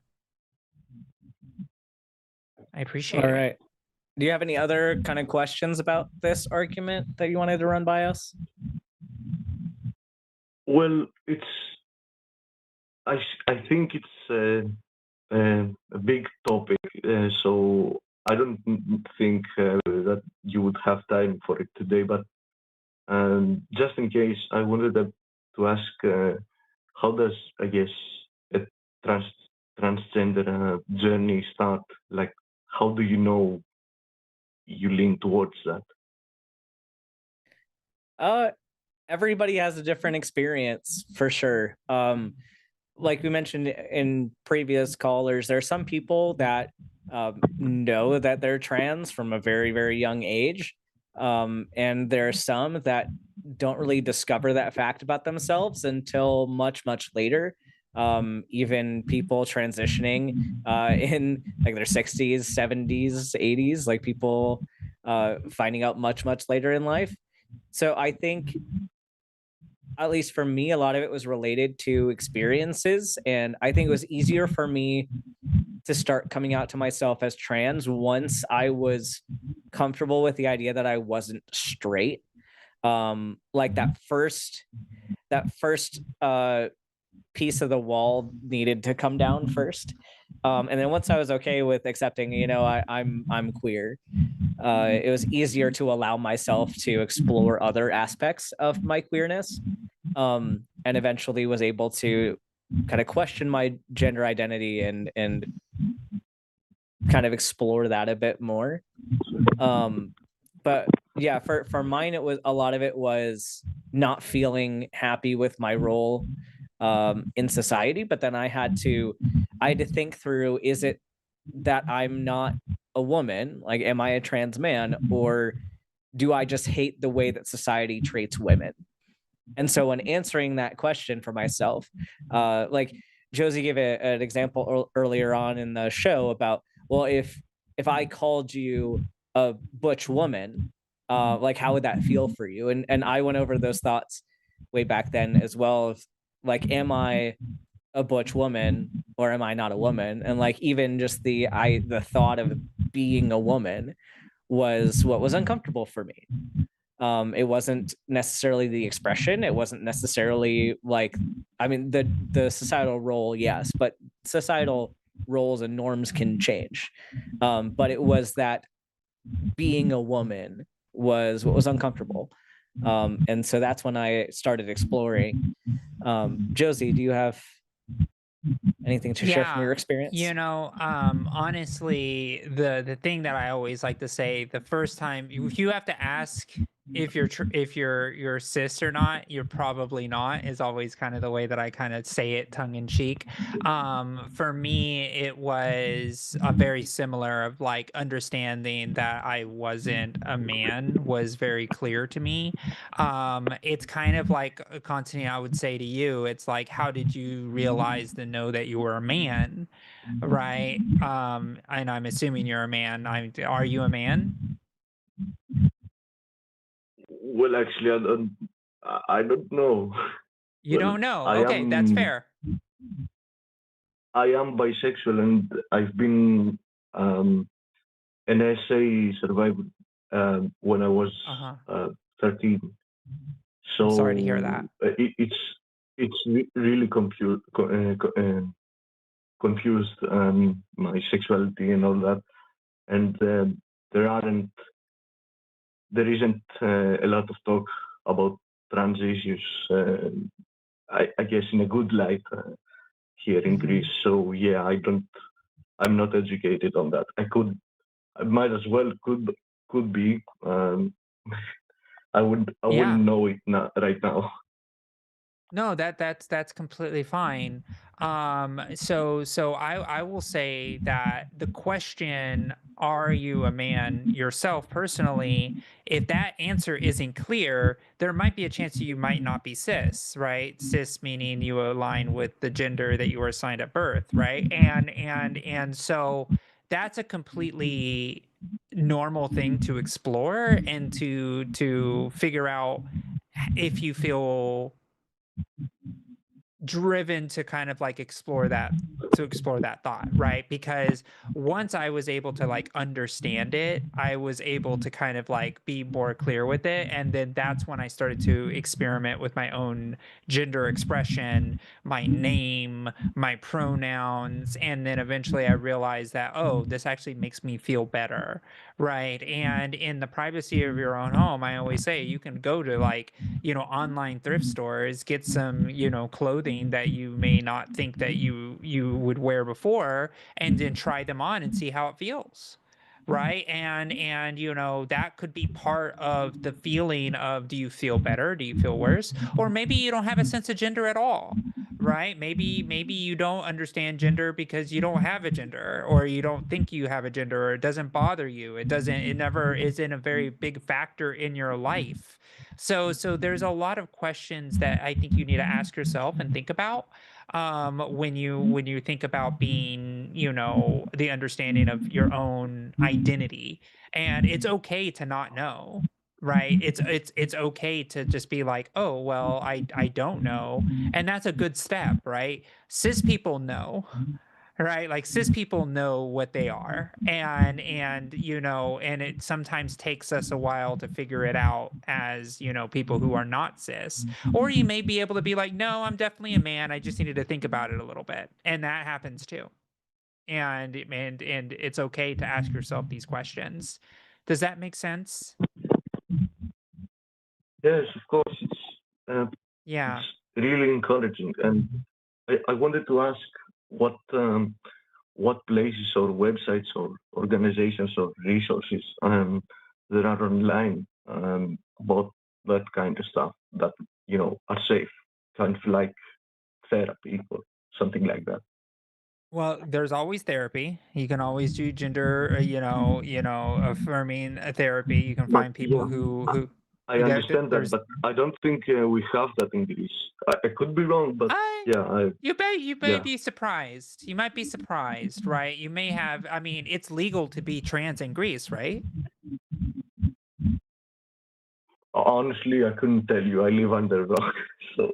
I appreciate All it. right. Do you have any other kind of questions about this argument that you wanted to run by us? Well, I think it's a big topic, so I don't think that you would have time for it today. But just in case, I wanted to ask, how does, I guess, a transgender journey start? Like, how do you know you lean towards that? Everybody has a different experience for sure. Like we mentioned in previous callers, there are some people that know that they're trans from a very, very young age. And there are some that don't really discover that fact about themselves until much, much later. Even people transitioning in like their 60s, 70s, 80s, like people finding out much, much later in life. So I think, at least for me, a lot of it was related to experiences. And I think it was easier for me to start coming out to myself as trans once I was comfortable with the idea that I wasn't straight. Like that first piece of the wall needed to come down first. And then once I was okay with accepting, you know, I'm queer, it was easier to allow myself to explore other aspects of my queerness. and eventually was able to kind of question my gender identity and kind of explore that a bit more. But yeah, for mine, it was a lot of it was not feeling happy with my role in society. But then I had to think through: is it that I'm not a woman? Like, am I a trans man, or do I just hate the way that society treats women? And so, when answering that question for myself, like Josie gave an example earlier on in the show about, well, if I called you a butch woman, like, how would that feel for you? And I went over those thoughts way back then as well. Of, like, am I a butch woman or am I not a woman? And like, even just the thought of being a woman was what was uncomfortable for me. It wasn't necessarily the expression. It wasn't necessarily like, I mean, the societal role, yes, but societal roles and norms can change. But it was that being a woman was what was uncomfortable. And so that's when I started exploring. Josie, do you have anything to share from your experience? Honestly, the thing that I always like to say, the first time you have to ask if you're cis or not, you're probably not, is always kind of the way that I kind of say it, tongue in cheek. For me, it was a very similar of like understanding that I wasn't a man was very clear to me. It's kind of like Constantine, I would say to you, it's like, how did you realize to know that you were a man, right? And I'm assuming you're a man. Are you a man? Well, actually, I don't know. You Well, don't know? Okay, that's fair. I am bisexual, and I've been an SA survivor when I was 13. So I'm sorry to hear that. It's really confused my sexuality and all that, and there isn't a lot of talk about trans issues. I guess in a good light here in Greece. So yeah, I'm not educated on that. I might as well could be. I wouldn't know it right now. No, that's completely fine. So I will say that the question, are you a man yourself personally, if that answer isn't clear, there might be a chance that you might not be cis, right? Cis meaning you align with the gender that you were assigned at birth, right? And so that's a completely normal thing to explore and to figure out if you feel driven to kind of like explore that thought, right? Because once I was able to like understand it, I was able to kind of like be more clear with it, and then that's when I started to experiment with my own gender expression, my name, my pronouns, and then eventually I realized that, oh, this actually makes me feel better, right? And in the privacy of your own home, I always say you can go to like, online thrift stores, get some, clothing that you may not think that you would wear before, and then try them on and see how it feels, right? And that could be part of the feeling of, do you feel better, do you feel worse, or maybe you don't have a sense of gender at all, right? Maybe you don't understand gender because you don't have a gender, or you don't think you have a gender, or it doesn't bother you, it never isn't a very big factor in your life. So there's a lot of questions that I think you need to ask yourself and think about when you think about being, the understanding of your own identity. And it's okay to not know, right? It's okay to just be like, oh, well, I don't know. And that's a good step, right? Cis people know, right? Like cis people know what they are, and and it sometimes takes us a while to figure it out as, people who are not cis. Or you may be able to be like, no, I'm definitely a man, I just needed to think about it a little bit, and that happens too. And it's okay to ask yourself these questions. Does that make sense? Yes, of course. Yeah. really encouraging. And I wanted to ask what places or websites or organizations or resources there are online about that kind of stuff that are safe, kind of like therapy or something like that. Well, there's always therapy. You can always do gender, affirming therapy. You can But find people yeah, who I understand that, but I don't think we have that in Greece. I could be wrong, but I yeah, you may yeah. be surprised. You might be surprised, right? You may have. I mean, it's legal to be trans in Greece, right? Honestly, I couldn't tell you. I live under a rock, so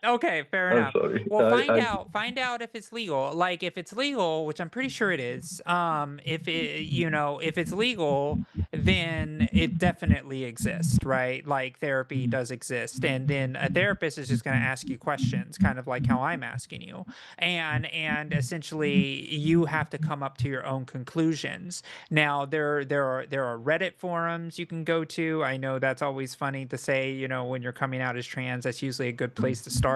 Okay, fair I'm enough. sorry. Well, find out if it's legal. Like if it's legal, which I'm pretty sure it is. If it's legal, then it definitely exists, right? Like therapy does exist. And then a therapist is just going to ask you questions, kind of like how I'm asking you. And essentially you have to come up to your own conclusions. Now, there are Reddit forums you can go to. I know that's always funny to say, when you're coming out as trans, that's usually a good place to start,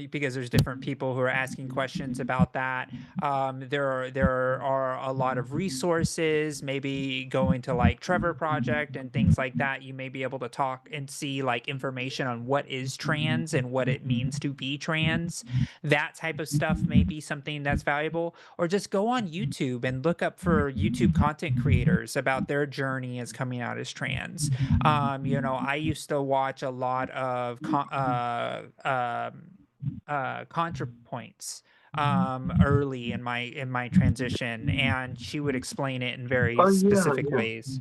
because there's different people who are asking questions about that. There are a lot of resources, maybe going to like Trevor Project and things like that. You may be able to talk and see like information on what is trans and what it means to be trans. That type of stuff may be something that's valuable. Or just go on YouTube and look up for YouTube content creators about their journey as coming out as trans. I used to watch a lot of ContraPoints early in my transition, and she would explain it in very Oh yeah, specific yeah. ways.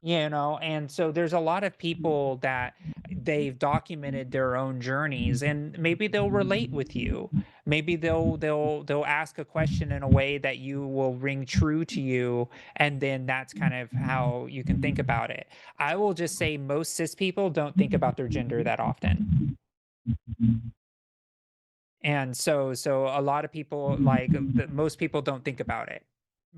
And so there's a lot of people that they've documented their own journeys, and maybe they'll relate with you. Maybe they'll ask a question in a way that you will ring true to you, and then that's kind of how you can think about it. I will just say most cis people don't think about their gender that often. And so a lot of people, like most people don't think about it.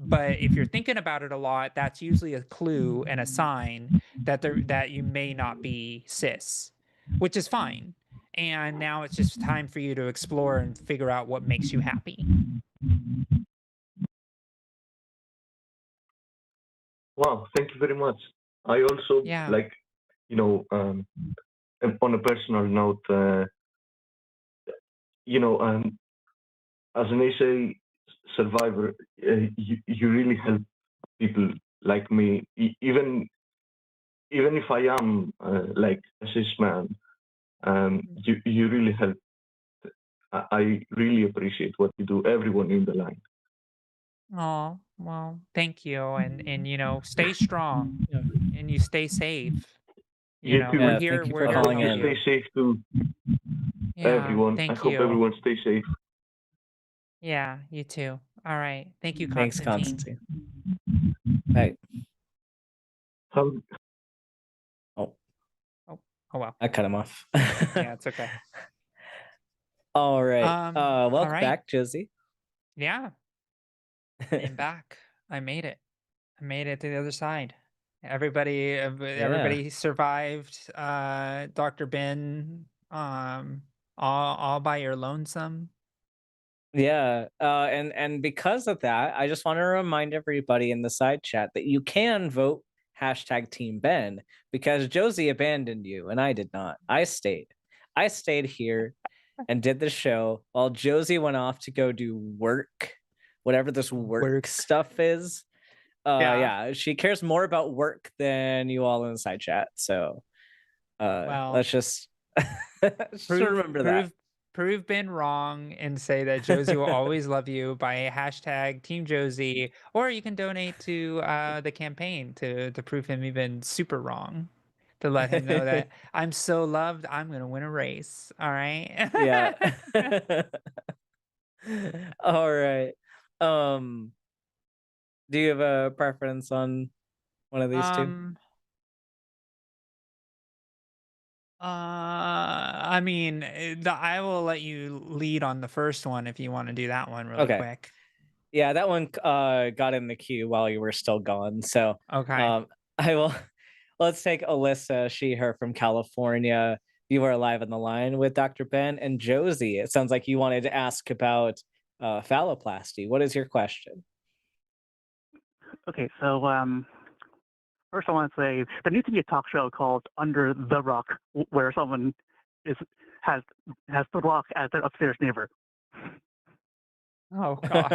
But if you're thinking about it a lot, that's usually a clue and a sign that you may not be cis, which is fine. And now it's just time for you to explore and figure out what makes you happy. Wow, thank you very much. I also Yeah. like, on a personal note, as an ASA survivor, you really help people like me, even if I am like a cis man. You really help. I really appreciate what you do. Everyone in the line. Oh, well, thank you. And stay strong and you stay safe. You too. We're Yeah, here, thank you we're for I here to hope calling you help in. stay you. safe too, Yeah, everyone. I thank hope you. everyone stays safe. Yeah, you too. All right. Thank you, Thanks, Constantine. Constantine. Right. Have Oh, Oh, well. I cut him off. Yeah, it's okay. All right. All Welcome right. back, Josie. Yeah, I'm back. I made it. I made it to the other side. Yeah. Everybody survived. Dr. Ben, all by your lonesome. Yeah. And because of that, I just want to remind everybody in the side chat that you can vote hashtag Team Ben because Josie abandoned you and I did not. I stayed. I stayed here and did the show while Josie went off to go do work, whatever this work stuff is. Yeah, she cares more about work than you all in the side chat. So Well, let's just remember that. Prove Ben wrong and say that Josie will always love you by hashtag Team Josie, or you can donate to the campaign to prove him even super wrong. To let him know that I'm so loved, I'm gonna win a race. All right. Yeah. All right. Do you have a preference on one of these two? I mean, I will let you lead on the first one if you want to do that one really quick. Yeah, that one got in the queue while you were still gone. So Okay. I will let's take Alyssa, she, her from California. You are live on the line with Dr. Ben and Josie. It sounds like you wanted to ask about phalloplasty. What is your question? Okay, so first I want to say there needs to be a talk show called Under the Rock, where someone has the Rock as their upstairs neighbor. Oh gosh.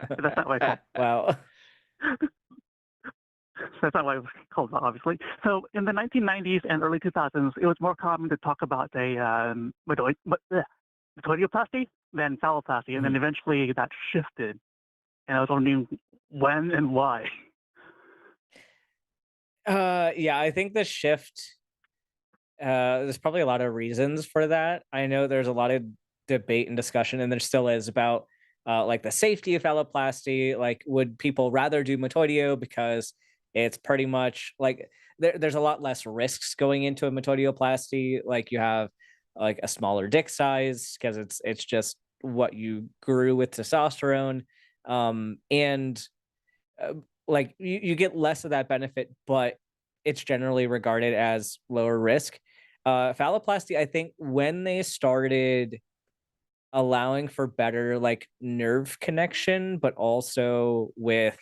That's not what I call. Wow. That's not what it was called, obviously. So in the 1990s and early 2000s, it was more common to talk about metoidioplasty than phalloplasty, and then eventually that shifted. And I was wondering when and why. Yeah, I think the shift, there's probably a lot of reasons for that. I know there's a lot of debate and discussion, and there still is, about like the safety of phalloplasty. Like, would people rather do metoidio because it's pretty much like there's a lot less risks going into a metoidioplasty. Like, you have like a smaller dick size because it's just what you grew with testosterone, and like you get less of that benefit, but it's generally regarded as lower risk. Phalloplasty, I think, when they started allowing for better like nerve connection, but also with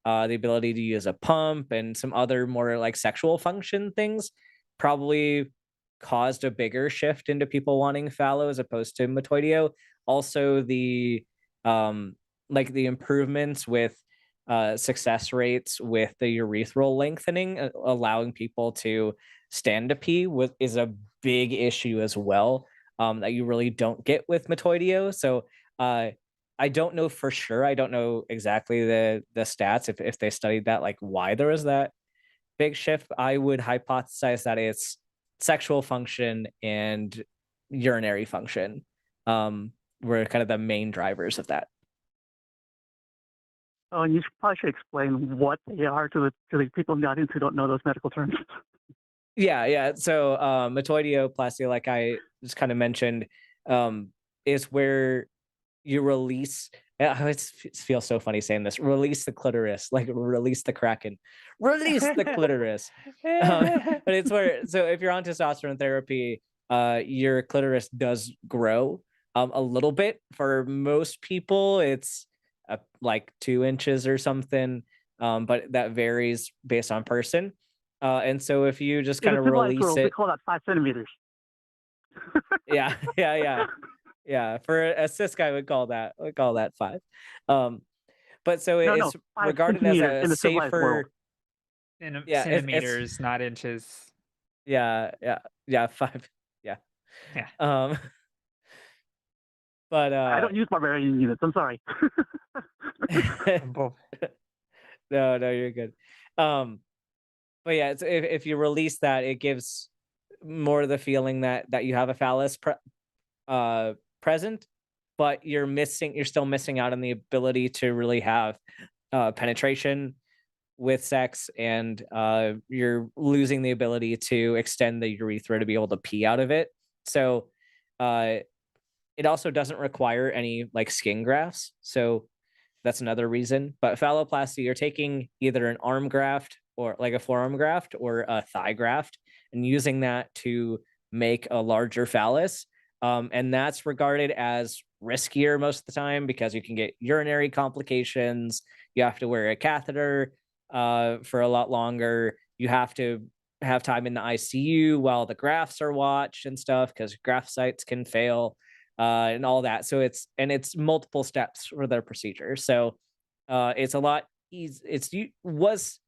the ability to use a pump and some other more like sexual function things, probably caused a bigger shift into people wanting phallo as opposed to metoidio. Also, the like the improvements with success rates with the urethral lengthening, allowing people to stand to pee is a big issue as well, that you really don't get with metoidio. So I don't know for sure. I don't know exactly the stats if they studied that, like why there was that big shift. I would hypothesize that it's sexual function and urinary function were kind of the main drivers of that. Oh, and you probably should explain what they are to the people in the audience who don't know those medical terms. Yeah. So metoidioplasty, like I just kind of mentioned, is where you release. It feels so funny saying this. Release the clitoris, like release the kraken, release the clitoris. But it's where, so if you're on testosterone therapy, your clitoris does grow a little bit. For most people, it's like 2 inches or something, but that varies based on person. And so if you just kind of release world, it, we call that 5 centimeters. yeah. For a cis guy, would call that 5. But so it's regarded as a safer centimeters, not inches. Yeah, 5. Yeah. But I don't use barbarian units. I'm sorry. No, you're good. But yeah, it's, if you release that, it gives more the feeling that you have a phallus present, but you're still missing out on the ability to really have penetration with sex, and you're losing the ability to extend the urethra to be able to pee out of it. So it also doesn't require any like skin grafts. So that's another reason. But phalloplasty, you're taking either an arm graft or like a forearm graft or a thigh graft and using that to make a larger phallus. And that's regarded as riskier most of the time because you can get urinary complications. You have to wear a catheter for a lot longer. You have to have time in the ICU while the grafts are watched and stuff because graft sites can fail and all that. So it's multiple steps for their procedure. So it's a lot easy. Was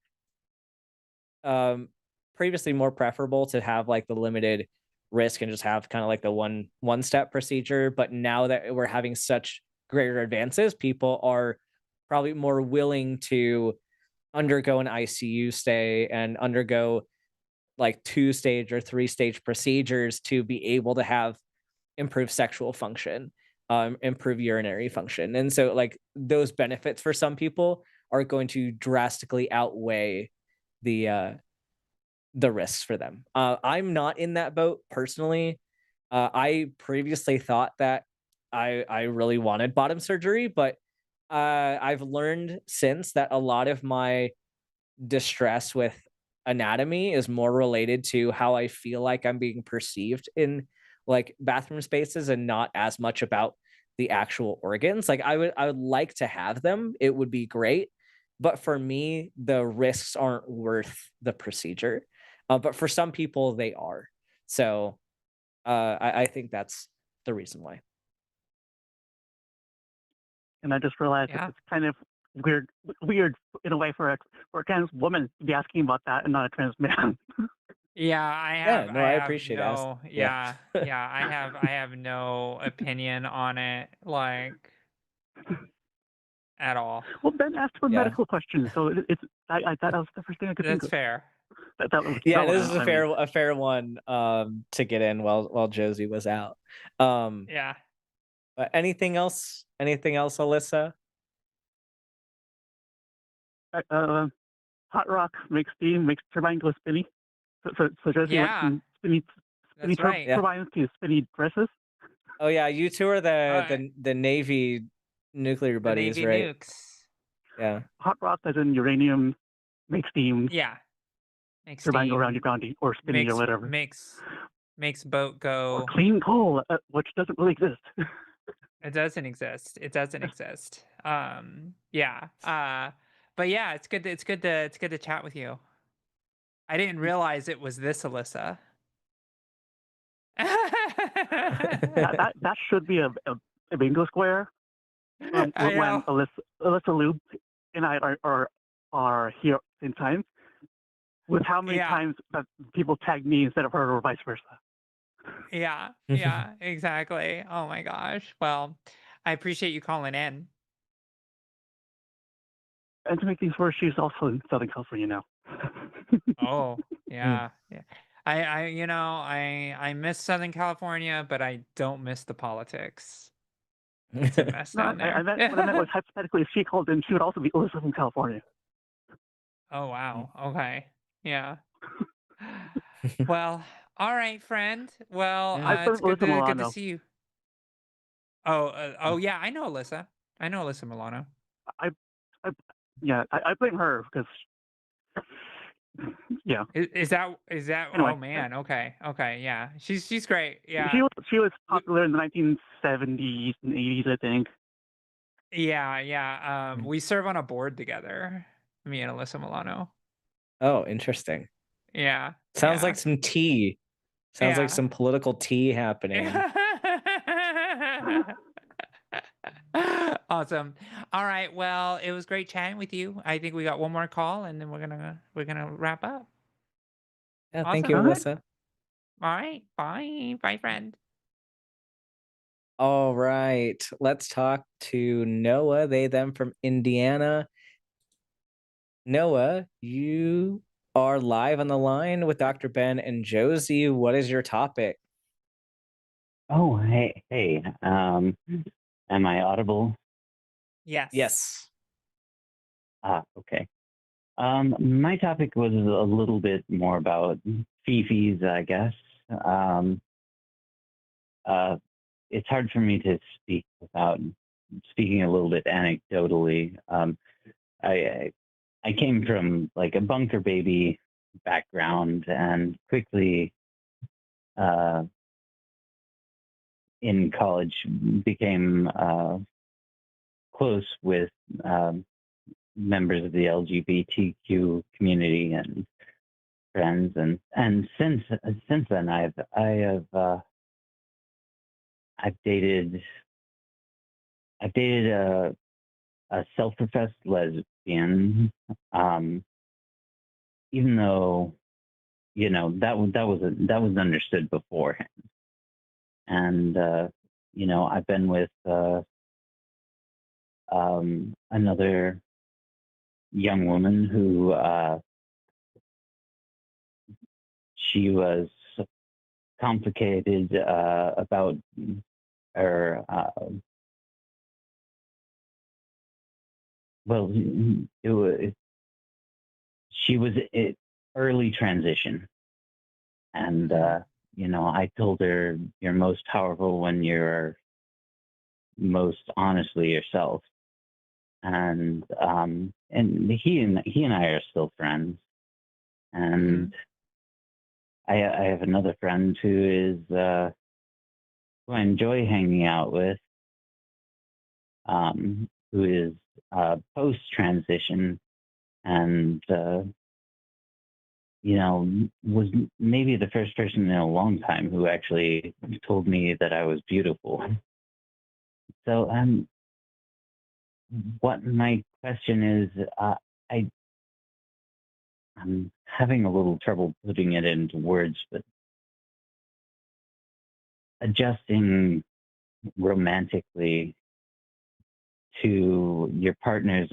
previously more preferable to have like the limited risk and just have kind of like the one step procedure. But now that we're having such greater advances, people are probably more willing to undergo an ICU stay and undergo like 2-stage or 3-stage procedures to be able to have improved sexual function, improve urinary function. And so like those benefits for some people are going to drastically outweigh the risks for them. I'm not in that boat personally. I previously thought that I really wanted bottom surgery, but I've learned since that a lot of my distress with anatomy is more related to how I feel like I'm being perceived in like bathroom spaces and not as much about the actual organs. Like I would like to have them. It would be great. But for me, the risks aren't worth the procedure. But for some people, they are. So I think that's the reason why. And I just realized Yeah. it's kind of weird in a way for a trans woman to be asking about that and not a trans man. Yeah, Yeah, no, I I have appreciate no, yeah. I have no opinion on it, like, at all. Well, Ben asked for Yeah. medical questions, so I thought that was the first thing I could think That's of. fair. That was Yeah, relevant, this is I mean. a fair one to get in while Josie was out. Yeah. Anything else? Anything else, Alyssa? Hot rock makes steam, makes turbine go spinny. So Josie went Yeah, from spinny that's right. Yeah. turbines to spinny dresses. Oh yeah, you two are Alright. the Navy nuclear The buddies, Navy right? nukes. Yeah. Hot rock as in uranium makes steam, Yeah. Makes turbine go around steam. your groundy or spinny or whatever. Makes boat Or go. clean coal, which doesn't really exist. It doesn't exist. It doesn't exist. Yeah. But yeah, it's good to chat with you. I didn't realize it was this Alyssa. that should be a bingo square. I When know. Alyssa Lube and I are here in time, with how many Yeah. times that people tag me instead of her or vice versa. Yeah. Yeah. Exactly. Oh my gosh. Well, I appreciate you calling in. And to make things worse, she's also in Southern California now. Oh, yeah. Yeah. I miss Southern California, but I don't miss the politics. It's a mess No, down there. what I meant was hypothetically, if she called in, she would also be Alyssa from California. Oh wow. Okay. Yeah. Well, all right, friend. Well, Yeah. I've it's been Alyssa good to Milano. see you. Oh yeah, I know Alyssa. I know Alyssa Milano. I blame her because yeah. Is that Anyway, oh man, okay. Okay, yeah. She's great. she Yeah. was popular in the 1970s and 80s, I think. Yeah, yeah. We serve on a board together. Me and Alyssa Milano. Oh, interesting. Yeah. Sounds Yeah. like some tea. Sounds like Yeah. some political tea happening. Awesome. All right. Well, it was great chatting with you. I think we got one more call and then we're gonna wrap up. Yeah, thank you, Awesome. Alyssa. All right. Bye. Bye, friend. All right, let's talk to Noah, they, them from Indiana. Noah, you are live on the line with Dr. Ben and Josie. What is your topic? Oh, hey. Am I audible? Yes. Yes. Okay. My topic was a little bit more about fifis, I guess. It's hard for me to speak without speaking a little bit anecdotally. I came from like a bunker baby background and quickly in college became close with members of the LGBTQ community and friends, and since then I've dated a self-professed lesbian, even though that was understood beforehand, and I've been with another young woman who she was complicated about her she was early transition, and I told her you're most powerful when you're most honestly yourself, and he and I are still friends, And I have another friend who who I enjoy hanging out with, who is post transition, and was maybe the first person in a long time who actually told me that I was beautiful. So, what my question is, I'm having a little trouble putting it into words, but adjusting romantically to your partners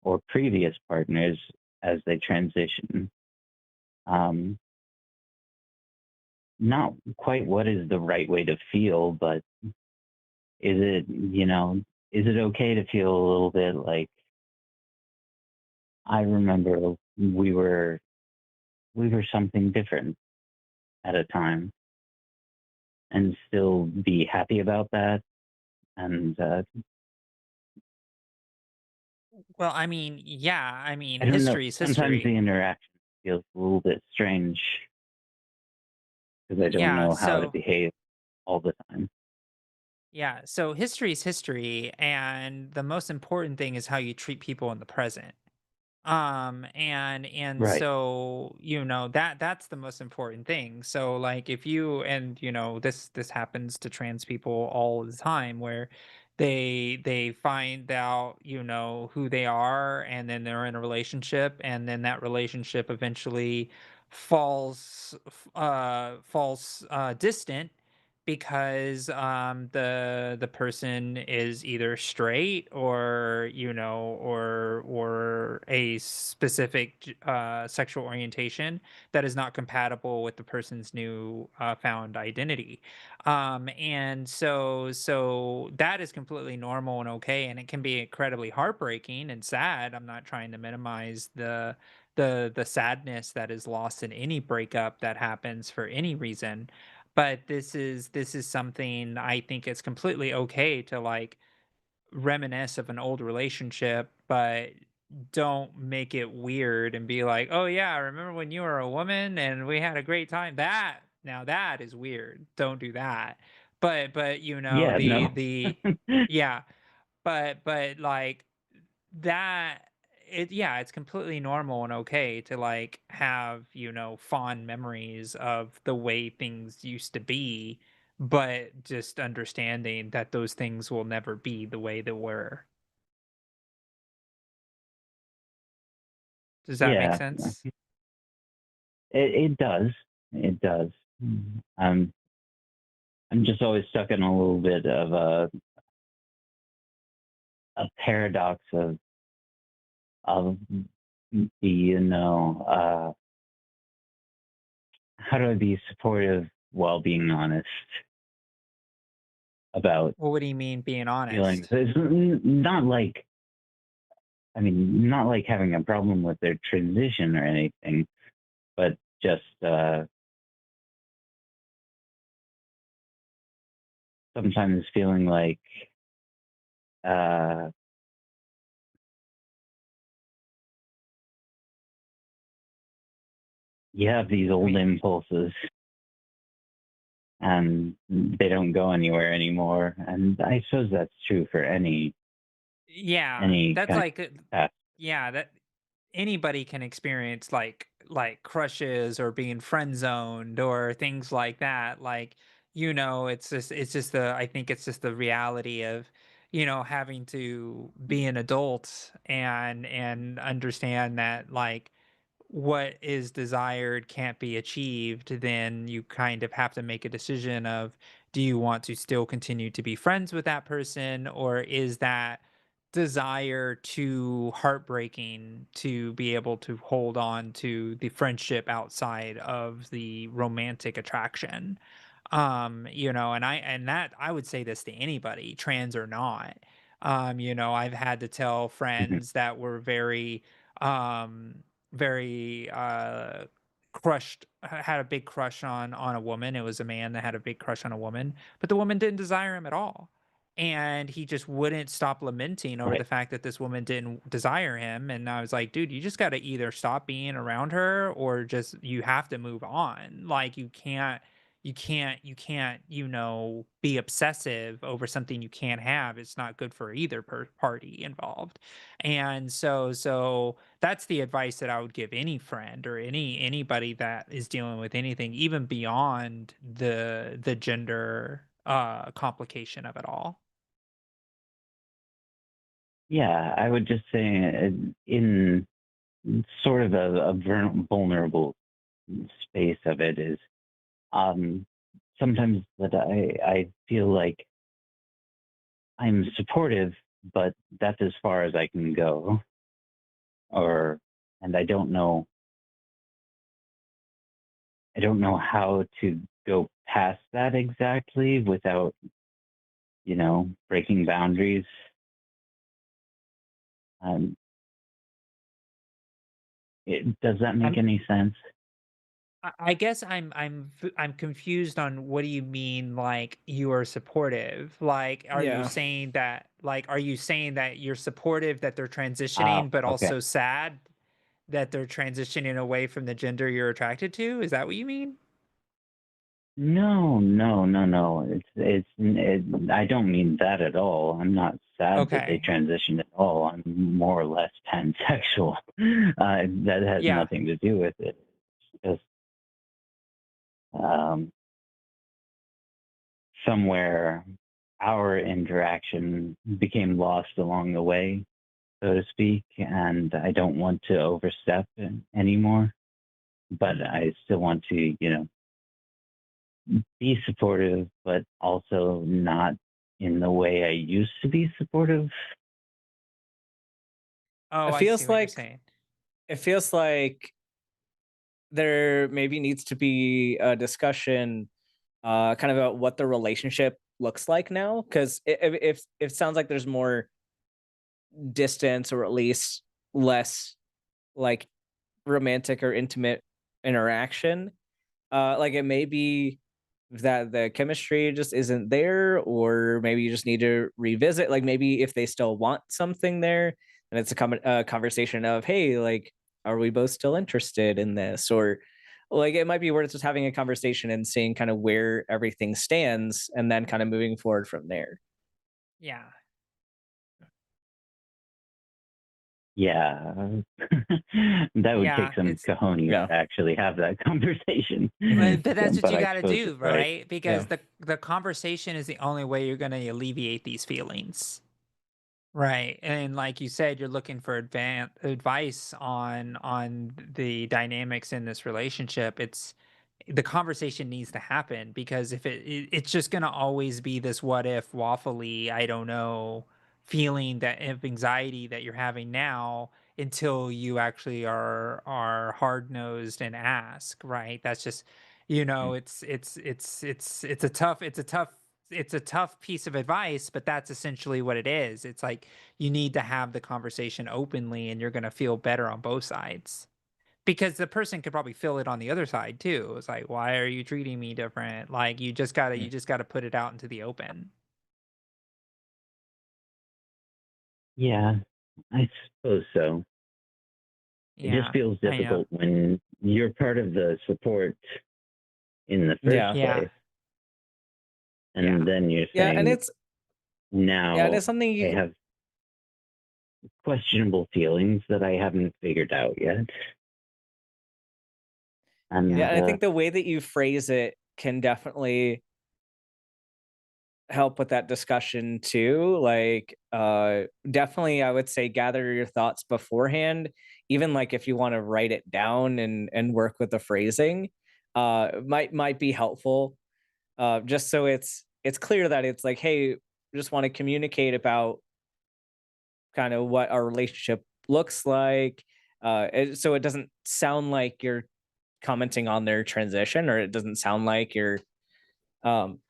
or previous partners as they transition. Not quite what is the right way to feel, but is it okay to feel a little bit like, I remember we were something different at a time, and still be happy about that? And Well, I mean, yeah, I mean, I don't know. history is Sometimes the history. interaction feels a little bit strange because I don't Yeah, know how to so behave all the time. yeah, so history is history, and the most important thing is how you treat people in the present. And Right. so, that's the most important thing. So like if you and this happens to trans people all the time, where they find out, who they are, and then they're in a relationship, and then that relationship eventually falls distant because the person is either straight, or or a specific sexual orientation that is not compatible with the person's new found identity. And so that is completely normal and okay, and it can be incredibly heartbreaking and sad. I'm not trying to minimize the sadness that is lost in any breakup that happens for any reason, but this is something I think it's completely okay to like reminisce of an old relationship, but don't make it weird and be like, "Oh yeah, I remember when you were a woman and we had a great time." That is weird. Don't do that. But Yeah, no. the yeah, but like that it's completely normal and okay to like have, fond memories of the way things used to be, but just understanding that those things will never be the way they were. Does that make Yeah, sense? it does. It does. I'm just always stuck in a little bit of a paradox of how do I be supportive while being honest about Well, what do you mean being feelings? honest? It's not like, I mean, not like having a problem with their transition or anything, but just sometimes feeling like uh, you have these I old mean, impulses and they don't go anywhere anymore. And I suppose that's true for yeah, any that's kind like of path. yeah, that anybody can experience like crushes or being friend zoned or things like that. Like, it's just the I think it's just the reality of, having to be an adult and understand that like what is desired can't be achieved. Then you kind of have to make a decision of, do you want to still continue to be friends with that person, or is that desire too heartbreaking to be able to hold on to the friendship outside of the romantic attraction? And that I would say this to anybody, trans or not. I've had to tell Mhm. friends that were um very crushed had a big crush on a woman. It was a man that had a big crush on a woman, but the woman didn't desire him at all. and he just wouldn't stop lamenting over Right. the fact that this woman didn't desire him. And I was like, dude, you just got to either stop being around her or just you have to move on. Like you can't be obsessive over something you can't have. It's not good for either party involved. And so that's the advice that I would give any friend or anybody that is dealing with anything even beyond the gender complication of it all. Yeah, I would just say in sort of a vulnerable space of it is um, sometimes that I feel like I'm supportive, but that's as far as I can go. And I don't know how to go past that exactly without, breaking boundaries. Um, does that make any sense? I guess I'm confused on what do you mean like you are supportive? Like Yeah. are you saying that you're supportive that they're Oh, transitioning but okay. also sad that they're transitioning away from the gender you're attracted to? Is that what you mean? No, no, no, no. I don't mean that at all. I'm not sad that they Okay. transitioned at all. I'm more or less pansexual. That has Yeah. nothing to do with it. Just um, somewhere our interaction became lost along the way, so to speak, and I don't want to overstep anymore. But I still want to, be supportive, but also not in the way I used to be supportive. Oh, It I see feels what you're like saying. it feels like there maybe needs to be a discussion kind of about what the relationship looks like now, because if it sounds like there's more distance or at least less like romantic or intimate interaction, like it may be that the chemistry just isn't there, or maybe you just need to revisit, like maybe if they still want something there, and it's a conversation of, hey, like, are we both still interested in this? Or like it might be worth just having a conversation and seeing kind of where everything stands and then kind of moving forward from there. Yeah. Yeah, that would take Yeah. some It's cojones Yeah. to actually have that conversation. But that's what But you I got to suppose do, it's right. right? Because Yeah. the conversation is the only way you're going to alleviate these feelings. Right. And like you said, you're looking for advice on the dynamics in this relationship. It's the conversation needs to happen because if it's just going to always be this what if waffly, I don't know, feeling that of anxiety that you're having now until you actually are hard-nosed and ask, right? That's just it's a tough piece of advice, but that's essentially what it is. It's like you need to have the conversation openly and you're going to feel better on both sides. Because the person could probably feel it on the other side too. It's like, why are you treating me different? Like you just got to put it out into the open. Yeah, I suppose so. It just Yeah, feels I know. difficult when you're part of the support in the first Yeah. Yeah. place, Yeah. and then you're Yeah, and saying it's yeah, and now it's something I you have questionable feelings that I haven't figured out yet. yeah, And and I think the way that you phrase it can definitely help with that discussion too. Like, definitely, I would say gather your thoughts beforehand. Even like if you want to write it down and work with the phrasing, might be helpful. Just so it's clear that it's like, hey, we just want to communicate about kind of what our relationship looks like. So it doesn't sound like you're commenting on their transition, or it doesn't sound like um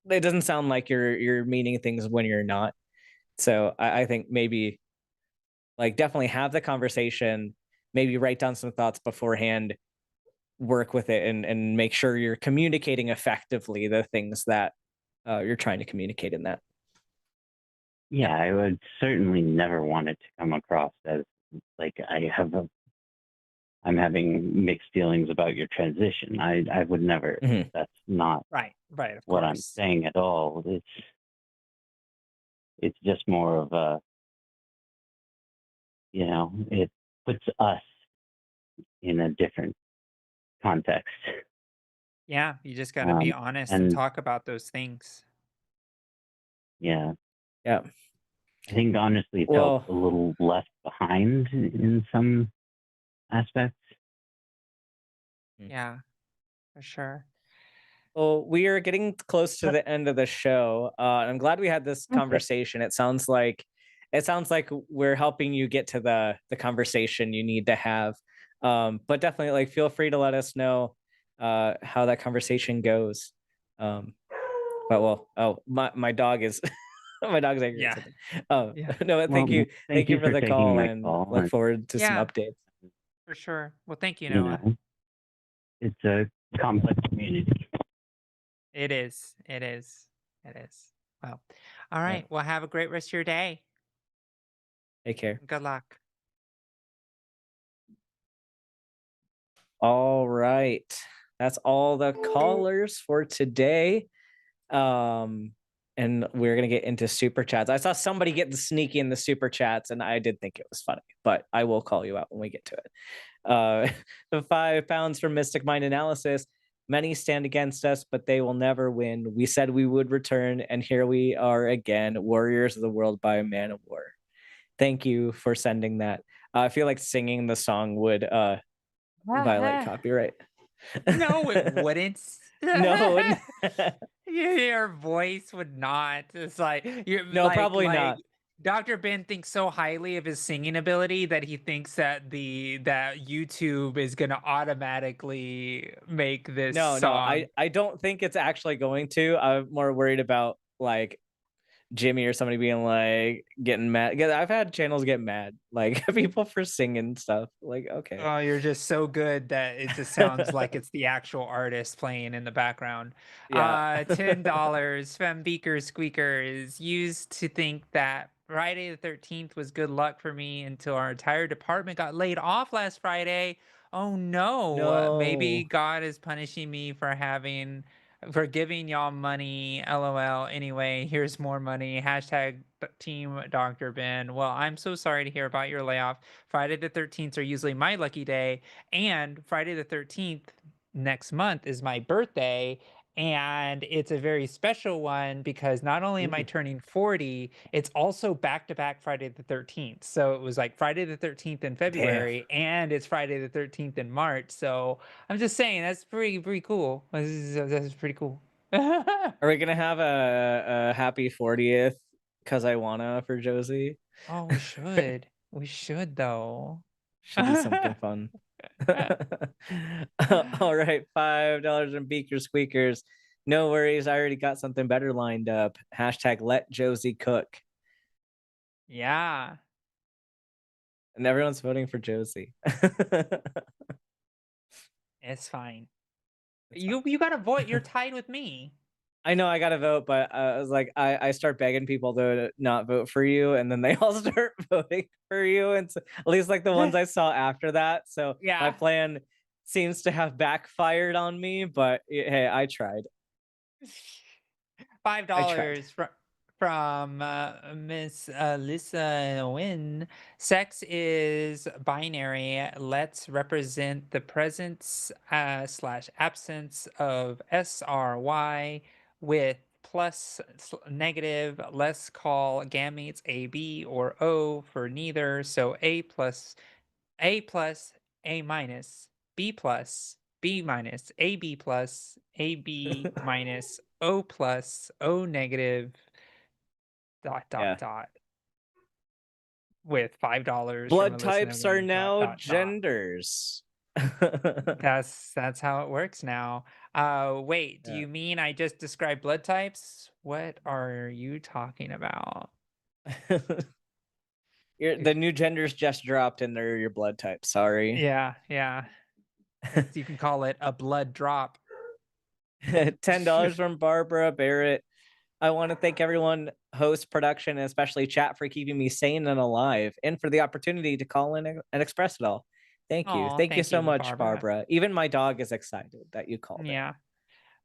you're meaning things when you're not. So I think maybe like definitely have the conversation, maybe write down some thoughts beforehand, work with it and make sure you're communicating effectively the things that you're trying to communicate in that. Yeah, I would certainly never want it to come across as like I'm having mixed feelings about your transition. I would never. Mhm. That's not Right, of what I'm course. saying at all. It's just more of a, it puts us in a different context. Yeah, you just got to be honest and And talk about those things. yeah, Yeah. I think honestly it felt a little left behind in some aspects. Yeah, for sure. Well, we are getting close to the end of the show. I'm glad we had this conversation. It sounds like we're helping you get to the conversation you need to have. But definitely, like, feel free to let us know how that conversation goes. But my dog is my dog's angry at something. No, thank you for the taking call, my and call. look And, forward to some updates. For sure. Well, thank you, you Noah. know, it's a complex community. It is. Well, all right. Well, have a great rest of your day. Take care. Good luck. All right. That's all the callers for today. And we're going to get into super chats. I saw somebody getting sneaky in the super chats, and I did think it was funny, but I will call you out when we get to it. The 5 pounds from Mystic Mind Analysis. Many stand against us, but they will never win. We said we would return, and here we are again, warriors of the world by a man of war. Thank you for sending that. I feel like singing the song would violate copyright. No, it wouldn't. No. Your voice would not. It's like No, probably not. Dr. Ben thinks so highly of his singing ability that he thinks that that YouTube is gonna automatically make this No, song. I don't think it's actually going to. I'm more worried about like Jimmy or somebody being like getting mad. Because I've had channels get mad, like people for singing stuff. Like, okay. Oh, you're just so good that it just sounds like it's the actual artist playing in the background. Yeah. $10 from Beaker Squeaker is used to think that Friday the 13th was good luck for me until our entire department got laid off last Friday. Oh no, maybe No. God is punishing me for giving y'all money. LOL. Anyway, here's more money. Hashtag team Dr. Ben. Well, I'm so sorry to hear about your layoff. Friday the 13th are usually my lucky day, and Friday the 13th next month is my birthday. And it's a very special one because not only am I turning 40, it's also back to back Friday the 13th. So it was like Friday the 13th in February, and it's Friday the 13th in March. So I'm just saying that's pretty cool. That's pretty cool. Are we gonna have a happy 40th Cus I Wanna for Josie? Oh, we should. We should though. Should be something fun. All right, $5 in Beaker Squeakers. No worries, I already got something better lined up. Hashtag let Josie cook. Yeah. And everyone's voting for Josie. It's fine. You gotta vote. You're tied with me. I know I gotta vote, but I was like, I start begging people to not vote for you, and then they all start voting for you, and so, at least like the ones I saw after that. So Yeah. my plan seems to have backfired on me, but hey, I tried. $5 from Miss Lisa Wynn. Sex is binary. Let's represent the presence slash absence of SRY with plus negative. Let's call gametes AB or O for neither. So A plus, A minus, B plus, B minus, AB plus, AB minus, O plus, O negative, dot, with $5 from Blood a types listener. are now genders. That's how it works now. Wait, do you mean I just described blood types? What are you talking about? The new genders just dropped, and they're your blood type. Sorry. Yeah. You can call it a blood drop. $10 from Barbara Barrett. I want to thank everyone, host, production, and especially chat for keeping me sane and alive, and for the opportunity to call in and express it all. Thank you. Oh, Thank you thank so you, much, Barbara. Barbara. Even my dog is excited that you called it. Yeah.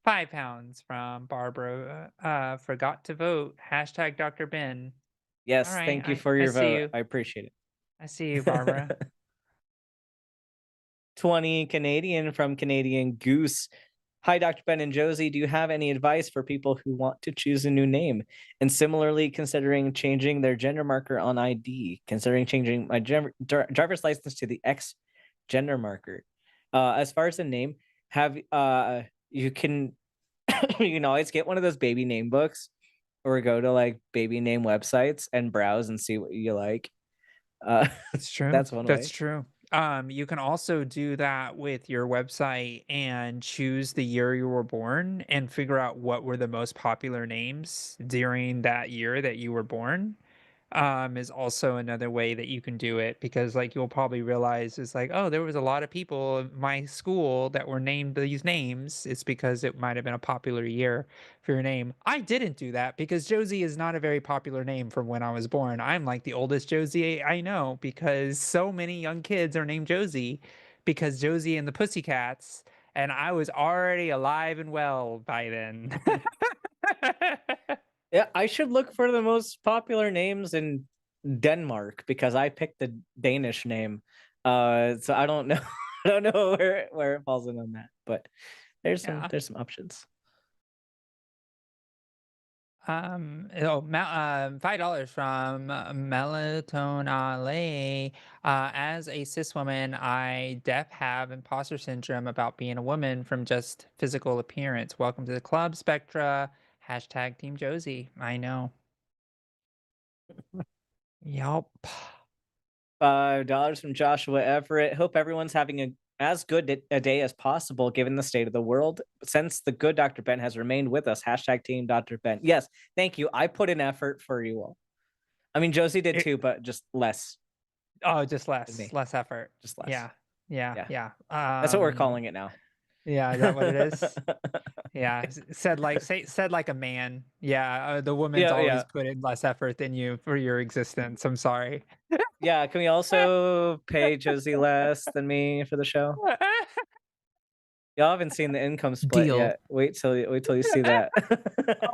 £5 from Barbara. Forgot to vote. Hashtag Dr. Ben. All Yes, right. thank you for I your see vote. you. I appreciate I see you, Barbara. it. 20 Canadian from Canadian Goose. Hi, Dr. Ben and Josie. Do you have any advice for people who want to choose a new name and similarly considering changing their gender marker on ID, considering changing my driver's license to the X gender marker? As far as the name, you can you can always get one of those baby name books or go to like baby name websites and browse and see what you like. That's true. That's one That's way. true. You can also do that with your website and choose the year you were born and figure out what were the most popular names during that year that you were born. Is also another way that you can do it, because like you'll probably realize it's like, oh, there was a lot of people in my school that were named these names. It's because it might have been a popular year for your name. I didn't do that because Josie is not a very popular name from when I was born. I'm like the oldest Josie I know because so many young kids are named Josie because Josie and the Pussycats, and I was already alive and well by then. Yeah, I should look for the most popular names in Denmark because I picked the Danish name. So I don't know. I don't know where it falls in on that, but there's Yeah. some options. $5 from Melatonale. As a cis woman, I have imposter syndrome about being a woman from just physical appearance. Welcome to the club, Spectra. Hashtag Team Josie. I know. Yup. $5 from Joshua Everett. Hope everyone's having as good a day as possible given the state of the world. Since the good Dr. Ben has remained with us, hashtag Team Dr. Ben. Yes, thank you. I put in effort for you all. I mean, Josie did too, but just less. Oh, just than me. less effort. Just less. Yeah. That's what we're calling it now. Yeah, is that what it is? Yeah, said like a man. Yeah, the woman's always put in less effort than you for your existence. I'm sorry. Yeah, can we also pay Josie less than me for the show? Y'all haven't seen the income split Deal. yet. Wait till you see that.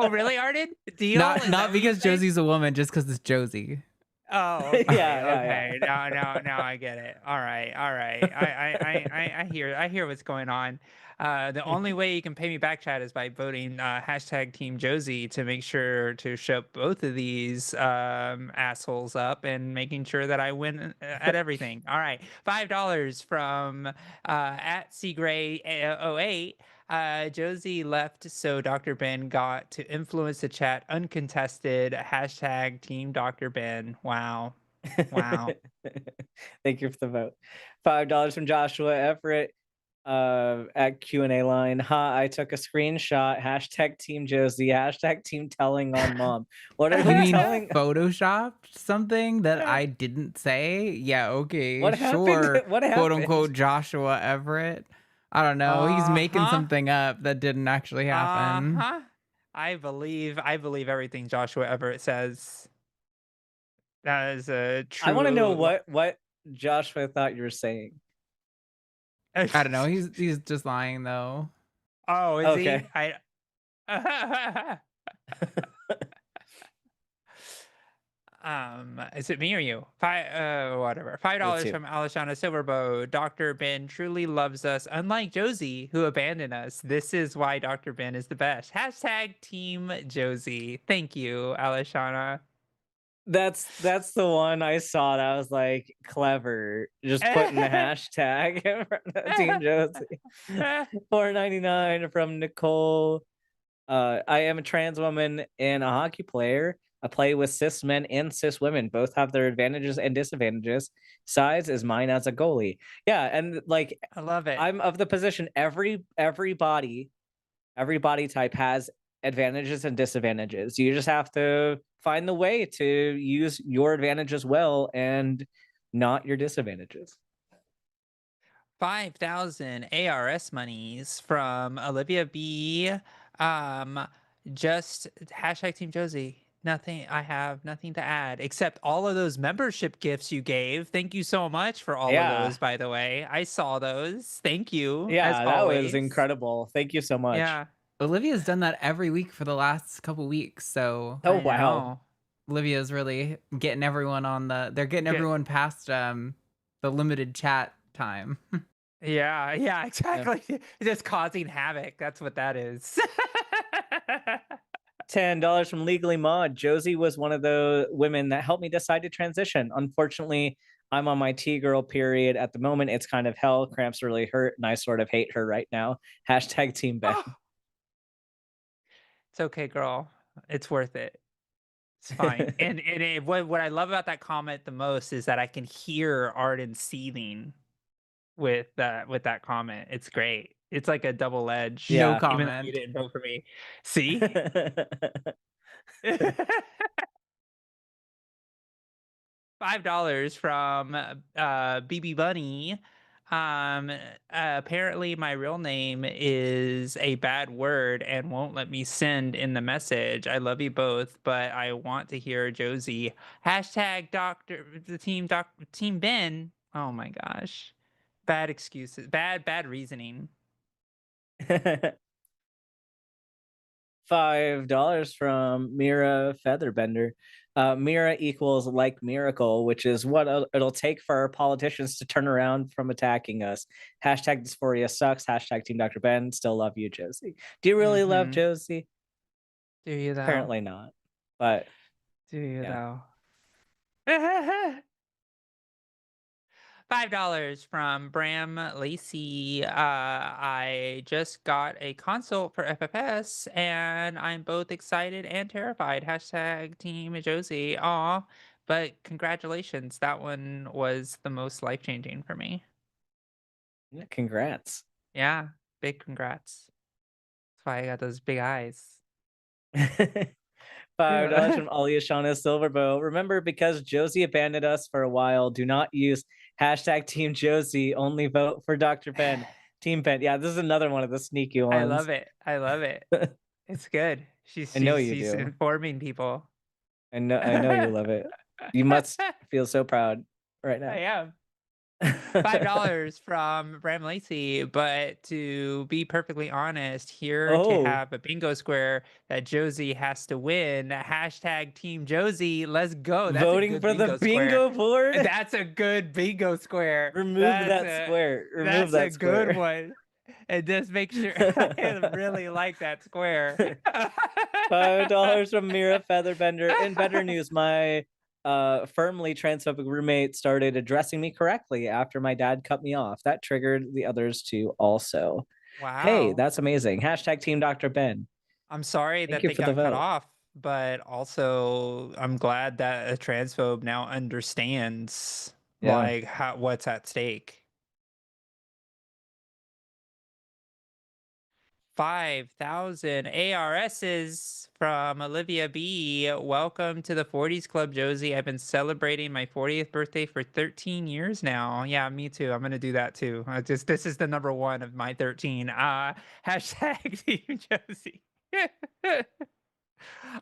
Oh, really, Arden? Deal? Not because Josie's a woman, just because it's Josie. Oh, okay, Yeah. okay. Now I get it. All right. I hear what's going on. The only way you can pay me back, chat, is by voting hashtag Team Josie to make sure to show both of these assholes up and making sure that I win at everything. All right, $5 from at Cgray08. Josie left, so Dr. Ben got to influence the chat uncontested. Hashtag Team Dr. Ben. Wow. Thank you for the vote. $5 from Joshua Everett at Q&A line. I took a screenshot. Hashtag Team Josie. Hashtag Team telling on mom. What are You you mean telling? photoshopped something that I didn't say? Yeah, okay, What sure. happened? What Quote happened? unquote Joshua Everett. I don't know. He's making something up that didn't actually happen. I believe everything Joshua Everett says. That is a true. I want to know what Joshua thought you were saying. I don't know. He's just lying though. Oh, is Okay. he? Is it me or you? Whatever. $5 from Alishana Silverbow. Dr. Ben truly loves us, unlike Josie, who abandoned us. This is why Dr. Ben is the best. Hashtag Team Josie. Thank you, Alishana. That's the one I saw that was like clever. Just putting the hashtag in front of Team Josie. $4.99 from Nicole. I am a trans woman and a hockey player. I play with cis men and cis women. Both have their advantages and disadvantages. Size is mine as a goalie. Yeah, and like I love it. I'm of the position every body type has advantages and disadvantages. You just have to find the way to use your advantages well and not your disadvantages. 5,000 ARS monies from Olivia B. just hashtag Team Josie. Nothing. I have nothing to add except all of those membership gifts you gave. Thank you so much for all of those, by the way. I saw those. Thank you, as Yeah, that was always. incredible. Thank you so much. Yeah. Olivia's done that every week for the last couple weeks, so Oh, wow. Olivia's really getting everyone on they're getting everyone past the limited chat time. Yeah, exactly. Just causing havoc. That's what that is. $10 from Legally Mod. Josie was one of the women that helped me decide to transition. Unfortunately, I'm on my T-girl period at the moment. It's kind of hell. Cramps really hurt, and I sort of hate her right now. Hashtag Team Ben. It's okay, girl. It's worth it. It's fine. and what I love about that comment the most is that I can hear Arden seething with that comment. It's great. It's like a double edge. No Even though you comment. didn't vote for me. See? $5 from BB Bunny. Apparently my real name is a bad word and won't let me send in the message. I love you both, but I want to hear Josie. Hashtag Team Ben. Oh my gosh. Bad excuses. Bad reasoning. $5 from Mira Featherbender. Mira equals like miracle, which is what it'll take for our politicians to turn around from attacking us. Hashtag dysphoria sucks. Hashtag Team Dr. Ben. Still love you, Josie. Do you really love Josie? Do you though? Apparently not. But do you yeah. though? $5 from Bram Lacey. I just got a consult for FFS, and I'm both excited and terrified. Hashtag Team Josie. Aw, but congratulations. That one was the most life-changing for me. Yeah, congrats. Yeah, big congrats. That's why I got those big eyes. $5 from Aliashana Silverbow. Remember, because Josie abandoned us for a while, do not use hashtag Team Josie. Only vote for Dr. Ben. Team Ben. Yeah, this is another one of the sneaky ones. I love it. I love it. It's good. She's informing people. I know you love it. You must feel so proud right now. I am. $5 from Bram Lacey, but to be perfectly honest, here to have a bingo square that Josie has to win. Hashtag Team Josie. Let's go. That's voting for the bingo board. That's a good bingo square. Remove that square. Remove that square. That's a good one. And just make sure I really like that square. $5 from Mira Featherbender. In better news, my firmly transphobic roommate started addressing me correctly after my dad cut me off. That triggered the others to also. Wow. Hey, that's amazing. Hashtag Team Dr. Ben. I'm sorry that they got cut off, but also I'm glad that a transphobe now understands like what's at stake. 5,000 ARSs from Olivia B. Welcome to the 40s Club, Josie. I've been celebrating my 40th birthday for 13 years now. Yeah, me too. I'm gonna do that too. This is the number one of my 13. Hashtag Team Josie.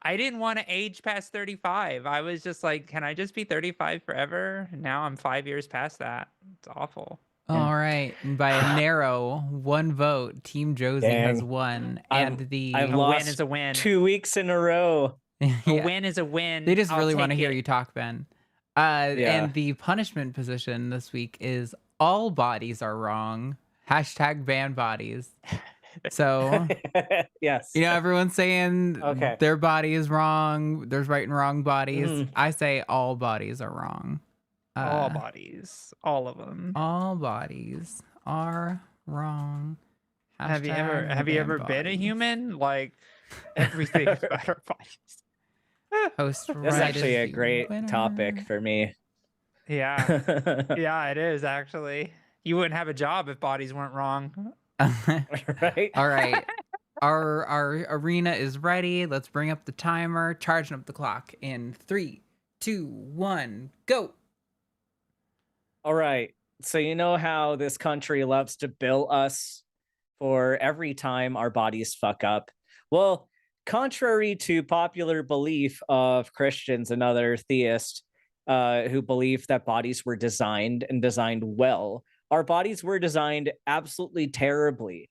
I didn't want to age past 35. I was just like, can I just be 35 forever? Now I'm 5 years past that. It's awful. All right. And by a narrow one vote, Team Josie has won. And I've lost win is a win. 2 weeks in a row. A win is a win. They just really want to hear you talk, Ben. And the punishment position this week is all bodies are wrong. Hashtag ban bodies. So yes, everyone's saying their body is wrong. There's right and wrong bodies. I say all bodies are wrong. All bodies, all of them. All bodies are wrong. Have you ever been a human? Like everything about our bodies. Host That's actually a great topic for me. Yeah, yeah, it is actually. You wouldn't have a job if bodies weren't wrong. Right. All right. Our arena is ready. Let's bring up the timer. Charging up the clock in 3, 2, 1, go. All right. So you know how this country loves to bill us for every time our bodies fuck up. Well, contrary to popular belief of Christians and other theists who believe that bodies were designed and designed well, our bodies were designed absolutely terribly.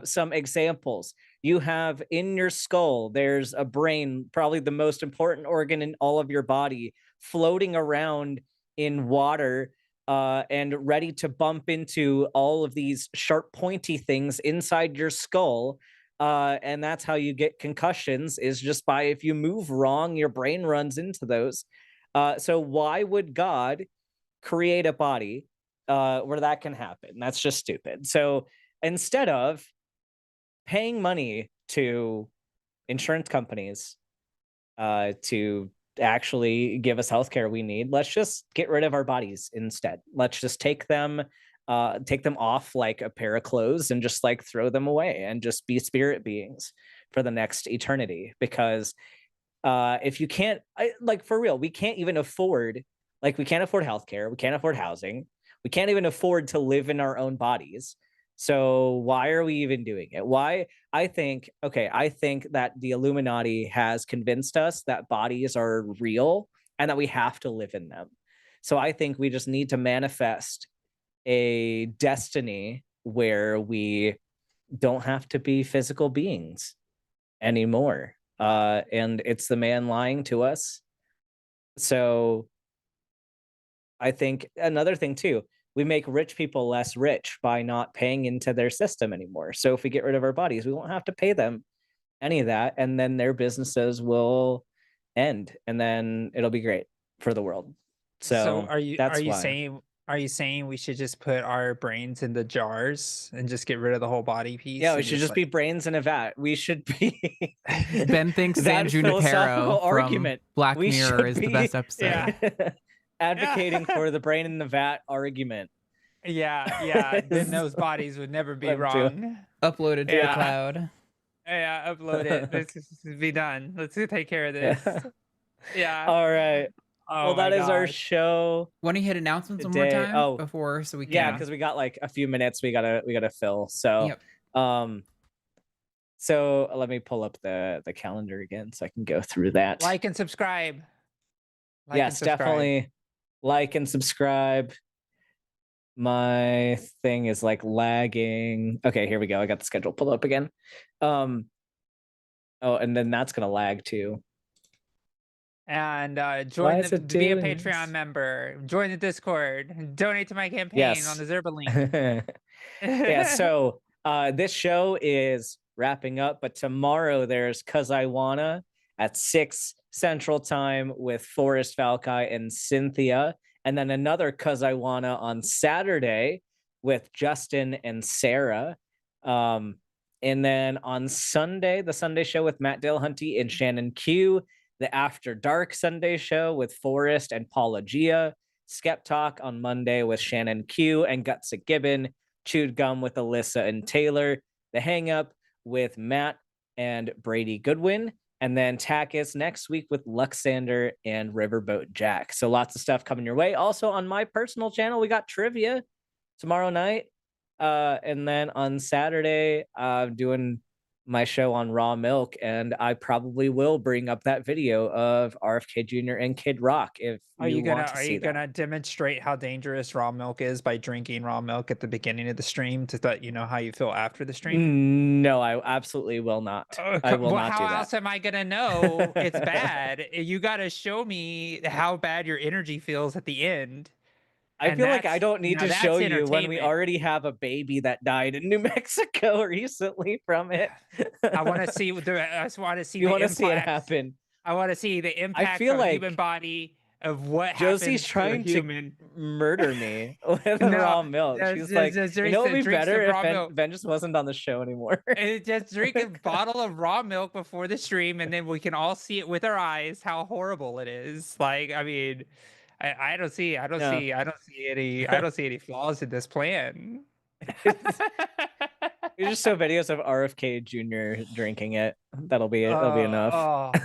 Some examples: you have in your skull, there's a brain, probably the most important organ in all of your body, floating around in water and ready to bump into all of these sharp, pointy things inside your skull. And that's how you get concussions, is just by, if you move wrong, your brain runs into those. So why would God create a body where that can happen? That's just stupid. So instead of paying money to insurance companies to actually give us healthcare we need, let's just get rid of our bodies instead. Let's just take them off like a pair of clothes and just like throw them away and just be spirit beings for the next eternity. Because if you can't, like, for real, we can't even afford, like, we can't afford healthcare, we can't afford housing, we can't even afford to live in our own bodies. So why are we even doing it? Why? I think that the Illuminati has convinced us that bodies are real and that we have to live in them. So I think we just need to manifest a destiny where we don't have to be physical beings anymore. And it's the man lying to us. So I think another thing too, we make rich people less rich by not paying into their system anymore. So if we get rid of our bodies, we won't have to pay them any of that, and then their businesses will end, and then it'll be great for the world. So are you that's why. saying we should just put our brains in the jars and just get rid of the whole body piece? Yeah, we and should just be brains in a vat. We should be. Ben thinks San that philosophical Junipero from argument. Black We Mirror should is the be- best episode. advocating for the brain in the vat argument. Yeah, then those bodies would never be Love to. wrong. Uploaded to the cloud. Yeah, upload it. Let's just be done. Let's take care of this. Yeah. All right. Oh Well, my that is our gosh. show. Want to hit announcements one more today. time Oh, before so we can? yeah, because we got like a few minutes we gotta fill. So so let me pull up the calendar again so I can go through that. Like and subscribe. Like and Yes, subscribe. definitely like and subscribe. My thing is like lagging. Okay, here we go. I got the schedule pulled up again. Oh, and then that's gonna lag too. And Why join is it be a doing Patreon this? member. Join the Discord. Donate to my campaign Yes. on the Zerba link. Yeah, so this show is wrapping up, but tomorrow there's Cus I Wanna at 6 Central Time with Forrest Falkai and Cynthia, and then another Cus I Wanna on Saturday with Justin and Sarah. And then on Sunday, the Sunday show with Matt Dillahunty and Shannon Q, the After Dark Sunday show with Forrest and Paula Gia, Skeptalk on Monday with Shannon Q and Guts Gibbon, Chewed Gum with Alyssa and Taylor, The Hang Up with Matt and Brady Goodwin, and then TACIS next week with Luxander and Riverboat Jack. So lots of stuff coming your way. Also on my personal channel, we got trivia tomorrow night. And then on Saturday, I'm doing my show on Raw Milk, and I probably will bring up that video of RFK Jr. and Kid Rock if you want to see that. gonna demonstrate how dangerous raw milk is by drinking raw milk at the beginning of the stream to let you know how you feel after the stream? No, I absolutely will not. I will not do How that. else am I gonna know it's bad? You gotta show me how bad your energy feels at the end. I feel like I don't need now to that's show you when we entertainment. already have a baby that died in New Mexico recently from it. I want to see I just want to see You the want to see it impacts. happen. I want to see the impact feel on the like human body of what Josie's happens trying to a human. to murder me with No, raw milk. She's like, just you know, it would be drink some better raw if milk. Ben just wasn't on the show anymore. Just drink a bottle of raw milk before the stream, and then we can all see it with our eyes how horrible it is. Like, I mean, I don't see any flaws in this plan. You just show videos of RFK Jr. drinking it. That'll be it. That'll be enough.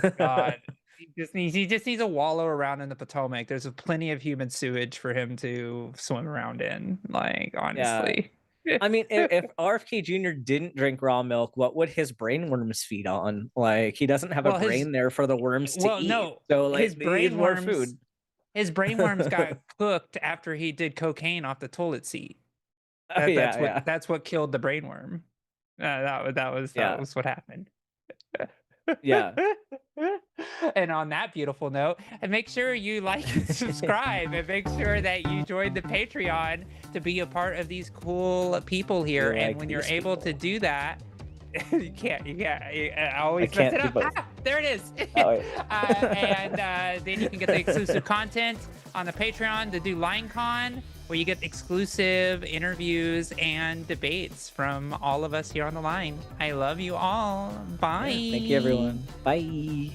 Oh God. He just needs to wallow around in the Potomac. There's plenty of human sewage for him to swim around in. Like, honestly. I mean, if RFK Jr. didn't drink raw milk, what would his brainworms feed on? Like, he doesn't have a Well, his brain there for the worms to well, eat. no, So, like, his he needs more food. brainworms got cooked after he did cocaine off the toilet seat. Oh, That's yeah. that's what killed the brainworm. That was what happened. Yeah. And on that beautiful note, and make sure you like and subscribe, and make sure that you join the Patreon to be a part of these cool people here. You're And like when you're these able to do that, you can't. I always I mess can't it do up. both. Ah, there it is. Oh, wait. And then you can get the exclusive content on the Patreon to do LineCon, where you get exclusive interviews and debates from all of us here on the line. I love you all. Bye. Yeah, thank you, everyone. Bye.